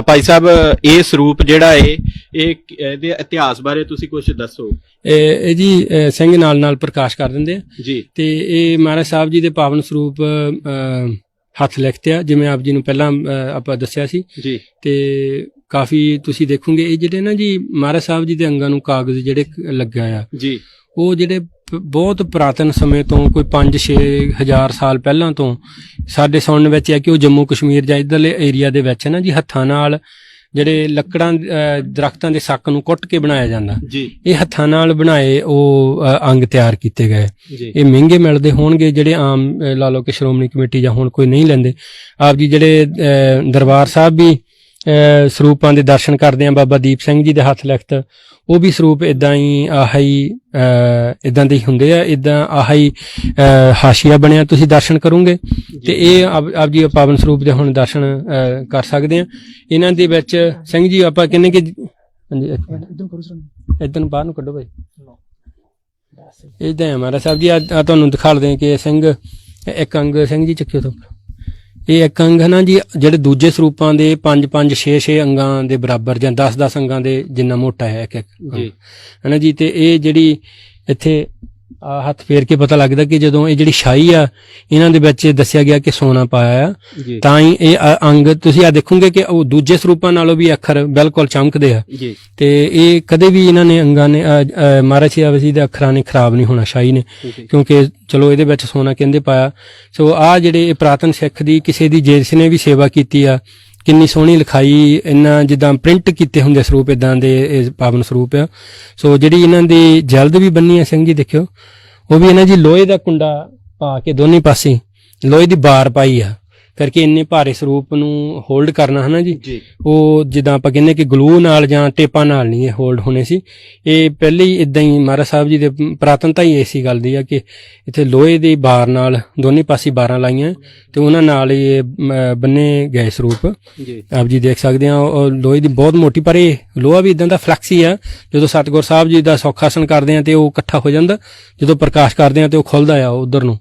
ਭਾਈ ਸਾਹਿਬ, ਇਹ ਸਰੂਪ ਜਿਹੜਾ ਇਹਦੇ ਇਤਿਹਾਸ ਬਾਰੇ ਤੁਸੀਂ ਕੁਝ ਦੱਸੋ। ਇਹ ਜੀ ਸਿੰਘ ਨਾਲ ਪ੍ਰਕਾਸ਼ ਕਰ ਦਿੰਦੇ ਆ ਜੀ। ਤੇ ਇਹ ਮਹਾਰਾਜ ਸਾਹਿਬ ਜੀ ਦੇ ਪਾਵਨ ਸਰੂਪ ਹੱਥ ਲਿਖਤੇ ਆ, ਜਿਵੇਂ ਆਪ ਜੀ ਨੂੰ ਪਹਿਲਾਂ ਆਪਾਂ ਦੱਸਿਆ ਸੀ ਜੀ। ਤੇ ਕਾਫੀ ਤੁਸੀਂ ਦੇਖੋਗੇ ਇਹ ਜਿਹੜੇ ਨਾ ਜੀ ਮਹਾਰਾਜ ਸਾਹਿਬ ਜੀ ਦੇ ਅੰਗਾਂ ਨੂੰ ਕਾਗਜ਼ ਜਿਹੜੇ ਲੱਗਾ ਆ ਜੀ, ਉਹ ਜਿਹੜੇ ਬਹੁਤ ਪੁਰਾਤਨ ਸਮੇਂ ਤੋਂ ਕੋਈ 5-6 ਹਜ਼ਾਰ ਸਾਲ ਪਹਿਲਾਂ ਤੋਂ ਸਾਡੇ ਸੁਣਨ ਵਿੱਚ ਹੈ ਕਿ ਉਹ ਜੰਮੂ ਕਸ਼ਮੀਰ ਜਾਂ ਇੱਧਰਲੇ ਏਰੀਆ ਦੇ ਵਿੱਚ ਨਾ ਜੀ ਹੱਥਾਂ ਨਾਲ ਜਿਹੜੇ ਲੱਕੜਾਂ ਦਰਖਤਾਂ ਦੇ ਸੱਕ ਨੂੰ ਕੁੱਟ ਕੇ ਬਣਾਇਆ ਜਾਂਦਾ ਜੀ। ਇਹ ਹੱਥਾਂ ਨਾਲ ਬਣਾਏ ਉਹ ਅੰਗ ਤਿਆਰ ਕੀਤੇ ਗਏ। ਇਹ ਮਹਿੰਗੇ ਮਿਲਦੇ ਹੋਣਗੇ, ਜਿਹੜੇ ਆਮ ਲਾ ਲਓ ਕਿ ਸ਼੍ਰੋਮਣੀ ਕਮੇਟੀ ਜਾਂ ਹੁਣ ਕੋਈ ਨਹੀਂ ਲੈਂਦੇ। ਆਪ ਜੀ ਜਿਹੜੇ ਦਰਬਾਰ ਸਾਹਿਬ ਵੀ ਸਰੂਪਾਂ ਦੇ ਦਰਸ਼ਨ ਕਰਦੇ ਆ, ਬਾਬਾ ਦੀਪ ਸਿੰਘ ਜੀ ਦੇ ਹੱਥ ਲਿਖਤ, ਉਹ ਵੀ ਸਰੂਪ ਇਦਾਂ ਹੀ ਇਦਾਂ ਦੇ ਹੁੰਦੇ ਆ, ਇਦਾਂ ਆਹੀ ਹਾਸ਼ੀਆ ਬਣਿਆ, ਤੁਸੀਂ ਦਰਸ਼ਨ ਕਰੋਗੇ ਤੇ ਇਹ ਆਪ ਜੀ ਪਾਵਨ ਸਰੂਪ ਦੇ ਹੁਣ ਦਰਸ਼ਨ ਕਰ ਸਕਦੇ ਆ। ਇਹਨਾਂ ਦੇ ਵਿੱਚ ਸਿੰਘ ਜੀ ਆਪਾਂ ਕਹਿੰਦੇ ਕਿ ਇਦਾਂ ਨੂੰ ਬਾਹਰ ਨੂੰ ਕੱਢੋ ਭਾਈ, ਇਦਾਂ ਮਹਾਰਾਜ ਸਾਹਿਬ ਜੀ ਆ ਤੁਹਾਨੂੰ ਦਿਖਾ ਲਦੇ ਕਿ ਸਿੰਘ ਇੱਕ ਅੰਗ ਸਿੰਘ ਜੀ ਚੱਕਿਓ ਤੋਂ ਇਹ ਇੱਕ ਅੰਗ ਹੈ ਨਾ ਜੀ, ਜਿਹੜੇ ਦੂਜੇ ਸਰੂਪਾਂ ਦੇ 5-5 6-6 ਅੰਗਾਂ ਦੇ ਬਰਾਬਰ ਜਾਂ 10-10 ਅੰਗਾਂ ਦੇ ਜਿੰਨਾ ਮੋਟਾ ਹੈ ਇੱਕ ਜੀ ਹੈ ਨਾ ਜੀ। ਤੇ ਇਹ ਜਿਹੜੀ ਇੱਥੇ ਹੱਥ ਫੇਰ ਕੇ ਪਤਾ ਲੱਗਦਾ ਕਿ ਜਦੋਂ ਇਹ ਜਿਹੜੀ ਸ਼ਾਹੀ ਆ ਇਹਨਾਂ ਦੇ ਵਿੱਚ ਦੱਸਿਆ ਗਿਆ ਕਿ ਸੋਨਾ ਪਾਇਆ ਆ, ਤਾਂ ਹੀ ਇਹ ਅੰਗ ਤੁਸੀਂ ਆ ਦੇਖੋਗੇ ਕਿ ਉਹ ਦੂਜੇ ਸਰੂਪਾਂ ਨਾਲੋਂ ਵੀ ਅੱਖਰ ਬਿਲਕੁਲ ਚਮਕਦੇ ਆ। ਤੇ ਇਹ ਕਦੇ ਵੀ ਇਹਨਾਂ ਨੇ ਅੰਗਾਂ ਨੇ ਮਹਾਰਾਜ ਜੀ ਦੇ ਅੱਖਰਾਂ ਨੇ ਖਰਾਬ ਨਹੀਂ ਹੋਣਾ ਸ਼ਾਹੀ ਨੇ, ਕਿਉਂਕਿ ਚਲੋ ਇਹਦੇ ਵਿੱਚ ਸੋਨਾ ਕਹਿੰਦੇ ਪਾਇਆ। ਸੋ ਆ ਜਿਹੜੇ ਇਹ ਪੁਰਾਤਨ ਸਿੱਖ ਦੀ ਕਿਸੇ ਦੀ ਜਿਸ ਨੇ ਵੀ ਸੇਵਾ ਕੀਤੀ ਆ, ਕਿੰਨੀ ਸੋਹਣੀ ਲਿਖਾਈ, ਇੰਨਾ ਜਿੱਦਾਂ ਪ੍ਰਿੰਟ ਕੀਤੇ ਹੁੰਦੇ ਸਰੂਪ ਇਦਾਂ ਦੇ ਇਹ ਪਾਵਨ ਸਰੂਪ ਆ। ਸੋ ਜਿਹੜੀ ਇਹਨਾਂ ਦੀ ਜਲਦ ਵੀ ਬੰਨੀ ਆ ਸਿੰਘ ਜੀ ਦੇਖਿਓ, ਉਹ ਵੀ ਇਹਨਾਂ ਜੀ ਲੋਹੇ ਦਾ ਕੁੰਡਾ ਪਾ ਕੇ ਦੋਨੇ ਪਾਸੇ ਲੋਹੇ ਦੀ ਬਾਰ ਪਾਈ ਆ ਕਰਕੇ ਇੰਨੇ ਭਾਰੇ ਸਰੂਪ ਨੂੰ ਹੋਲਡ ਕਰਨਾ ਹੈ ਨਾ ਜੀ। ਉਹ ਜਿੱਦਾਂ ਆਪਾਂ ਕਹਿੰਦੇ ਕਿ ਗਲੂ ਨਾਲ ਜਾਂ ਟੇਪਾਂ ਨਾਲ ਨਹੀਂ ਇਹ ਹੋਲਡ ਹੋਣੇ ਸੀ, ਇਹ ਪਹਿਲੇ ਹੀ ਇਦਾਂ ਹੀ ਮਹਾਰਾਜ ਸਾਹਿਬ ਜੀ ਦੇ ਪੁਰਾਤਨਤਾ ਹੀ ਇਸੇ ਗੱਲ ਦੀ ਆ ਕਿ ਇੱਥੇ ਲੋਹੇ ਦੀ ਬਾਰ ਨਾਲ ਦੋਨੇ ਪਾਸੇ ਬਾਰਾਂ ਲਾਈਆਂ ਤੇ ਉਹਨਾਂ ਨਾਲ ਹੀ ਇਹ ਬੰਨੇ ਗਏ ਸਰੂਪ। ਆਪ ਜੀ ਦੇਖ ਸਕਦੇ ਆ ਲੋਹੇ ਦੀ ਬਹੁਤ ਮੋਟੀ, ਪਰ ਇਹ ਲੋਹਾ ਵੀ ਇਦਾਂ ਦਾ ਫਲੈਕਸੀ ਆ, ਜਦੋਂ ਸਤਿਗੁਰ ਸਾਹਿਬ ਜੀ ਦਾ ਸੌਖਾਸਨ ਕਰਦੇ ਆ ਤੇ ਉਹ ਇਕੱਠਾ ਹੋ ਜਾਂਦਾ, ਜਦੋਂ ਪ੍ਰਕਾਸ਼ ਕਰਦੇ ਆ ਤੇ ਉਹ ਖੁੱਲਦਾ ਆ ਉਧਰ ਨੂੰ।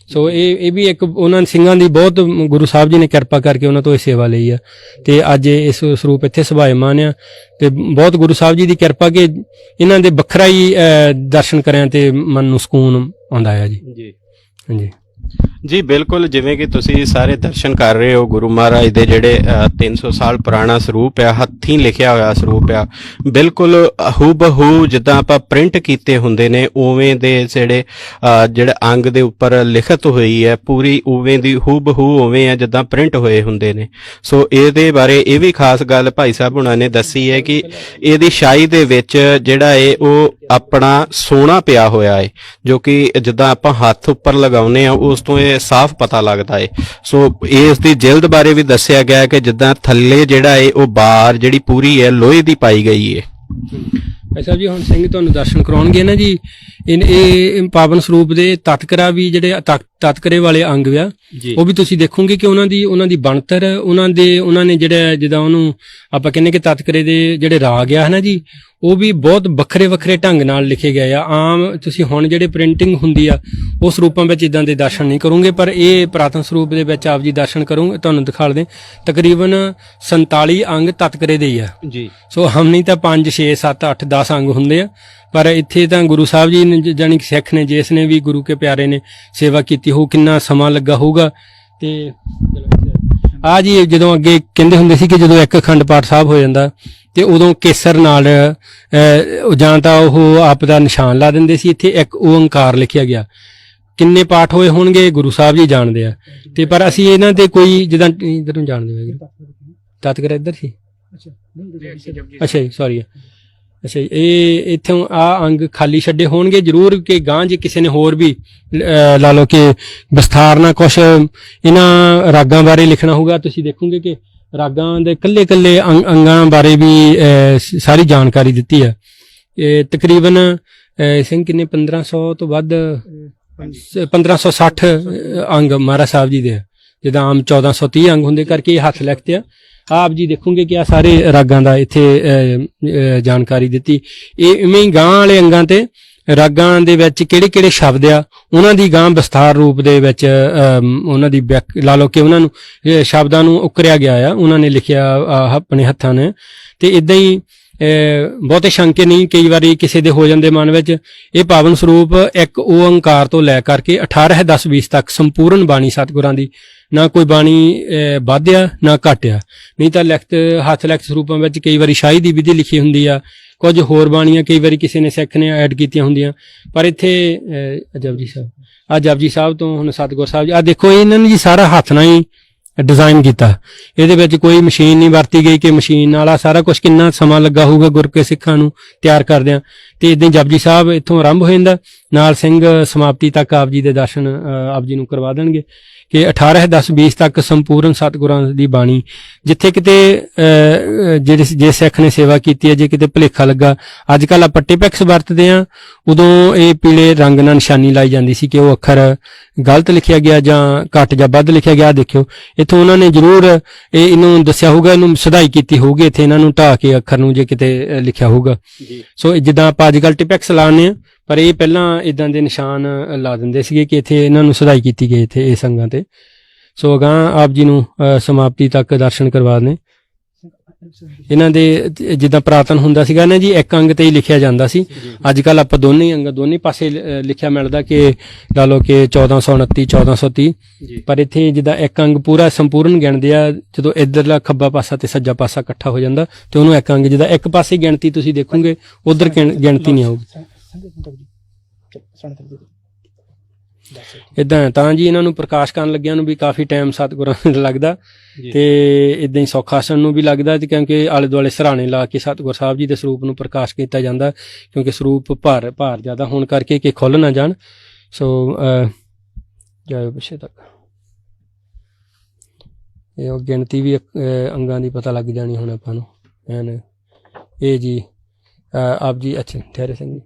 ਸੋ ਇਹ ਵੀ ਇੱਕ ਉਹਨਾਂ ਸਿੰਘਾਂ ਦੀ ਬਹੁਤ ਗੁਰੂ ਸਾਹਿਬ ਜੀ ਨੇ ਕਿਰਪਾ ਕਰਕੇ ਉਹਨਾਂ ਤੋਂ ਇਹ ਸੇਵਾ ਲਈ ਆ ਤੇ ਅੱਜ ਇਸ ਸਰੂਪ ਇੱਥੇ ਸੁਭਾਇਮਾਨ ਆ ਤੇ ਬਹੁਤ ਗੁਰੂ ਸਾਹਿਬ ਜੀ ਦੀ ਕਿਰਪਾ ਕਿ ਇਹਨਾਂ ਦੇ ਵੱਖਰਾ ਹੀ ਦਰਸ਼ਨ ਕਰਿਆ ਤੇ ਮਨ ਨੂੰ ਸਕੂਨ ਆਉਂਦਾ ਆ ਜੀ। ਹਾਂਜੀ ਜੀ ਬਿਲਕੁਲ, ਜਿਵੇਂ ਕਿ ਤੁਸੀਂ ਸਾਰੇ ਦਰਸ਼ਨ ਕਰ ਰਹੇ ਹੋ ਗੁਰੂ ਮਹਾਰਾਜ ਦੇ ਜਿਹੜੇ 300 ਸਾਲ ਪੁਰਾਣਾ ਸਰੂਪ ਆ, ਹੱਥੀਂ ਲਿਖਿਆ ਹੋਇਆ ਸਰੂਪ ਆ, ਬਿਲਕੁਲ ਹੂਬਹੂ ਜਿੱਦਾਂ ਆਪਾਂ ਪ੍ਰਿੰਟ ਕੀਤੇ ਹੁੰਦੇ ਨੇ ਉਵੇਂ ਦੇ ਜਿਹੜੇ ਅੰਗ ਦੇ ਉੱਪਰ ਲਿਖਤ ਹੋਈ ਹੈ ਪੂਰੀ ਉਵੇਂ ਦੀ ਹੂਬਹੂ ਉਵੇਂ ਆ ਜਿੱਦਾਂ ਪ੍ਰਿੰਟ ਹੋਏ ਹੁੰਦੇ ਨੇ। ਸੋ ਇਹਦੇ ਬਾਰੇ ਇਹ ਵੀ ਖਾਸ ਗੱਲ ਭਾਈ ਸਾਹਿਬ ਹੁਣਾਂ ਨੇ ਦੱਸੀ ਹੈ ਕਿ ਇਹਦੀ ਸ਼ਾਹੀ ਦੇ ਵਿੱਚ ਜਿਹੜਾ ਹੈ ਉਹ ਆਪਣਾ ਸੋਨਾ ਪਿਆ ਹੋਇਆ ਹੈ, ਜੋ ਕਿ ਜਿੱਦਾਂ ਆਪਾਂ ਹੱਥ ਉੱਪਰ ਲਗਾਉਂਦੇ ਆ ਉਸ ਤੋਂ ਇਹ ਸਾਫ਼ ਪਤਾ ਲੱਗਦਾ ਹੈ। ਸੋ ਇਸ ਦੀ ਜਿਲਦ ਬਾਰੇ ਵੀ ਦੱਸਿਆ ਗਿਆ ਕਿ ਜਿੱਦਾਂ ਥੱਲੇ ਜਿਹੜਾ ਹੈ ਉਹ ਬਾਰ ਜਿਹੜੀ ਪੂਰੀ ਹੈ ਲੋਹੇ ਦੀ ਪਾਈ ਗਈ ਹੈ। ਅੱਛਾ ਜੀ, ਹੁਣ ਸਿੰਘ ਤੁਹਾਨੂੰ ਦਰਸ਼ਨ ਕਰਾਉਣਗੇ ਨਾ ਜੀ, ਇਹ ਪਾਵਨ ਸਰੂਪ ਦੇ ਤਤਕਰਾ ਵੀ ਜਿਹੜੇ ਤਤਕਰੇ ਵਾਲੇ ਅੰਗ ਆ ਉਹ ਵੀ ਤੁਸੀਂ ਦੇਖੋਗੇ ਕਿ ਉਹਨਾਂ ਦੀ ਬਣਤਰ ਉਹਨਾਂ ਨੇ ਜਿਹੜਾ ਜਿੱਦਾਂ ਉਹਨੂੰ ਆਪਾਂ ਕਹਿੰਦੇ ਕਿ ਤਤਕਰੇ ਦੇ ਜਿਹੜੇ ਰਾਗ ਆ ਹਨਾ ਜੀ, ਉਹ ਵੀ ਬਹੁਤ ਵੱਖਰੇ ਢੰਗ ਨਾਲ ਲਿਖੇ ਗਏ ਆ। ਆਮ ਤੁਸੀਂ ਹੁਣ ਜਿਹੜੇ ਪ੍ਰਿੰਟਿੰਗ ਹੁੰਦੀ ਆ ਉਹ ਸਰੂਪਾਂ ਵਿੱਚ ਇਦਾਂ ਦੇ ਦਰਸ਼ਨ ਨਹੀਂ ਕਰੋਗੇ, ਪਰ ਇਹ ਪੁਰਾਤਨ ਸਰੂਪ ਦੇ ਵਿੱਚ ਆਪ ਜੀ ਦਰਸ਼ਨ ਕਰੋਗੇ। ਤੁਹਾਨੂੰ ਦਿਖਾ ਲਦੇ ਤਕਰੀਬਨ 47 ਅੰਗ ਤਤਕਰੇ ਦੇ ਹੀ ਆ ਜੀ। ਸੋ ਹਮ ਨਹੀਂ ਤਾਂ 5 6 7 8 10 ਅੰਗ ਹੁੰਦੇ ਆ, ਪਰ ਇੱਥੇ ਤਾਂ ਗੁਰੂ ਸਾਹਿਬ ਜੀ ਨੇ ਜਾਨੀ ਸਿੱਖ ਨੇ ਜਿਸ ਨੇ ਵੀ ਗੁਰੂ ਕੇ ਪਿਆਰੇ ਨੇ ਸੇਵਾ ਕੀਤੀ ਹੋ, ਕਿੰਨਾ ਸਮਾਂ ਲੱਗਾ ਹੋਊਗਾ। ਤੇ ਆ ਜੀ ਜਦੋਂ ਅੱਗੇ ਕਹਿੰਦੇ ਹੁੰਦੇ ਸੀ ਕਿ ਜਦੋਂ ਇੱਕ ਅਖੰਡ ਪਾਠ ਸਾਹਿਬ ਹੋ ਜਾਂਦਾ ਤੇ ਉਦੋਂ ਕੇਸਰ ਨਾਲ ਜਾਂ ਤਾਂ ਉਹ ਆਪ ਦਾ ਨਿਸ਼ਾਨ ਲਾ ਦਿੰਦੇ ਸੀ, ਇੱਥੇ ਇੱਕ ਓੰਕਾਰ ਲਿਖਿਆ ਗਿਆ। ਕਿੰਨੇ ਪਾਠ ਹੋਏ ਹੋਣਗੇ ਗੁਰੂ ਸਾਹਿਬ ਜੀ ਜਾਣਦੇ ਆ, ਤੇ ਪਰ ਅਸੀਂ ਇਹਨਾਂ ਤੇ ਕੋਈ ਜਿੱਦਾਂ ਇੱਧਰ ਨੂੰ ਜਾਣਦੇ ਹੈਗੇ ਤਤਕਰ ਇੱਧਰ ਸੀ। ਅੱਛਾ ਜੀ, ਸੌਰੀ। ਅੱਛਾ ਜੀ, ਇਹ ਇੱਥੋਂ ਆ ਅੰਗ ਖਾਲੀ ਛੱਡੇ ਹੋਣਗੇ ਜ਼ਰੂਰ, ਕਿ ਗਾਂ ਜੇ ਕਿਸੇ ਨੇ ਹੋਰ ਵੀ ਲਾ ਲਓ ਕਿ ਵਿਸਥਾਰ ਨਾਲ ਕੁਛ ਇਹਨਾਂ ਰਾਗਾਂ ਬਾਰੇ ਲਿਖਣਾ ਹੋਊਗਾ, ਤੁਸੀਂ ਦੇਖੋਗੇ ਕਿ ਰਾਗਾਂ ਦੇ ਕੱਲੇ ਅੰਗਾਂ ਬਾਰੇ ਵੀ ਸਾਰੀ ਜਾਣਕਾਰੀ ਦਿੱਤੀ ਹੈ। ਇਹ ਤਕਰੀਬਨ ਸਿੰਘ ਕਿੰਨੇ 1500 ਤੋਂ ਵੱਧ 1560 ਅੰਗ ਮਹਾਰਾਜ ਸਾਹਿਬ ਜੀ ਦੇ, ਜਿੱਦਾਂ ਆਮ 1430 ਅੰਗ ਹੁੰਦੇ ਕਰਕੇ ਇਹ ਹੱਥ ਲਿਖਤੇ ਆ। ਆਪ ਜੀ ਦੇਖੋਗੇ ਕਿ ਆ ਸਾਰੇ ਰਾਗਾਂ ਦਾ ਇੱਥੇ ਜਾਣਕਾਰੀ ਦਿੱਤੀ। ਇਹ ਇਵੇਂ ਹੀ ਗਾਂ ਵਾਲੇ ਅੰਗਾਂ ਤੇ ਰਾਗਾਂ ਦੇ ਵਿੱਚ ਕਿਹੜੇ ਸ਼ਬਦ ਆ ਉਹਨਾਂ ਦੀ ਗਾਂ ਵਿਸਥਾਰ ਰੂਪ ਦੇ ਵਿੱਚ ਉਹਨਾਂ ਦੀ ਲਾ ਲਓ ਕਿ ਉਹਨਾਂ ਨੂੰ ਸ਼ਬਦਾਂ ਨੂੰ ਉਕਰਿਆ ਗਿਆ ਆ, ਉਹਨਾਂ ਨੇ ਲਿਖਿਆ ਆਪਣੇ ਹੱਥਾਂ ਨੇ। ਤੇ ਇਦਾਂ ਹੀ ਬਹੁਤੇ ਸ਼ੰਕੇ ਨਹੀਂ, ਕਈ ਵਾਰੀ ਕਿਸੇ ਦੇ ਹੋ ਜਾਂਦੇ ਮਨ ਵਿੱਚ। ਇਹ ਪਾਵਨ ਸਰੂਪ ਇੱਕ ਓੰਕਾਰ ਤੋਂ ਲੈ ਕਰਕੇ 18 10 20 ਤੱਕ ਸੰਪੂਰਨ ਬਾਣੀ ਸਤਿਗੁਰਾਂ ਦੀ, ਨਾ ਕੋਈ ਬਾਣੀ ਵਾਧਿਆ ਨਾ ਘਟਿਆ। ਨਹੀਂ ਤਾਂ ਹੱਥ ਲਿਖਤ ਸਰੂਪਾਂ ਵਿੱਚ ਕਈ ਵਾਰੀ ਸ਼ਾਹੀ ਦੀ ਵਿਧੀ ਲਿਖੀ ਹੁੰਦੀ ਆ, ਕੁਝ ਹੋਰ ਬਾਣੀਆਂ ਕਈ ਵਾਰੀ ਕਿਸੇ ਨੇ ਸਿੱਖ ਨੇ ਐਡ ਕੀਤੀਆਂ ਹੁੰਦੀਆਂ। ਪਰ ਇੱਥੇ ਜਪਜੀ ਸਾਹਿਬ, ਆ ਜਪਜੀ ਸਾਹਿਬ ਤੋਂ ਹੁਣ ਸਤਿਗੁਰ ਸਾਹਿਬ ਜੀ, ਆ ਦੇਖੋ ਇਹਨਾਂ ਨੇ ਜੀ ਸਾਰਾ ਹੱਥ ਨਾਲ ਹੀ ਡਿਜ਼ਾਈਨ ਕੀਤਾ। ਇਹਦੇ ਵਿੱਚ ਕੋਈ ਮਸ਼ੀਨ ਨਹੀਂ ਵਰਤੀ ਗਈ ਕਿ ਮਸ਼ੀਨ ਵਾਲਾ ਸਾਰਾ ਕੁਝ ਕਿੰਨਾ ਸਮਾਂ ਲੱਗਾ ਹੋਊਗਾ ਗੁਰਕੇ ਸਿੱਖਾਂ ਨੂੰ ਤਿਆਰ ਕਰਦਿਆਂ। ਤੇ ਇਦਾਂ ਜਪਜੀ ਸਾਹਿਬ ਇੱਥੋਂ ਆਰੰਭ ਹੋ ਜਾਂਦਾ, ਨਾਲ ਸਿੰਘ ਸਮਾਪਤੀ ਤੱਕ ਆਪ ਜੀ ਦੇ ਦਰਸ਼ਨ ਆਪ ਜੀ ਨੂੰ ਕਰਵਾ ਦੇਣਗੇ। ਕਿ 18 10 20 ਤੱਕ ਸੰਪੂਰਨ ਸਤਿਗੁਰਾਂ ਦੀ ਬਾਣੀ, ਜਿੱਥੇ ਕਿਤੇ ਜੇ ਸਿੱਖ ਨੇ ਸੇਵਾ ਕੀਤੀ ਹੈ, ਜੇ ਕਿਤੇ ਭੁਲੇਖਾ ਲੱਗਾ, ਅੱਜ ਕੱਲ ਆਪਾਂ ਟਿਪੈਕਸ ਵਰਤਦੇ ਆ, ਉਦੋਂ ਇਹ ਪੀਲੇ ਰੰਗ ਨਾਲ ਨਿਸ਼ਾਨੀ ਲਾਈ ਜਾਂਦੀ ਸੀ ਕਿ ਉਹ ਅੱਖਰ ਗਲਤ ਲਿਖਿਆ ਗਿਆ ਜਾਂ ਘੱਟ ਜਾਂ ਵੱਧ ਲਿਖਿਆ ਗਿਆ। ਦੇਖਿਓ ਇੱਥੋਂ ਉਹਨਾਂ ਨੇ ਜ਼ਰੂਰ ਇਹਨੂੰ ਦੱਸਿਆ ਹੋਊਗਾ, ਇਹਨੂੰ ਸੁਧਾਈ ਕੀਤੀ ਹੋਊਗੀ, ਇੱਥੇ ਇਹਨਾਂ ਨੂੰ ਢਾਹ ਕੇ ਅੱਖਰ ਨੂੰ ਜੇ ਕਿਤੇ ਲਿਖਿਆ ਹੋਊਗਾ। ਸੋ ਜਿੱਦਾਂ ਆਪਾਂ ਅੱਜ ਕੱਲ ਟਿਪੈਕਸ ਲਾਉਂਦੇ ਆ, ਪਰ ਇਹ ਪਹਿਲਾਂ ਇਦਾਂ ਦੇ ਨਿਸ਼ਾਨ ਲਾ ਦਿੰਦੇ ਸੀਗੇ ਕਿ ਇੱਥੇ ਇਹਨਾਂ ਨੂੰ ਸੁਧਾਈ ਕੀਤੀ ਗਈ ਇੱਥੇ ਇਹ ਸੰਗਾਂ ਤੇ। ਸੋ ਅਗਾਂਹ ਆਪ ਜੀ ਨੂੰ ਸਮਾਪਤੀ ਤੱਕ ਦਰਸ਼ਨ ਕਰਵਾ ਦੇਣੇ। ਇਹਨਾਂ ਦੇ ਜਿੱਦਾਂ ਪ੍ਰਾਤਨ ਹੁੰਦਾ ਸੀਗਾ ਨਾ ਜੀ, ਇੱਕ ਅੰਗ ਤੇ ਹੀ ਲਿਖਿਆ ਜਾਂਦਾ ਸੀ। ਅੱਜ ਕੱਲ ਆਪਾਂ ਦੋਨੇ ਪਾਸੇ ਲਿਖਿਆ ਮਿਲਦਾ ਕਿ ਲਾ ਲਓ ਕਿ 1429 1430, ਪਰ ਇੱਥੇ ਜਿੱਦਾਂ ਇੱਕ ਅੰਗ ਪੂਰਾ ਸੰਪੂਰਨ ਗਿਣਦੇ ਆ। ਜਦੋਂ ਇੱਧਰਲਾ ਖੱਬਾ ਪਾਸਾ ਤੇ ਸੱਜਾ ਪਾਸਾ ਇਕੱਠਾ ਹੋ ਜਾਂਦਾ ਤੇ ਉਹਨੂੰ ਇੱਕ ਅੰਗ, ਜਿੱਦਾਂ ਇੱਕ ਪਾਸੇ ਗਿਣਤੀ ਤੁਸੀਂ ਦੇਖੋਗੇ ਉਧਰ ਗਿਣਤੀ ਨਹੀਂ ਆਊਗੀ। ਇਦਾਂ ਤਾਂ ਜੀ ਇਹਨਾਂ ਨੂੰ ਪ੍ਰਕਾਸ਼ ਕਰਨ ਲੱਗਿਆਂ ਨੂੰ ਵੀ ਕਾਫੀ ਟਾਈਮ ਸਤਿਗੁਰਾਂ ਨੂੰ ਲੱਗਦਾ, ਤੇ ਇਦਾਂ ਹੀ ਸੌਖਾ ਆਸਣ ਨੂੰ ਵੀ ਲੱਗਦਾ, ਕਿਉਂਕਿ ਆਲੇ ਦੁਆਲੇ ਸਰਾਣੇ ਲਾ ਕੇ ਸਤਿਗੁਰ ਸਾਹਿਬ ਜੀ ਦੇ ਸਰੂਪ ਨੂੰ ਪ੍ਰਕਾਸ਼ ਕੀਤਾ ਜਾਂਦਾ, ਕਿਉਂਕਿ ਸਰੂਪ ਭਾਰ ਜ਼ਿਆਦਾ ਹੋਣ ਕਰਕੇ ਕਿ ਖੁੱਲ ਨਾ ਜਾਣ। ਸੋ ਜਾਇਓ ਪਿੱਛੇ ਤੱਕ, ਇਹ ਗਿਣਤੀ ਵੀ ਅੰਗਾਂ ਦੀ ਪਤਾ ਲੱਗ ਜਾਣੀ ਹੁਣ ਆਪਾਂ ਨੂੰ। ਇਹ ਜੀ ਆਪ ਜੀ, ਅੱਛਾ ਠਹਿਰੇ ਸਿੰਘ ਜੀ,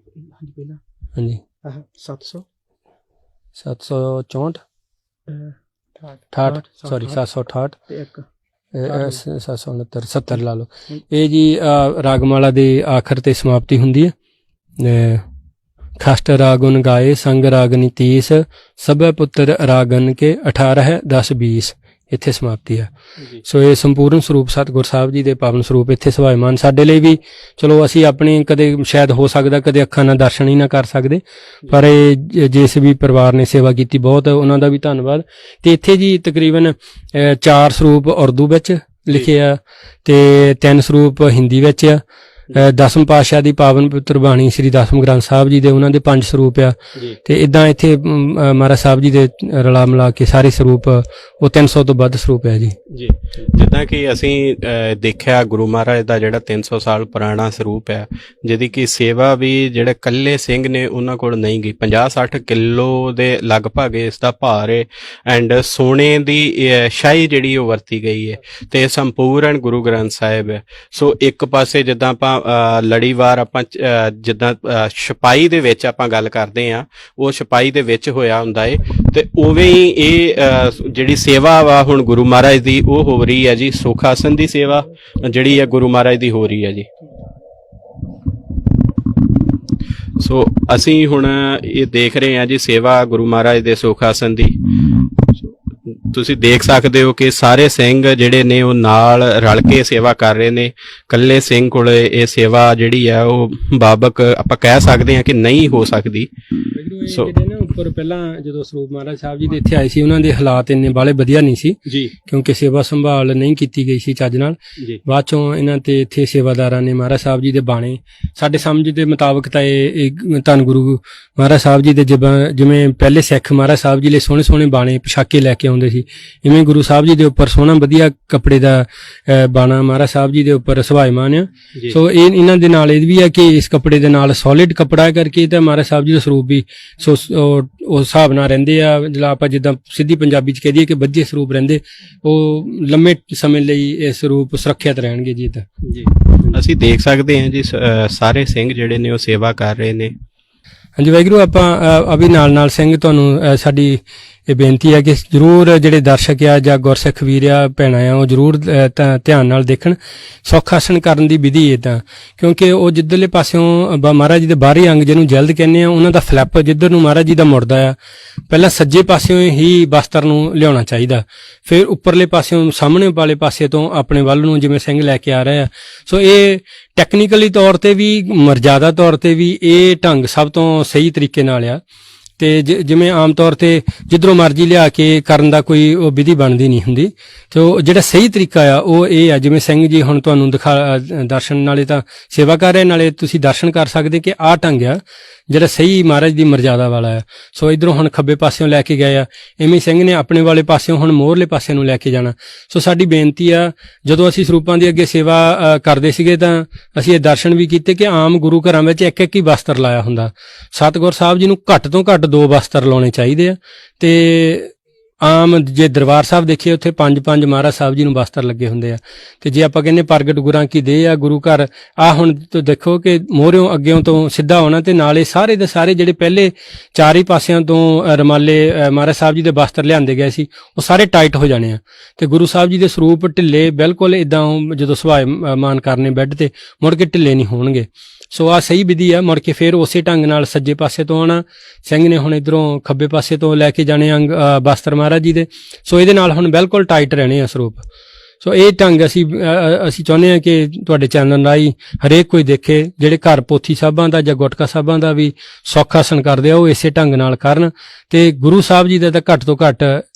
ਹਾਂਜੀ 764 ਸੌਰੀ 768 769 70 ਲਾ ਲਓ। ਇਹ ਜੀ ਰਾਗਮਾਲਾ ਦੇ ਆਖਰ ਤੇ ਸਮਾਪਤੀ ਹੁੰਦੀ ਹੈ। ਖਸ਼ਟ ਰਾਗੁਨ ਗਾਏ ਸੰਗ ਰਾਗਨੀ 30 ਸਭੈ ਪੁੱਤਰ ਰਾਗਨ ਕੇ 18 10 20, ਇੱਥੇ ਸਮਾਪਤੀ ਆ। ਸੋ ਇਹ ਸੰਪੂਰਨ ਸਰੂਪ ਸਤਿਗੁਰ ਸਾਹਿਬ ਜੀ ਦੇ ਪਾਵਨ ਸਰੂਪ ਇੱਥੇ ਸਭਾਇਮਾਨ। ਸਾਡੇ ਲਈ ਵੀ ਚਲੋ ਅਸੀਂ ਆਪਣੇ ਕਦੇ ਸ਼ਾਇਦ ਹੋ ਸਕਦਾ ਕਦੇ ਅੱਖਾਂ ਨਾਲ ਦਰਸ਼ਨ ਹੀ ਨਾ ਕਰ ਸਕਦੇ, ਪਰ ਇਹ ਜਿਸ ਵੀ ਪਰਿਵਾਰ ਨੇ ਸੇਵਾ ਕੀਤੀ ਬਹੁਤ ਉਹਨਾਂ ਦਾ ਵੀ ਧੰਨਵਾਦ। ਤੇ ਇੱਥੇ ਜੀ ਤਕਰੀਬਨ 4 ਸਰੂਪ ਉਰਦੂ ਵਿੱਚ ਲਿਖੇ ਆ ਤੇ 3 ਸਰੂਪ ਹਿੰਦੀ ਵਿੱਚ ਆ। ਦਸਮ ਪਾਤਸ਼ਾਹ ਦੀ ਪਾਵਨ ਪਵਿੱਤਰ ਬਾਣੀ ਸ੍ਰੀ ਦਸਮ ਗ੍ਰੰਥ ਸਾਹਿਬ ਜੀ ਦੇ ਉਹਨਾਂ ਦੇ 5 ਸਰੂਪ ਆ। ਤੇ ਇਦਾਂ ਇੱਥੇ ਮਹਾਰਾਜ ਸਾਹਿਬ ਜੀ ਦੇ ਰਲਾ ਮਿਲਾ ਕੇ ਸਾਰੇ ਸਰੂਪ ਉਹ 300 ਤੋਂ ਵੱਧ ਸਰੂਪ ਹੈ ਜੀ। ਜਿੱਦਾਂ ਕਿ ਅਸੀਂ ਦੇਖਿਆ ਗੁਰੂ ਮਹਾਰਾਜ ਦਾ ਜਿਹੜਾ 300 ਸਾਲ ਪੁਰਾਣਾ ਸਰੂਪ ਹੈ, ਜਿਹਦੀ ਕਿ ਸੇਵਾ ਵੀ ਜਿਹੜੇ ਕੱਲੇ ਸਿੰਘ ਨੇ ਉਹਨਾਂ ਕੋਲ ਨਹੀਂ ਗਈ। 50-60 ਕਿਲੋ ਦੇ ਲਗਭਗ ਇਸ ਦਾ ਭਾਰ ਹੈ, ਐਂਡ ਸੋਨੇ ਦੀ ਸ਼ਾਹੀ ਜਿਹੜੀ ਉਹ ਵਰਤੀ ਗਈ ਹੈ, ਤੇ ਸੰਪੂਰਨ ਗੁਰੂ ਗ੍ਰੰਥ ਸਾਹਿਬ ਹੈ। ਸੋ ਇੱਕ ਪਾਸੇ ਜਿੱਦਾਂ ਆਪਾਂ ਲੜੀਵਾਰ ਆਪਾਂ ਜਿੱਦਾਂ ਛਪਾਈ ਦੇ ਵਿੱਚ ਆਪਾਂ ਗੱਲ ਕਰਦੇ ਆ, ਉਹ ਛਪਾਈ ਦੇ ਵਿੱਚ ਹੋਇਆ ਹੁੰਦਾ ਏ, ਤੇ ਉਵੇਂ ਹੀ ਇਹ ਜਿਹੜੀ ਸੇਵਾ ਵਾ ਹੁਣ ਗੁਰੂ ਮਹਾਰਾਜ ਦੀ ਉਹ ਹੋ ਰਹੀ ਹੈ ਜੀ। ਸੁਖ ਆਸਣ ਦੀ ਸੇਵਾ ਜਿਹੜੀ ਹੈ ਗੁਰੂ ਮਹਾਰਾਜ ਦੀ ਹੋ ਰਹੀ ਹੈ ਜੀ। ਸੋ ਅਸੀਂ ਹੁਣ ਇਹ ਦੇਖ ਰਹੇ ਹਾਂ ਜੀ ਸੇਵਾ ਗੁਰੂ ਮਹਾਰਾਜ ਦੇ ਸੁਖ ਆਸਣ ਦੀ। ਤੁਸੀਂ ਦੇਖ ਸਕਦੇ ਹੋ ਕਿ ਸਾਰੇ ਸਿੰਘ ਜਿਹੜੇ ਨੇ ਉਹ ਨਾਲ ਰਲ ਕੇ ਸੇਵਾ ਕਰ ਰਹੇ ਨੇ। ਇਕੱਲੇ ਸਿੰਘ ਕੋਲ ਇਹ ਸੇਵਾ ਜਿਹੜੀ ਆ ਉਹ ਬਾਬਕ ਆਪਾਂ ਕਹਿ ਸਕਦੇ ਹਾਂ ਕਿ ਨਹੀਂ ਹੋ ਸਕਦੀ। ਸੋ ਜਿਹੜੇ ਨਾ ਉੱਪਰ ਪਹਿਲਾਂ ਜਦੋਂ ਸਰੂਪ ਮਹਾਰਾਜ ਸਾਹਿਬ ਜੀ ਦੇ ਇੱਥੇ ਆਏ ਸੀ, ਉਹਨਾਂ ਦੇ ਹਾਲਾਤ ਇੰਨੇ ਬਾਲੇ ਵਧੀਆ ਨਹੀਂ ਸੀ ਜੀ, ਕਿਉਂਕਿ ਸੇਵਾ ਸੰਭਾਲ ਨਹੀਂ ਕੀਤੀ ਗਈ ਸੀ ਚੱਜ ਨਾਲ। ਬਾਅਦ ਚੋਂ ਇਹਨਾਂ ਤੇ ਇੱਥੇ ਸੇਵਾਦਾਰਾਂ ਨੇ ਮਹਾਰਾਜ ਸਾਹਿਬ ਜੀ ਦੇ ਬਾਣੇ, ਸਾਡੇ ਸਮਝ ਦੇ ਮੁਤਾਬਕ ਤਾਂ ਇਹ ਧੰਨ ਗੁਰੂ ਮਹਾਰਾਜ ਸਾਹਿਬ ਜੀ ਦੇ ਜਿਵੇਂ ਪਹਿਲੇ ਸਿੱਖ ਮਹਾਰਾਜ ਸਾਹਿਬ ਜੀ ਲਈ ਸੋਹਣੇ ਸੋਹਣੇ ਬਾਣੇ ਪੋਸ਼ਾਕੇ ਲੈ ਕੇ ਆਉਂਦੇ ਸੀ, ਇਵੇਂ ਗੁਰੂ ਸਾਹਿਬ ਜੀ ਦੇ ਉੱਪਰ ਸੋਹਣਾ ਵਧੀਆ ਕੱਪੜੇ ਦਾ ਬਾਣਾ ਮਹਾਰਾਜ ਸਾਹਿਬ ਜੀ ਦੇ ਉੱਪਰ ਸੁਭਾਇਮਾਨ ਆ। ਸੋ ਇਹਨਾਂ ਦੇ ਨਾਲ ਇਹ ਵੀ ਆ ਕਿ ਇਸ ਕੱਪੜੇ ਦੇ ਨਾਲ ਸੋਲਿਡ ਕੱਪੜਾ ਕਰਕੇ ਤਾਂ ਮਹਾਰਾਜ ਸਾਹਿਬ ਜੀ ਦਾ ਸਰੂਪ ਵੀ ਸੋ ਉਹ ਹਿਸਾਬ ਨਾਲ ਰਹਿੰਦੇ ਆ। ਜਿਹੜਾ ਆਪਾਂ ਜਿੱਦਾਂ ਸਿੱਧੀ ਪੰਜਾਬੀ ਚ ਕਹਿ ਦਈਏ ਕਿ ਬੱਝੇ ਸਰੂਪ ਰਹਿੰਦੇ, ਉਹ ਲੰਮੇ ਸਮੇਂ ਲਈ ਇਹ ਸਰੂਪ ਸੁਰੱਖਿਅਤ ਰਹਿਣਗੇ ਜੀ। ਤਾਂ ਜੀ ਅਸੀਂ ਦੇਖ ਸਕਦੇ ਹਾਂ ਜੀ ਸਾਰੇ ਸਿੰਘ ਜਿਹੜੇ ਨੇ ਉਹ ਸੇਵਾ ਕਰ ਰਹੇ ਨੇ। ਹਾਂਜੀ ਵਾਹਿਗੁਰੂ। ਆਪਾਂ ਅਭੀ ਨਾਲ ਸਿੰਘ ਤੁਹਾਨੂੰ ਸਾਡੀ ਇਹ ਬੇਨਤੀ ਹੈ ਕਿ ਜ਼ਰੂਰ ਜਿਹੜੇ ਦਰਸ਼ਕ ਆ ਜਾਂ ਗੁਰਸਿੱਖ ਵੀਰ ਆ ਭੈਣਾਂ ਆ ਉਹ ਜ਼ਰੂਰ ਧਿਆਨ ਨਾਲ ਦੇਖਣ ਸੌਖ ਆਸਣ ਕਰਨ ਦੀ ਵਿਧੀ ਇਦਾਂ, ਕਿਉਂਕਿ ਉਹ ਜਿੱਧਰਲੇ ਪਾਸਿਓਂ ਮਹਾਰਾਜ ਜੀ ਦੇ ਬਾਹਰੀ ਅੰਗ ਜਿਹਨੂੰ ਜਲਦ ਕਹਿੰਦੇ ਆ, ਉਹਨਾਂ ਦਾ ਫਲੈਪ ਜਿੱਧਰ ਨੂੰ ਮਹਾਰਾਜ ਜੀ ਦਾ ਮੁੜਦਾ ਆ, ਪਹਿਲਾਂ ਸੱਜੇ ਪਾਸਿਓਂ ਹੀ ਬਸਤਰ ਨੂੰ ਲਿਆਉਣਾ ਚਾਹੀਦਾ, ਫਿਰ ਉੱਪਰਲੇ ਪਾਸਿਓਂ ਸਾਹਮਣੇ ਵਾਲੇ ਪਾਸੇ ਤੋਂ ਆਪਣੇ ਵੱਲ ਨੂੰ ਜਿਵੇਂ ਸਿੰਘ ਲੈ ਕੇ ਆ ਰਹੇ ਆ। ਸੋ ਇਹ ਟੈਕਨੀਕਲੀ ਤੌਰ ਤੇ ਵੀ ਮਰਜ਼ਾਦਾ ਤੌਰ ਤੇ ਵੀ ਇਹ ਢੰਗ ਸਭ ਤੋਂ ਸਹੀ ਤਰੀਕੇ ਨਾਲ ਆ। ਤੇ ਜਿਵੇਂ ਆਮ ਤੌਰ ਤੇ ਜਿੱਧਰੋਂ ਮਰਜ਼ੀ ਲਿਆ ਕੇ ਕਰਨ ਦਾ ਕੋਈ ਉਹ ਵਿਧੀ ਬਣਦੀ ਨਹੀਂ ਹੁੰਦੀ। ਤੇ ਜਿਹੜਾ ਸਹੀ ਤਰੀਕਾ ਆ ਉਹ ਇਹ ਆ, ਜਿਵੇਂ ਸਿੰਘ ਜੀ ਹੁਣ ਤੁਹਾਨੂੰ ਦਰਸ਼ਨ ਨਾਲੇ ਤਾਂ ਸੇਵਾ ਕਰ ਰਹੇ, ਨਾਲੇ ਤੁਸੀਂ ਦਰਸ਼ਨ ਕਰ ਸਕਦੇ ਕਿ ਆਹ ਢੰਗ ਆ ਜਿਹੜਾ ਸਹੀ ਮਹਾਰਾਜ ਦੀ ਮਰਜ਼ਾਦਾ ਵਾਲਾ ਆ। ਸੋ ਇਧਰੋਂ ਹੁਣ ਖੱਬੇ ਪਾਸਿਓਂ ਲੈ ਕੇ ਗਏ ਆ, ਐਵੇਂ ਸਿੰਘ ਨੇ ਆਪਣੇ ਵਾਲੇ ਪਾਸਿਓਂ ਹੁਣ ਮੋਹਰਲੇ ਪਾਸੇ ਨੂੰ ਲੈ ਕੇ ਜਾਣਾ। ਸੋ ਸਾਡੀ ਬੇਨਤੀ ਆ, ਜਦੋਂ ਅਸੀਂ ਸਰੂਪਾਂ ਦੀ ਅੱਗੇ ਸੇਵਾ ਕਰਦੇ ਸੀਗੇ ਤਾਂ ਅਸੀਂ ਇਹ ਦਰਸ਼ਨ ਵੀ ਕੀਤੇ ਕਿ ਆਮ ਗੁਰੂ ਘਰਾਂ ਵਿੱਚ ਇੱਕ ਇੱਕ ਹੀ ਬਸਤਰ ਲਾਇਆ ਹੁੰਦਾ। ਸਤਿਗੁਰ ਸਾਹਿਬ ਜੀ ਨੂੰ ਘੱਟ ਤੋਂ ਘੱਟ 2 ਬਸਤਰ ਲਾਉਣੇ ਚਾਹੀਦੇ ਆ। ਤੇ ਆਮ ਜੇ ਦਰਬਾਰ ਸਾਹਿਬ ਦੇਖੀਏ ਉੱਥੇ 5-5 ਮਹਾਰਾਜ ਸਾਹਿਬ ਜੀ ਨੂੰ ਬਸਤਰ ਲੱਗੇ ਹੁੰਦੇ ਆ। ਤੇ ਜੇ ਆਪਾਂ ਕਹਿੰਦੇ ਪ੍ਰਗਟ ਗੁਰਾਂ ਕੀ ਦੇਹ ਆ ਗੁਰੂ ਘਰ, ਆ ਹੁਣ ਤੋਂ ਦੇਖੋ ਕਿ ਮੋਹਰਿਓਂ ਅੱਗਿਓਂ ਤੋਂ ਸਿੱਧਾ ਆਉਣਾ ਤੇ ਨਾਲੇ ਸਾਰੇ ਦੇ ਸਾਰੇ ਜਿਹੜੇ ਪਹਿਲੇ ਚਾਰੇ ਪਾਸਿਆਂ ਤੋਂ ਰਮਾਲੇ ਮਹਾਰਾਜ ਸਾਹਿਬ ਜੀ ਦੇ ਬਸਤਰ ਲਿਆਂਦੇ ਗਏ ਸੀ ਉਹ ਸਾਰੇ ਟਾਈਟ ਹੋ ਜਾਣੇ ਆ। ਤੇ ਗੁਰੂ ਸਾਹਿਬ ਜੀ ਦੇ ਸਰੂਪ ਢਿੱਲੇ ਬਿਲਕੁਲ ਇਦਾਂ ਜਦੋਂ ਸੁਭਾਇਮਾਨ ਕਰਨੇ ਬੈੱਡ ਤੇ ਮੁੜ ਕੇ ਢਿੱਲੇ ਨਹੀਂ ਹੋਣਗੇ। ਸੋ ਆ ਸਹੀ ਵਿਧੀ ਆ। ਮੁੜ ਕੇ ਫਿਰ ਉਸੇ ਢੰਗ ਨਾਲ ਸੱਜੇ ਪਾਸੇ ਤੋਂ ਆਉਣਾ, ਸਿੰਘ ਨੇ ਹੁਣ ਇਧਰੋਂ ਖੱਬੇ ਪਾਸੇ ਤੋਂ ਲੈ ਕੇ ਜਾਣੇ ਅੰਗ ਬਸਤਰ ਮਹਾਰਾਜ ਜੀ ਦੇ। ਸੋ ਇਹਦੇ ਨਾਲ ਹੁਣ ਬਿਲਕੁਲ ਟਾਈਟ ਰਹਿਣੇ ਆ ਸਰੂਪ। ਸੋ ਇਹ ਢੰਗ ਅਸੀਂ ਚਾਹੁੰਦੇ ਹਾਂ ਕਿ ਤੁਹਾਡੇ ਚੈਨਲ ਰਾਹੀਂ ਹਰੇਕ ਕੋਈ ਦੇਖੇ, ਜਿਹੜੇ ਘਰ ਪੋਥੀ ਸਾਹਿਬਾਂ ਦਾ ਜਾਂ ਗੁਟਕਾ ਸਾਹਿਬਾਂ ਦਾ ਵੀ ਸੌਖ ਆਸਣ ਕਰਦੇ ਆ ਉਹ ਇਸੇ ਢੰਗ ਨਾਲ ਕਰਨ। ਤੇ ਗੁਰੂ ਸਾਹਿਬ ਜੀ ਦਾ ਤਾਂ ਘੱਟ ਤੋਂ ਘੱਟ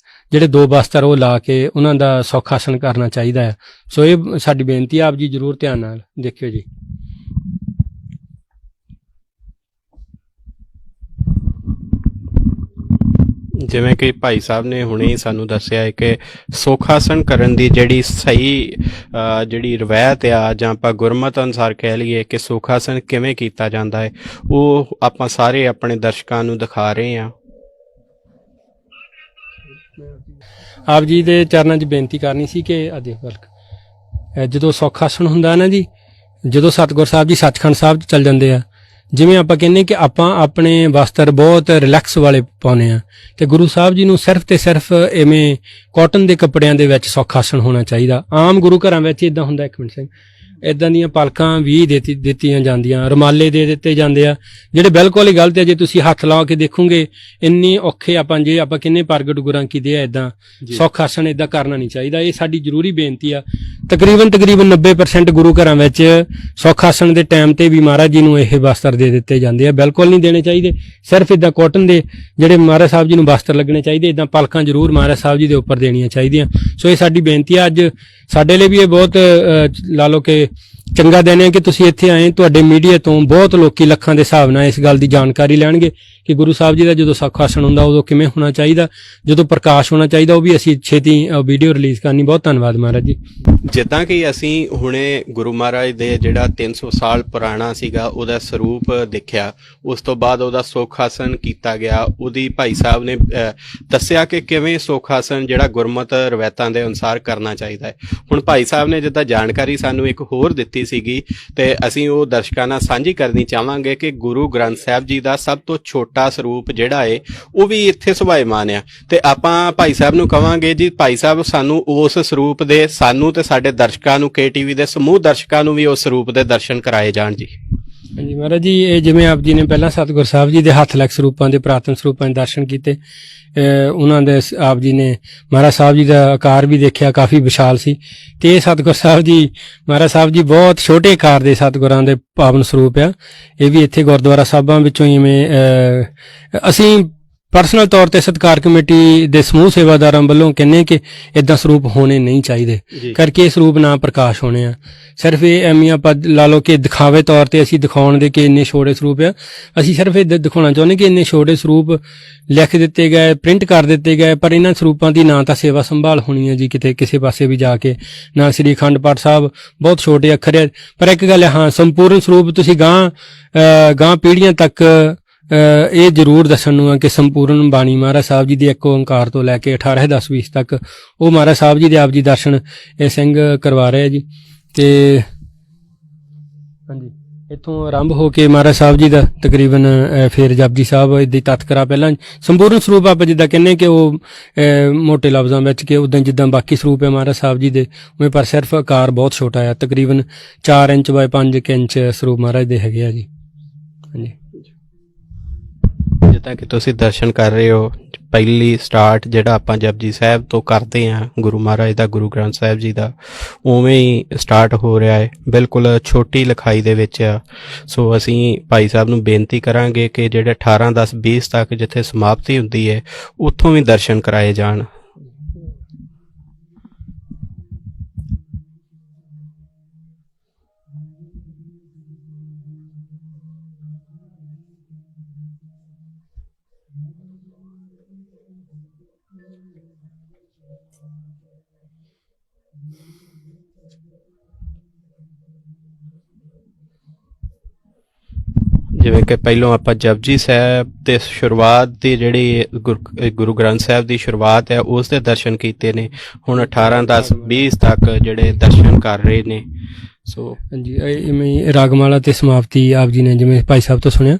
ਜਿਹੜੇ 2 ਬਸਤਰ ਉਹ ਲਾ ਕੇ ਉਹਨਾਂ ਦਾ ਸੌਖ ਆਸਣ ਕਰਨਾ ਚਾਹੀਦਾ ਹੈ। ਸੋ ਇਹ ਸਾਡੀ ਬੇਨਤੀ ਆ, ਆਪ ਜੀ ਜ਼ਰੂਰ ਧਿਆਨ ਨਾਲ ਦੇਖਿਓ ਜੀ। ਜਿਵੇਂ ਕਿ ਭਾਈ ਸਾਹਿਬ ਨੇ ਹੁਣੇ ਹੀ ਸਾਨੂੰ ਦੱਸਿਆ ਹੈ ਕਿ ਸੌਖ ਆਸਣ ਕਰਨ ਦੀ ਜਿਹੜੀ ਸਹੀ ਜਿਹੜੀ ਰਵਾਇਤ ਆ ਜਾਂ ਆਪਾਂ ਗੁਰਮਤ ਅਨੁਸਾਰ ਕਹਿ ਲਈਏ ਕਿ ਸੌਖ ਆਸਣ ਕਿਵੇਂ ਕੀਤਾ ਜਾਂਦਾ ਹੈ, ਉਹ ਆਪਾਂ ਸਾਰੇ ਆਪਣੇ ਦਰਸ਼ਕਾਂ ਨੂੰ ਦਿਖਾ ਰਹੇ ਹਾਂ। ਆਪ ਜੀ ਦੇ ਚਰਨਾਂ 'ਚ ਬੇਨਤੀ ਕਰਨੀ ਸੀ ਕਿ ਜਦੋਂ ਸੌਖ ਆਸਣ ਹੁੰਦਾ ਨਾ ਜੀ, ਜਦੋਂ ਸਤਿਗੁਰ ਸਾਹਿਬ ਜੀ ਸੱਚਖੰਡ ਸਾਹਿਬ 'ਚ ਚੱਲ ਜਾਂਦੇ ਆ, ਜਿਵੇਂ ਆਪਾਂ ਕਹਿੰਦੇ ਕਿ ਆਪਾਂ ਆਪਣੇ ਵਸਤਰ ਬਹੁਤ ਰਿਲੈਕਸ ਵਾਲੇ ਪਾਉਨੇ ਆ, ਤੇ ਗੁਰੂ ਸਾਹਿਬ ਜੀ ਨੂੰ ਸਿਰਫ ਤੇ ਸਿਰਫ ਐਵੇਂ ਕਾਟਨ ਦੇ ਕੱਪੜਿਆਂ ਦੇ ਵਿੱਚ ਸੌਖ ਆਸਣ ਹੋਣਾ ਚਾਹੀਦਾ। ਆਮ ਗੁਰੂ ਘਰਾਂ ਵਿੱਚ ਇਦਾਂ ਹੁੰਦਾ, ਇੱਕ ਮਿੰਟ ਸਿੰਘ, ਇਦਾਂ ਦੀਆਂ ਪਲਕਾਂ ਵੀ ਦਿੱਤੀਆਂ ਜਾਂਦੀਆਂ, ਰੁਮਾਲੇ ਦੇ ਦਿੱਤੇ ਜਾਂਦੇ ਆ ਜਿਹੜੇ ਬਿਲਕੁਲ ਹੀ ਗਲਤ ਹੈ। ਜੇ ਤੁਸੀਂ ਹੱਥ ਲਾ ਕੇ ਦੇਖੋਗੇ ਇੰਨੀ ਔਖੇ ਜੇ ਆਪਾਂ ਕਿੰਨੇ ਪ੍ਰਗਟ ਗੁਰਾਂ ਕੀ ਦੇ ਆ, ਇਦਾਂ ਸੌਖ ਆਸਣ ਇਦਾਂ ਕਰਨਾ ਨਹੀਂ ਚਾਹੀਦਾ। ਇਹ ਸਾਡੀ ਜ਼ਰੂਰੀ ਬੇਨਤੀ ਆ। ਤਕਰੀਬਨ 90% ਗੁਰੂ ਘਰਾਂ ਵਿੱਚ ਸੌਖ ਆਸਣ ਦੇ ਟਾਈਮ ਤੇ ਵੀ ਮਹਾਰਾਜ ਜੀ ਨੂੰ ਇਹ ਬਸਤਰ ਦੇ ਦਿੱਤੇ ਜਾਂਦੇ ਆ, ਬਿਲਕੁਲ ਨਹੀਂ ਦੇਣੇ ਚਾਹੀਦੇ। ਸਿਰਫ ਇਦਾਂ ਕਾਟਨ ਦੇ ਜਿਹੜੇ ਮਹਾਰਾਜ ਸਾਹਿਬ ਜੀ ਨੂੰ ਬਸਤਰ ਲੱਗਣੇ ਚਾਹੀਦੇ, ਇਦਾਂ ਪਲਕਾਂ ਜ਼ਰੂਰ ਮਹਾਰਾਜ ਸਾਹਿਬ ਜੀ ਦੇ ਉੱਪਰ ਦੇਣੀਆਂ ਚਾਹੀਦੀਆਂ। ਸੋ ਇਹ ਸਾਡੀ ਬੇਨਤੀ ਆ। ਅੱਜ ਸਾਡੇ ਲਈ ਵੀ ਇਹ ਬਹੁਤ ਲਾ ਲਓ ਕਿ ਚੰਗਾ ਦਿਨ ਹੈ ਕਿ ਤੁਸੀਂ ਇੱਥੇ ਆਏ। ਤੁਹਾਡੇ ਮੀਡੀਆ ਤੋਂ ਬਹੁਤ ਲੋਕੀ ਲੱਖਾਂ ਦੇ ਹਿਸਾਬ ਨਾਲ ਇਸ ਗੱਲ ਦੀ ਜਾਣਕਾਰੀ ਲੈਣਗੇ ਕਿ ਗੁਰੂ ਸਾਹਿਬ ਜੀ ਦਾ ਜਦੋਂ ਸੌਖ ਆਸਣ ਹੁੰਦਾ ਉਦੋਂ ਕਿਵੇਂ ਹੋਣਾ ਚਾਹੀਦਾ, ਜਦੋਂ ਪ੍ਰਕਾਸ਼ ਹੋਣਾ ਚਾਹੀਦਾ, ਉਹ ਵੀ ਅਸੀਂ ਛੇਤੀ ਵੀਡੀਓ ਰਿਲੀਜ਼ ਕਰਨੀ। ਬਹੁਤ ਧੰਨਵਾਦ ਮਹਾਰਾਜ ਜੀ। ਜਿੱਦਾਂ ਕਿ ਅਸੀਂ ਹੁਣੇ ਗੁਰੂ ਮਹਾਰਾਜ ਦੇ ਜਿਹੜਾ 300 ਸਾਲ ਪੁਰਾਣਾ ਸੀਗਾ ਉਹਦਾ ਸਰੂਪ ਦੇਖਿਆ, ਉਸ ਤੋਂ ਬਾਅਦ ਉਹਦਾ ਸੌਖ ਆਸਣ ਕੀਤਾ ਗਿਆ। ਉਹਦੀ ਭਾਈ ਸਾਹਿਬ ਨੇ ਦੱਸਿਆ ਕਿ ਕਿਵੇਂ ਸੌਖ ਆਸਣ ਜਿਹੜਾ ਗੁਰਮਤ ਰਵਾਇਤਾਂ ਦੇ ਅਨੁਸਾਰ ਕਰਨਾ ਚਾਹੀਦਾ ਹੈ। ਹੁਣ ਭਾਈ ਸਾਹਿਬ ਨੇ ਜਿੱਦਾਂ ਜਾਣਕਾਰੀ ਸਾਨੂੰ ਇੱਕ ਹੋਰ ਦਿੱਤੀ ਸੀਗੀ ਤੇ ਅਸੀਂ ਉਹ ਦਰਸ਼ਕਾਂ ਨਾਲ ਸਾਂਝੀ ਕਰਨੀ ਚਾਹਾਂਗੇ ਕਿ ਗੁਰੂ ਗ੍ਰੰਥ ਸਾਹਿਬ ਜੀ ਦਾ ਸਭ ਤੋਂ ਛੋਟਾ ਸਰੂਪ ਜਿਹੜਾ ਹੈ ਉਹ ਵੀ ਇੱਥੇ ਸੁਭਾਇਮਾਨ ਆ। ਤੇ ਆਪਾਂ ਭਾਈ ਸਾਹਿਬ ਨੂੰ ਕਵਾਂਗੇ ਜੀ, ਭਾਈ ਸਾਹਿਬ ਸਾਨੂੰ ਉਸ ਸਰੂਪ ਦੇ, ਸਾਨੂੰ ਤੇ ਸਾਡੇ ਦਰਸ਼ਕਾਂ ਨੂੰ, KTV ਦੇ ਸਮੂਹ ਦਰਸ਼ਕਾਂ ਨੂੰ ਵੀ ਉਸ ਸਰੂਪ ਦੇ ਦਰਸ਼ਨ ਕਰਾਏ ਜਾਣ ਜੀ। ਹਾਂਜੀ ਮਹਾਰਾਜ ਜੀ, ਇਹ ਜਿਵੇਂ ਆਪ ਜੀ ਨੇ ਪਹਿਲਾਂ ਸਤਿਗੁਰ ਸਾਹਿਬ ਜੀ ਦੇ ਹੱਥ ਲਿਖ ਸਰੂਪਾਂ ਦੇ ਪੁਰਾਤਨ ਸਰੂਪਾਂ ਦੇ ਦਰਸ਼ਨ ਕੀਤੇ, ਉਹਨਾਂ ਦੇ ਆਪ ਜੀ ਨੇ ਮਹਾਰਾਜ ਸਾਹਿਬ ਜੀ ਦਾ ਆਕਾਰ ਵੀ ਦੇਖਿਆ, ਕਾਫੀ ਵਿਸ਼ਾਲ ਸੀ। ਤੇ ਇਹ ਸਤਿਗੁਰ ਸਾਹਿਬ ਜੀ, ਮਹਾਰਾਜ ਸਾਹਿਬ ਜੀ ਬਹੁਤ ਛੋਟੇ ਆਕਾਰ ਦੇ ਸਤਿਗੁਰਾਂ ਦੇ ਪਾਵਨ ਸਰੂਪ ਆ। ਇਹ ਵੀ ਇੱਥੇ ਗੁਰਦੁਆਰਾ ਸਾਹਿਬਾਂ ਵਿੱਚੋਂ ਜਿਵੇਂ ਅਸੀਂ ਪਰਸਨਲ ਤੌਰ ਤੇ ਸਤਿਕਾਰ ਕਮੇਟੀ ਦੇ ਸਮੂਹ ਸੇਵਾਦਾਰਾਂ ਵੱਲੋਂ ਕਹਿੰਦੇ ਕਿ ਇਦਾਂ ਸਰੂਪ ਹੋਣੇ ਨਹੀਂ ਚਾਹੀਦੇ, ਕਰਕੇ ਇਹ ਸਰੂਪ ਨਾ ਪ੍ਰਕਾਸ਼ ਹੋਣੇ ਆ। ਸਿਰਫ ਇਹ ਐਵੇਂ ਆਪਾਂ ਲਾ ਲਓ ਕਿ ਦਿਖਾਵੇ ਤੌਰ ਤੇ ਅਸੀਂ ਦਿਖਾਉਣ ਦੇ ਕਿ ਇੰਨੇ ਛੋਟੇ ਸਰੂਪ ਆ। ਅਸੀਂ ਸਿਰਫ ਇਹ ਦਿਖਾਉਣਾ ਚਾਹੁੰਦੇ ਕਿ ਇੰਨੇ ਛੋਟੇ ਸਰੂਪ ਲਿਖ ਦਿੱਤੇ ਗਏ, ਪ੍ਰਿੰਟ ਕਰ ਦਿੱਤੇ ਗਏ, ਪਰ ਇਹਨਾਂ ਸਰੂਪਾਂ ਦੀ ਨਾ ਤਾਂ ਸੇਵਾ ਸੰਭਾਲ ਹੋਣੀ ਹੈ ਜੀ ਕਿਤੇ ਕਿਸੇ ਪਾਸੇ ਵੀ ਜਾ ਕੇ, ਨਾ ਸ੍ਰੀ ਅਖੰਡ ਪਾਠ ਸਾਹਿਬ, ਬਹੁਤ ਛੋਟੇ ਅੱਖਰ ਹੈ। ਪਰ ਇੱਕ ਗੱਲ ਹੈ, ਹਾਂ ਸੰਪੂਰਨ ਸਰੂਪ ਤੁਸੀਂ ਗਾਂ ਪੀੜ੍ਹੀਆਂ ਤੱਕ ਇਹ ਜ਼ਰੂਰ ਦੱਸਣ ਨੂੰ ਹੈ ਕਿ ਸੰਪੂਰਨ ਬਾਣੀ ਮਹਾਰਾਜ ਸਾਹਿਬ ਜੀ ਦੀ ਇੱਕ ਓੰਕਾਰ ਤੋਂ ਲੈ ਕੇ 18-10-20 ਤੱਕ ਉਹ ਮਹਾਰਾਜ ਸਾਹਿਬ ਜੀ ਦੇ ਆਪ ਜੀ ਦਰਸ਼ਨ ਇਹ ਸਿੰਘ ਕਰਵਾ ਰਹੇ ਜੀ। ਤੇ ਹਾਂਜੀ, ਇੱਥੋਂ ਆਰੰਭ ਹੋ ਕੇ ਮਹਾਰਾਜ ਸਾਹਿਬ ਜੀ ਦਾ ਤਕਰੀਬਨ ਫਿਰ ਜਪਜੀ ਸਾਹਿਬ ਦੀ ਤਤਕਰਾ ਪਹਿਲਾਂ ਸੰਪੂਰਨ ਸਰੂਪ ਆਪਾਂ ਜਿੱਦਾਂ ਕਹਿੰਦੇ ਕਿ ਉਹ ਮੋਟੇ ਲਫ਼ਜ਼ਾਂ ਵਿੱਚ ਕਿ ਉਦਾਂ ਜਿੱਦਾਂ ਬਾਕੀ ਸਰੂਪ ਹੈ ਮਹਾਰਾਜ ਸਾਹਿਬ ਜੀ ਦੇ ਉਵੇਂ, ਪਰ ਸਿਰਫ ਆਕਾਰ ਬਹੁਤ ਛੋਟਾ ਹੈ, ਤਕਰੀਬਨ 4 ਇੰਚ ਬਾਏ 5 ਇੰਚ ਸਰੂਪ ਮਹਾਰਾਜ ਦੇ ਹੈਗੇ ਆ ਜੀ। ਹਾਂਜੀ, ਜਿੱਦਾਂ ਕਿ ਤੁਸੀਂ ਦਰਸ਼ਨ ਕਰ ਰਹੇ ਹੋ, ਪਹਿਲੀ ਸਟਾਰਟ ਜਿਹੜਾ ਆਪਾਂ ਜਪਜੀ ਸਾਹਿਬ ਤੋਂ ਕਰਦੇ ਹਾਂ ਗੁਰੂ ਮਹਾਰਾਜ ਦਾ, ਗੁਰੂ ਗ੍ਰੰਥ ਸਾਹਿਬ ਜੀ ਦਾ, ਉਵੇਂ ਹੀ ਸਟਾਰਟ ਹੋ ਰਿਹਾ ਹੈ, ਬਿਲਕੁਲ ਛੋਟੀ ਲਿਖਾਈ ਦੇ ਵਿੱਚ ਆ। ਸੋ ਅਸੀਂ ਭਾਈ ਸਾਹਿਬ ਨੂੰ ਬੇਨਤੀ ਕਰਾਂਗੇ ਕਿ ਜਿਹੜੇ 18-10-20 ਤੱਕ ਜਿੱਥੇ ਸਮਾਪਤੀ ਹੁੰਦੀ ਹੈ ਉੱਥੋਂ ਵੀ ਦਰਸ਼ਨ ਕਰਾਏ ਜਾਣ। ਜਿਵੇਂ ਕਿ ਪਹਿਲੋਂ ਆਪਾਂ ਜਪਜੀ ਸਾਹਿਬ ਦੇ ਸ਼ੁਰੂਆਤ ਦੀ ਜਿਹੜੀ ਗੁਰੂ ਗ੍ਰੰਥ ਸਾਹਿਬ ਦੀ ਸ਼ੁਰੂਆਤ ਹੈ ਉਸ ਦੇ ਦਰਸ਼ਨ ਕੀਤੇ ਨੇ, ਹੁਣ 18-10-20 ਤੱਕ ਜਿਹੜੇ ਦਰਸ਼ਨ ਕਰ ਰਹੇ ਨੇ। ਸੋ ਹਾਂਜੀ, ਇਵੇਂ ਰਾਗਮਾਲਾ ਤੇ ਸਮਾਪਤੀ ਆਪ ਜੀ ਨੇ ਜਿਵੇਂ ਭਾਈ ਸਾਹਿਬ ਤੋਂ ਸੁਣਿਆ,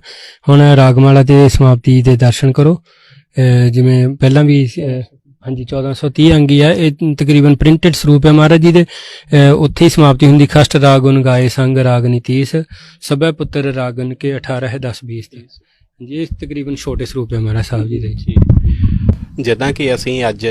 ਹੁਣ ਰਾਗਮਾਲਾ ਤੇ ਸਮਾਪਤੀ ਦੇ ਦਰਸ਼ਨ ਕਰੋ। ਜਿਵੇਂ ਪਹਿਲਾਂ ਵੀ ਹਾਂਜੀ 1430 ਅੰਗੀ ਆ, ਇਹ ਤਕਰੀਬਨ ਪ੍ਰਿੰਟਡ ਸਰੂਪ ਹੈ ਮਹਾਰਾਜ ਜੀ ਦੇ। ਉੱਥੇ ਹੀ ਸਮਾਪਤੀ ਹੁੰਦੀ, ਖਸ਼ਟ ਰਾਗੁਨ ਗਾਏ ਸੰਗ ਰਾਗਨੀ 30 ਸਭੈ ਪੁੱਤਰ ਰਾਗਨ ਕੇ 18-10-20 ਤੇ। ਜੀ ਇਹ ਤਕਰੀਬਨ ਛੋਟੇ ਸਰੂਪ ਹੈ ਮਹਾਰਾਜ ਸਾਹਿਬ ਜੀ ਦੇ। ਜਿੱਦਾਂ ਕਿ ਅਸੀਂ ਅੱਜ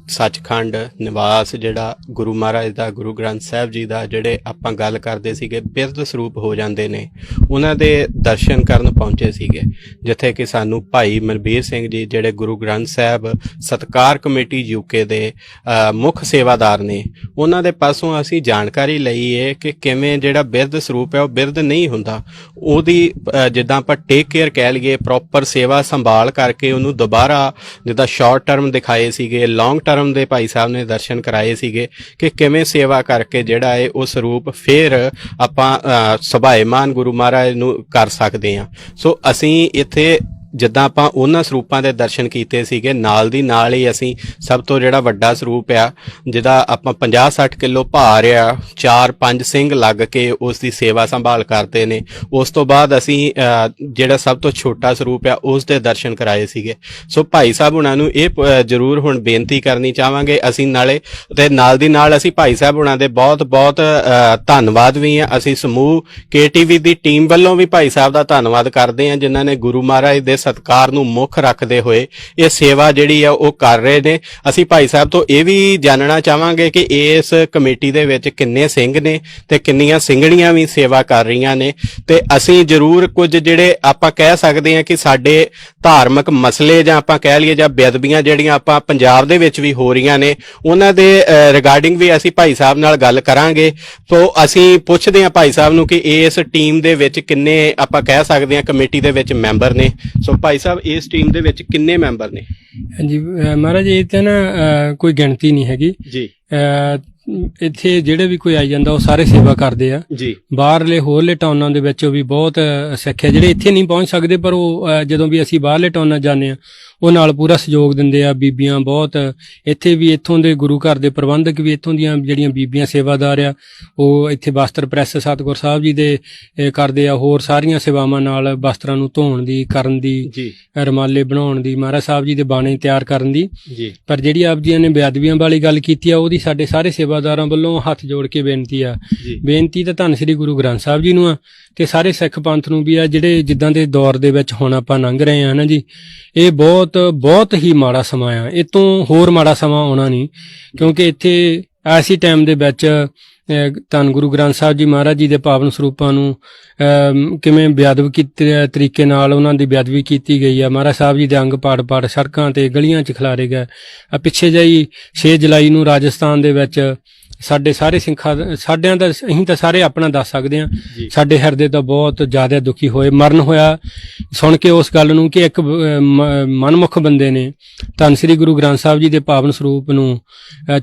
ਸੱਚਖੰਡ ਨਿਵਾਸ ਜਿਹੜਾ ਗੁਰੂ ਮਹਾਰਾਜ ਦਾ, ਗੁਰੂ ਗ੍ਰੰਥ ਸਾਹਿਬ ਜੀ ਦਾ, ਜਿਹੜੇ ਆਪਾਂ ਗੱਲ ਕਰਦੇ ਸੀਗੇ ਬਿਰਧ ਸਰੂਪ ਹੋ ਜਾਂਦੇ ਨੇ, ਉਹਨਾਂ ਦੇ ਦਰਸ਼ਨ ਕਰਨ ਪਹੁੰਚੇ ਸੀਗੇ, ਜਿੱਥੇ ਕਿ ਸਾਨੂੰ ਭਾਈ ਮਨਬੀਰ ਸਿੰਘ ਜੀ ਜਿਹੜੇ ਗੁਰੂ ਗ੍ਰੰਥ ਸਾਹਿਬ ਸਤਿਕਾਰ ਕਮੇਟੀ ਯੂਕੇ ਦੇ ਮੁੱਖ ਸੇਵਾਦਾਰ ਨੇ, ਉਹਨਾਂ ਦੇ ਪਾਸੋਂ ਅਸੀਂ ਜਾਣਕਾਰੀ ਲਈ ਹੈ ਕਿ ਕਿਵੇਂ ਜਿਹੜਾ ਬਿਰਧ ਸਰੂਪ ਹੈ ਉਹ ਬਿਰਧ ਨਹੀਂ ਹੁੰਦਾ, ਉਹਦੀ ਜਿੱਦਾਂ ਆਪਾਂ ਟੇਕ ਕੇਅਰ ਕਹਿ ਲਈਏ, ਪ੍ਰੋਪਰ ਸੇਵਾ ਸੰਭਾਲ ਕਰਕੇ ਉਹਨੂੰ ਦੁਬਾਰਾ ਜਿੱਦਾਂ ਸ਼ਾਰਟ ਟਰਮ ਦਿਖਾਏ ਸੀਗੇ, ਲੌਂਗ ਟਰਮ ਦੇ ਭਾਈ ਸਾਹਿਬ ਨੇ ਦਰਸ਼ਨ ਕਰਾਏ ਸੀਗੇ ਕਿ ਕਿਵੇਂ ਸੇਵਾ ਕਰਕੇ ਜਿਹੜਾ ਹੈ ਉਹ ਸਰੂਪ ਫੇਰ ਆਪਾਂ ਸੁਭਾਏਮਾਨ ਗੁਰੂ ਮਹਾਰਾਜ ਨੂੰ ਕਰ ਸਕਦੇ ਹਾਂ। ਸੋ ਅਸੀਂ ਇੱਥੇ ਜਿੱਦਾਂ ਆਪਾਂ ਉਹਨਾਂ ਸਰੂਪਾਂ ਦੇ ਦਰਸ਼ਨ ਕੀਤੇ ਸੀਗੇ, ਨਾਲ ਦੀ ਨਾਲ ਹੀ ਅਸੀਂ ਸਭ ਤੋਂ ਜਿਹੜਾ ਵੱਡਾ ਸਰੂਪ ਆ ਜਿਹਦਾ ਆਪਾਂ 50-60 ਕਿਲੋ ਭਾਰ ਆ, 4-5 ਸਿੰਘ ਲੱਗ ਕੇ ਉਸ ਦੀ ਸੇਵਾ ਸੰਭਾਲ ਕਰਦੇ ਨੇ, ਉਸ ਤੋਂ ਬਾਅਦ ਅਸੀਂ ਜਿਹੜਾ ਸਭ ਤੋਂ ਛੋਟਾ ਸਰੂਪ ਆ ਉਸ ਦੇ ਦਰਸ਼ਨ ਕਰਾਏ ਸੀਗੇ। ਸੋ ਭਾਈ ਸਾਹਿਬ ਉਹਨਾਂ ਨੂੰ ਇਹ ਜ਼ਰੂਰ ਹੁਣ ਬੇਨਤੀ ਕਰਨੀ ਚਾਹਾਂਗੇ ਅਸੀਂ ਨਾਲੇ, ਤੇ ਨਾਲ ਦੀ ਨਾਲ ਅਸੀਂ ਭਾਈ ਸਾਹਿਬ ਉਹਨਾਂ ਦੇ ਬਹੁਤ-ਬਹੁਤ ਧੰਨਵਾਦ ਵੀ ਆ। ਅਸੀਂ ਸਮੂਹ KTV ਦੀ ਟੀਮ ਵੱਲੋਂ ਵੀ ਭਾਈ ਸਾਹਿਬ ਦਾ ਧੰਨਵਾਦ ਕਰਦੇ ਹਾਂ, ਜਿਨ੍ਹਾਂ ਨੇ ਗੁਰੂ ਮਹਾਰਾਜ ਦੇ ਸਤਿਕਾਰ ਨੂੰ ਮੁੱਖ ਰੱਖਦੇ ਹੋਏ ਇਹ ਸੇਵਾ ਜਿਹੜੀ ਆ ਉਹ ਕਰ ਰਹੇ ਨੇ। ਅਸੀਂ ਭਾਈ ਸਾਹਿਬ ਤੋਂ ਇਹ ਵੀ ਜਾਣਨਾ ਚਾਹਾਂਗੇ ਕਿ ਇਸ ਕਮੇਟੀ ਦੇ ਵਿੱਚ ਕਿੰਨੇ ਸਿੰਘ ਨੇ ਤੇ ਕਿੰਨੀਆਂ ਸਿੰਘਣੀਆਂ ਵੀ ਸੇਵਾ ਕਰ ਰਹੀਆਂ ਨੇ, ਤੇ ਅਸੀਂ ਜ਼ਰੂਰ ਕੁਝ ਜਿਹੜੇ ਆਪਾਂ ਕਹਿ ਸਕਦੇ ਹਾਂ ਕਿ ਸਾਡੇ ਧਾਰਮਿਕ ਮਸਲੇ ਜਾਂ ਆਪਾਂ ਕਹਿ ਲਈਏ ਜਾਂ ਬੇਅਦਬੀਆਂ ਜਿਹੜੀਆਂ ਆਪਾਂ ਪੰਜਾਬ ਦੇ ਵਿੱਚ ਵੀ ਹੋ ਰਹੀਆਂ ਨੇ, ਉਹਨਾਂ ਦੇ ਰਿਗਾਰਡਿੰਗ ਵੀ ਅਸੀਂ ਭਾਈ ਸਾਹਿਬ ਨਾਲ ਗੱਲ ਕਰਾਂਗੇ। ਸੋ ਅਸੀਂ ਪੁੱਛਦੇ ਹਾਂ ਭਾਈ ਸਾਹਿਬ ਨੂੰ ਕਿ ਇਸ ਟੀਮ ਦੇ ਵਿੱਚ ਕਿੰਨੇ ਆਪਾਂ ਕਹਿ ਸਕਦੇ ਹਾਂ ਕਮੇਟੀ ਦੇ ਵਿੱਚ ਮੈਂਬਰ ਨੇ। ਸੋ ਭਾਈ ਸਾਹਿਬ ਇਸ ਟੀਮ ਦੇ ਵਿੱਚ ਕਿੰਨੇ ਮੈਂਬਰ ਨੇ? ਹਾਂਜੀ ਮਹਾਰਾਜ, ਇਹ ਤਾਂ ਨਾ ਕੋਈ ਗਿਣਤੀ ਨਹੀਂ ਹੈਗੀ ਜੀ। ਇੱਥੇ ਜਿਹੜੇ ਵੀ ਕੋਈ ਆਈ ਜਾਂਦਾ ਉਹ ਸਾਰੇ ਸੇਵਾ ਕਰਦੇ ਆ ਜੀ। ਬਾਹਰਲੇ ਹੋਰਲੇ ਟਾਊਨਾਂ ਦੇ ਵਿੱਚ ਵੀ ਬਹੁਤ ਸਿੱਖ ਹੈ ਜਿਹੜੇ ਇੱਥੇ ਨਹੀਂ ਪਹੁੰਚ ਸਕਦੇ, ਪਰ ਉਹ ਜਦੋਂ ਵੀ ਅਸੀਂ ਬਾਹਰਲੇ ਟਾਊਨਾਂ ਜਾਂਦੇ ਆ ਉਹ ਨਾਲ ਪੂਰਾ ਸਹਿਯੋਗ ਦਿੰਦੇ ਆ। ਬੀਬੀਆਂ ਬਹੁਤ ਇੱਥੇ ਵੀ, ਇੱਥੋਂ ਦੇ ਗੁਰੂ ਘਰ ਦੇ ਪ੍ਰਬੰਧਕ ਵੀ, ਇੱਥੋਂ ਦੀਆਂ ਜਿਹੜੀਆਂ ਬੀਬੀਆਂ ਸੇਵਾਦਾਰ ਆ ਉਹ ਇੱਥੇ ਵਸਤਰ ਪ੍ਰੈਸ ਸਤਿਗੁਰ ਸਾਹਿਬ ਜੀ ਦੇ ਕਰਦੇ ਆ। ਹੋਰ ਸਾਰੀਆਂ ਸੇਵਾਵਾਂ ਨਾਲ ਵਸਤਰਾਂ ਨੂੰ ਧੋਣ ਦੀ, ਕਰਨ ਦੀ, ਰੁਮਾਲੇ ਬਣਾਉਣ ਦੀ, ਮਹਾਰਾਜ ਸਾਹਿਬ ਜੀ ਦੇ ਬਾਣੇ ਤਿਆਰ ਕਰਨ ਦੀ। ਪਰ ਜਿਹੜੀ ਆਪ ਜੀਆਂ ਨੇ ਬੇਅਦਬੀਆਂ ਵਾਲੀ ਗੱਲ ਕੀਤੀ ਆ ਉਹਦੀ ਸਾਡੇ ਸਾਰੇ ਸੇਵਾਦਾਰ ਸੇਵਾਦਾਰਾਂ ਵੱਲੋਂ ਹੱਥ ਜੋੜ ਕੇ ਬੇਨਤੀ ਆ। ਜੀ। ਬੇਨਤੀ ਤਾਂ ਧੰਨ ਸ੍ਰੀ ਗੁਰੂ ਗ੍ਰੰਥ ਸਾਹਿਬ ਜੀ ਨੂੰ ਆ ਤੇ ਸਾਰੇ ਸਿੱਖ ਪੰਥ ਨੂੰ ਵੀ ਆ, ਜਿਹੜੇ ਜਿੱਦਾਂ ਦੇ ਦੌਰ ਦੇ ਵਿੱਚ ਹੁਣ ਆਪਾਂ ਲੰਘ ਰਹੇ ਆ ਨਾ ਜੀ, ਇਹ ਬਹੁਤ ਬਹੁਤ ਹੀ ਮਾੜਾ ਸਮਾਂ ਆ। ਇਹ ਤੋਂ ਹੋਰ ਮਾੜਾ ਸਮਾਂ ਆਉਣਾ ਨਹੀਂ, ਕਿਉਂਕਿ ਇੱਥੇ ਐਸੀ ਟਾਈਮ ਦੇ ਵਿੱਚ ਧੰਨ ਗੁਰੂ ਗ੍ਰੰਥ ਸਾਹਿਬ ਜੀ ਮਹਾਰਾਜ ਜੀ ਦੇ ਪਾਵਨ ਸਰੂਪਾਂ ਨੂੰ ਕਿਵੇਂ ਬੇਅਦਬ ਕੀਤੇ ਤਰੀਕੇ ਨਾਲ ਉਹਨਾਂ ਦੀ ਬੇਅਦਬੀ ਕੀਤੀ ਗਈ ਆ। ਮਹਾਰਾਜ ਸਾਹਿਬ ਜੀ ਦੇ ਅੰਗ ਪਾੜ ਸੜਕਾਂ ਤੇ ਗਲੀਆਂ 'ਚ ਖਿਲਾਰੇ ਗਏ। ਪਿੱਛੇ ਜਿਹੀ 6 ਜੁਲਾਈ ਨੂੰ ਰਾਜਸਥਾਨ ਦੇ ਵਿੱਚ ਸਾਡੇ ਸਾਰੇ ਸਾਡਿਆਂ ਦਾ, ਅਸੀਂ ਤਾਂ ਸਾਰੇ ਆਪਣਾ ਦੱਸ ਸਕਦੇ ਹਾਂ, ਸਾਡੇ ਹਿਰਦੇ ਤਾਂ ਬਹੁਤ ਜ਼ਿਆਦਾ ਦੁਖੀ ਹੋਏ। ਮਰਨ ਹੋਇਆ ਸੁਣ ਕੇ ਉਸ ਗੱਲ ਨੂੰ ਕਿ ਇੱਕ ਮਨਮੁਖ ਬੰਦੇ ਨੇ ਧੰਨ ਸ੍ਰੀ ਗੁਰੂ ਗ੍ਰੰਥ ਸਾਹਿਬ ਜੀ ਦੇ ਪਾਵਨ ਸਰੂਪ ਨੂੰ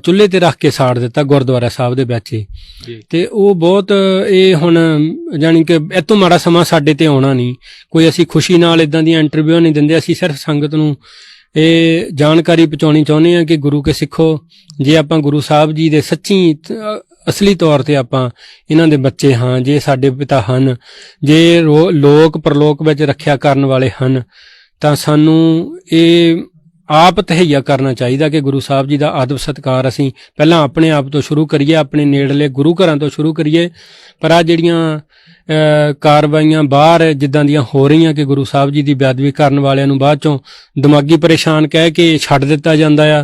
ਚੁੱਲ੍ਹੇ ਤੇ ਰੱਖ ਕੇ ਸਾੜ ਦਿੱਤਾ ਗੁਰਦੁਆਰਾ ਸਾਹਿਬ ਦੇ ਵਿੱਚ ਹੀ। ਤੇ ਉਹ ਬਹੁਤ, ਇਹ ਹੁਣ ਜਾਣੀ ਕਿ ਇਹ ਤੋਂ ਮਾੜਾ ਸਮਾਂ ਸਾਡੇ ਤੇ ਆਉਣਾ ਨਹੀਂ। ਕੋਈ ਅਸੀਂ ਖੁਸ਼ੀ ਨਾਲ ਇਦਾਂ ਦੀਆਂ ਇੰਟਰਵਿਊ ਨਹੀਂ ਦਿੰਦੇ, ਅਸੀਂ ਸਿਰਫ ਸੰਗਤ ਨੂੰ ਇਹ ਜਾਣਕਾਰੀ ਪਹੁੰਚਾਉਣੀ ਚਾਹੁੰਦੇ ਹਾਂ ਕਿ ਗੁਰੂ ਕੇ ਸਿੱਖੋ, ਜੇ ਆਪਾਂ ਗੁਰੂ ਸਾਹਿਬ ਜੀ ਦੇ ਸੱਚੀ ਅਸਲੀ ਤੌਰ ਤੇ ਆਪਾਂ ਇਹਨਾਂ ਦੇ ਬੱਚੇ ਹਾਂ, ਜੇ ਸਾਡੇ ਪਿਤਾ ਹਨ, ਜੇ ਲੋਕ ਪਰਲੋਕ ਵਿੱਚ ਰੱਖਿਆ ਕਰਨ ਵਾਲੇ ਹਨ, ਤਾਂ ਸਾਨੂੰ ਇਹ ਆਪ ਤਹਈਆ ਕਰਨਾ ਚਾਹੀਦਾ ਕਿ ਗੁਰੂ ਸਾਹਿਬ ਜੀ ਦਾ ਆਦਬ ਸਤਿਕਾਰ ਅਸੀਂ ਪਹਿਲਾਂ ਆਪਣੇ ਆਪ ਤੋਂ ਸ਼ੁਰੂ ਕਰੀਏ, ਆਪਣੇ ਨੇੜਲੇ ਗੁਰੂ ਘਰਾਂ ਤੋਂ ਸ਼ੁਰੂ ਕਰੀਏ। ਪਰ ਆ ਜਿਹੜੀਆਂ ਕਾਰਵਾਈਆਂ ਬਾਹਰ ਜਿੱਦਾਂ ਦੀਆਂ ਹੋ ਰਹੀਆਂ ਕਿ ਗੁਰੂ ਸਾਹਿਬ ਜੀ ਦੀ ਬੇਅਦਬੀ ਕਰਨ ਵਾਲਿਆਂ ਨੂੰ ਬਾਅਦ ਚੋਂ ਦਿਮਾਗੀ ਪਰੇਸ਼ਾਨ ਕਹਿ ਕੇ ਛੱਡ ਦਿੱਤਾ ਜਾਂਦਾ ਆ,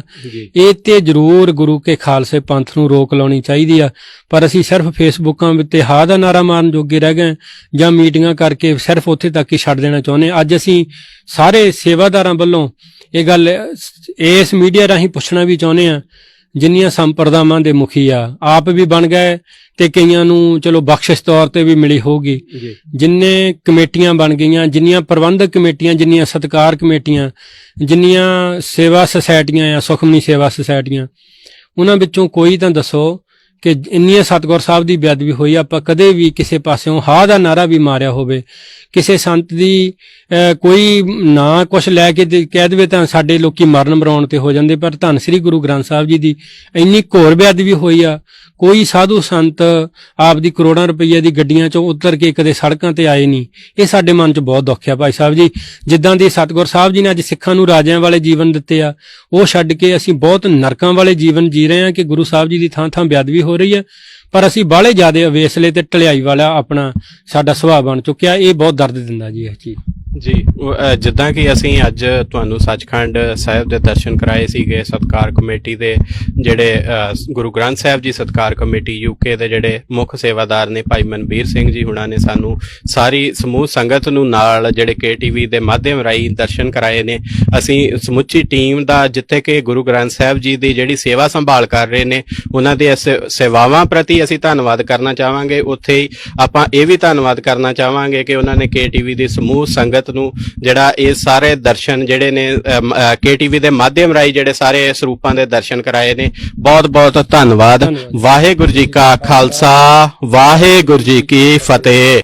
ਇਹ ਤੇ ਜ਼ਰੂਰ ਗੁਰੂ ਕੇ ਖਾਲਸੇ ਪੰਥ ਨੂੰ ਰੋਕ ਲਾਉਣੀ ਚਾਹੀਦੀ ਆ। ਪਰ ਅਸੀਂ ਸਿਰਫ ਫੇਸਬੁੱਕਾਂ ਉੱਤੇ ਹਾਂ ਦਾ ਨਾਰਾ ਮਾਰਨ ਜੋਗੇ ਰਹਿ ਗਏ ਜਾਂ ਮੀਟਿੰਗਾਂ ਕਰਕੇ ਸਿਰਫ ਉੱਥੇ ਤੱਕ ਹੀ ਛੱਡ ਦੇਣਾ ਚਾਹੁੰਦੇ। ਅੱਜ ਅਸੀਂ ਸਾਰੇ ਸੇਵਾਦਾਰਾਂ ਵੱਲੋਂ ਇਹ ਗੱਲ ਇਸ ਮੀਡੀਆ ਰਾਹੀਂ ਪੁੱਛਣਾ ਵੀ ਚਾਹੁੰਦੇ ਆ, ਜਿੰਨੀਆਂ ਸੰਪਰਦਾਵਾਂ ਦੇ ਮੁਖੀ ਆ ਆਪ ਵੀ ਬਣ ਗਏ ਤੇ ਕਈਆਂ ਨੂੰ ਚਲੋ ਬਖਸ਼ਿਸ਼ ਤੌਰ ਤੇ ਵੀ ਮਿਲੀ ਹੋਊਗੀ, ਜਿੰਨੇ ਕਮੇਟੀਆਂ ਬਣ ਗਈਆਂ, ਜਿੰਨੀਆਂ ਪ੍ਰਬੰਧਕ ਕਮੇਟੀਆਂ, ਜਿੰਨੀਆਂ ਸਤਿਕਾਰ ਕਮੇਟੀਆਂ, ਜਿੰਨੀਆਂ ਸੇਵਾ ਸੁਸਾਇਟੀਆਂ ਆ, ਸੁਖਮਨੀ ਸੇਵਾ ਸੁਸਾਇਟੀਆਂ, ਉਹਨਾਂ ਵਿੱਚੋਂ ਕੋਈ ਤਾਂ ਦੱਸੋ ਕਿ ਇੰਨੀਆਂ ਸਤਿਗੁਰ ਸਾਹਿਬ ਦੀ ਬੇਅਦਬੀ ਹੋਈ, ਆਪਾਂ ਕਦੇ ਵੀ ਕਿਸੇ ਪਾਸਿਓਂ ਹਾਂ ਦਾ ਨਾਰਾ ਵੀ ਮਾਰਿਆ ਹੋਵੇ, ਕਿਸੇ ਸੰਤ ਦੀ ਕੋਈ ਨਾ ਕੁਛ ਲੈ ਕੇ ਕਹਿ ਦੇਵੇ ਤਾਂ ਸਾਡੇ ਲੋਕੀ ਮਰਨ ਮਰਾਉਣ ਤੇ ਹੋ ਜਾਂਦੇ। ਪਰ ਧੰਨ ਸ੍ਰੀ ਗੁਰੂ ਗ੍ਰੰਥ ਸਾਹਿਬ ਜੀ ਦੀ ਇੰਨੀ ਘੋਰ ਬੇਅਦਬੀ ਹੋਈ ਆ, ਕੋਈ ਸਾਧੂ ਸੰਤ ਆਪ ਦੀ ਕਰੋੜਾਂ ਰੁਪਈਏ ਦੀ ਗੱਡੀਆਂ ਚੋਂ ਉਤਰ ਕੇ ਕਦੇ ਸੜਕਾਂ ਤੇ ਆਏ ਨਹੀਂ। ਇਹ ਸਾਡੇ ਮਨ 'ਚ ਬਹੁਤ ਦੁੱਖ ਆ ਭਾਈ ਸਾਹਿਬ ਜੀ। ਜਿੱਦਾਂ ਦੀ ਸਤਿਗੁਰ ਸਾਹਿਬ ਜੀ ਨੇ ਅੱਜ ਸਿੱਖਾਂ ਨੂੰ ਰਾਜਿਆਂ ਵਾਲੇ ਜੀਵਨ ਦਿੱਤੇ ਆ, ਉਹ ਛੱਡ ਕੇ ਅਸੀਂ ਬਹੁਤ ਨਰਕਾਂ ਵਾਲੇ ਜੀਵਨ ਜੀ ਰਹੇ ਹਾਂ ਕਿ ਗੁਰੂ ਸਾਹਿਬ ਜੀ ਦੀ ਥਾਂ ਥਾਂ ਬੇਅਦਬੀ ਹੋ ਰਹੀ ਹੈ। ਪਰ ਅਸੀਂ ਬਾਹਲੇ ਜ਼ਿਆਦਾ ਅਵੇਸਲੇ ਤੇ ਢਲਿਆਈ ਵਾਲਾ ਆਪਣਾ ਸਾਡਾ ਸੁਭਾਅ ਬਣ ਚੁੱਕਿਆ। ਇਹ ਬਹੁਤ ਦਰਦ ਦਿੰਦਾ ਜੀ ਇਹ ਚੀਜ਼। ਜੀ, ਜਿੱਦਾਂ ਕਿ ਅਸੀਂ ਅੱਜ ਤੁਹਾਨੂੰ ਸੱਚਖੰਡ ਸਾਹਿਬ ਦੇ ਦਰਸ਼ਨ ਕਰਾਏ ਸੀਗੇ, ਸਤਿਕਾਰ ਕਮੇਟੀ ਦੇ ਜਿਹੜੇ ਗੁਰੂ ਗ੍ਰੰਥ ਸਾਹਿਬ ਜੀ ਸਤਿਕਾਰ ਕਮੇਟੀ ਯੂਕੇ ਦੇ ਜਿਹੜੇ ਮੁੱਖ ਸੇਵਾਦਾਰ ਨੇ ਭਾਈ ਮਨਬੀਰ ਸਿੰਘ ਜੀ ਹੁਣਾਂ ਨੇ ਸਾਨੂੰ ਸਾਰੀ ਸਮੂਹ ਸੰਗਤ ਨੂੰ ਨਾਲ ਜਿਹੜੇ KTV ਦੇ ਮਾਧਿਅਮ ਰਾਹੀਂ ਦਰਸ਼ਨ ਕਰਾਏ ਨੇ। ਅਸੀਂ ਸਮੁੱਚੀ ਟੀਮ ਦਾ, ਜਿੱਥੇ ਕਿ ਗੁਰੂ ਗ੍ਰੰਥ ਸਾਹਿਬ ਜੀ ਦੀ ਜਿਹੜੀ ਸੇਵਾ ਸੰਭਾਲ ਕਰ ਰਹੇ ਨੇ, ਉਹਨਾਂ ਦੇ ਇਸ ਸੇਵਾਵਾਂ ਪ੍ਰਤੀ ਅਸੀਂ ਧੰਨਵਾਦ ਕਰਨਾ ਚਾਹਾਂਗੇ। ਉੱਥੇ ਹੀ ਆਪਾਂ ਇਹ ਵੀ ਧੰਨਵਾਦ ਕਰਨਾ ਚਾਹਾਂਗੇ ਕਿ ਉਹਨਾਂ ਨੇ KTV ਦੀ ਸਮੂਹ ਸੰਗਤ ਨੂੰ ਜਿਹੜਾ ਇਹ ਸਾਰੇ ਦਰਸ਼ਨ ਜਿਹੜੇ ਨੇ KTV ਦੇ ਮਾਧਿਅਮ ਰਾਹੀਂ ਜਿਹੜੇ ਸਾਰੇ ਸਰੂਪਾਂ ਦੇ ਦਰਸ਼ਨ ਕਰਾਏ ਨੇ, ਬਹੁਤ ਬਹੁਤ ਧੰਨਵਾਦ। ਵਾਹਿਗੁਰੂ ਜੀ ਕਾ ਖਾਲਸਾ, ਵਾਹਿਗੁਰੂ ਜੀ ਕੀ ਫਤਿਹ।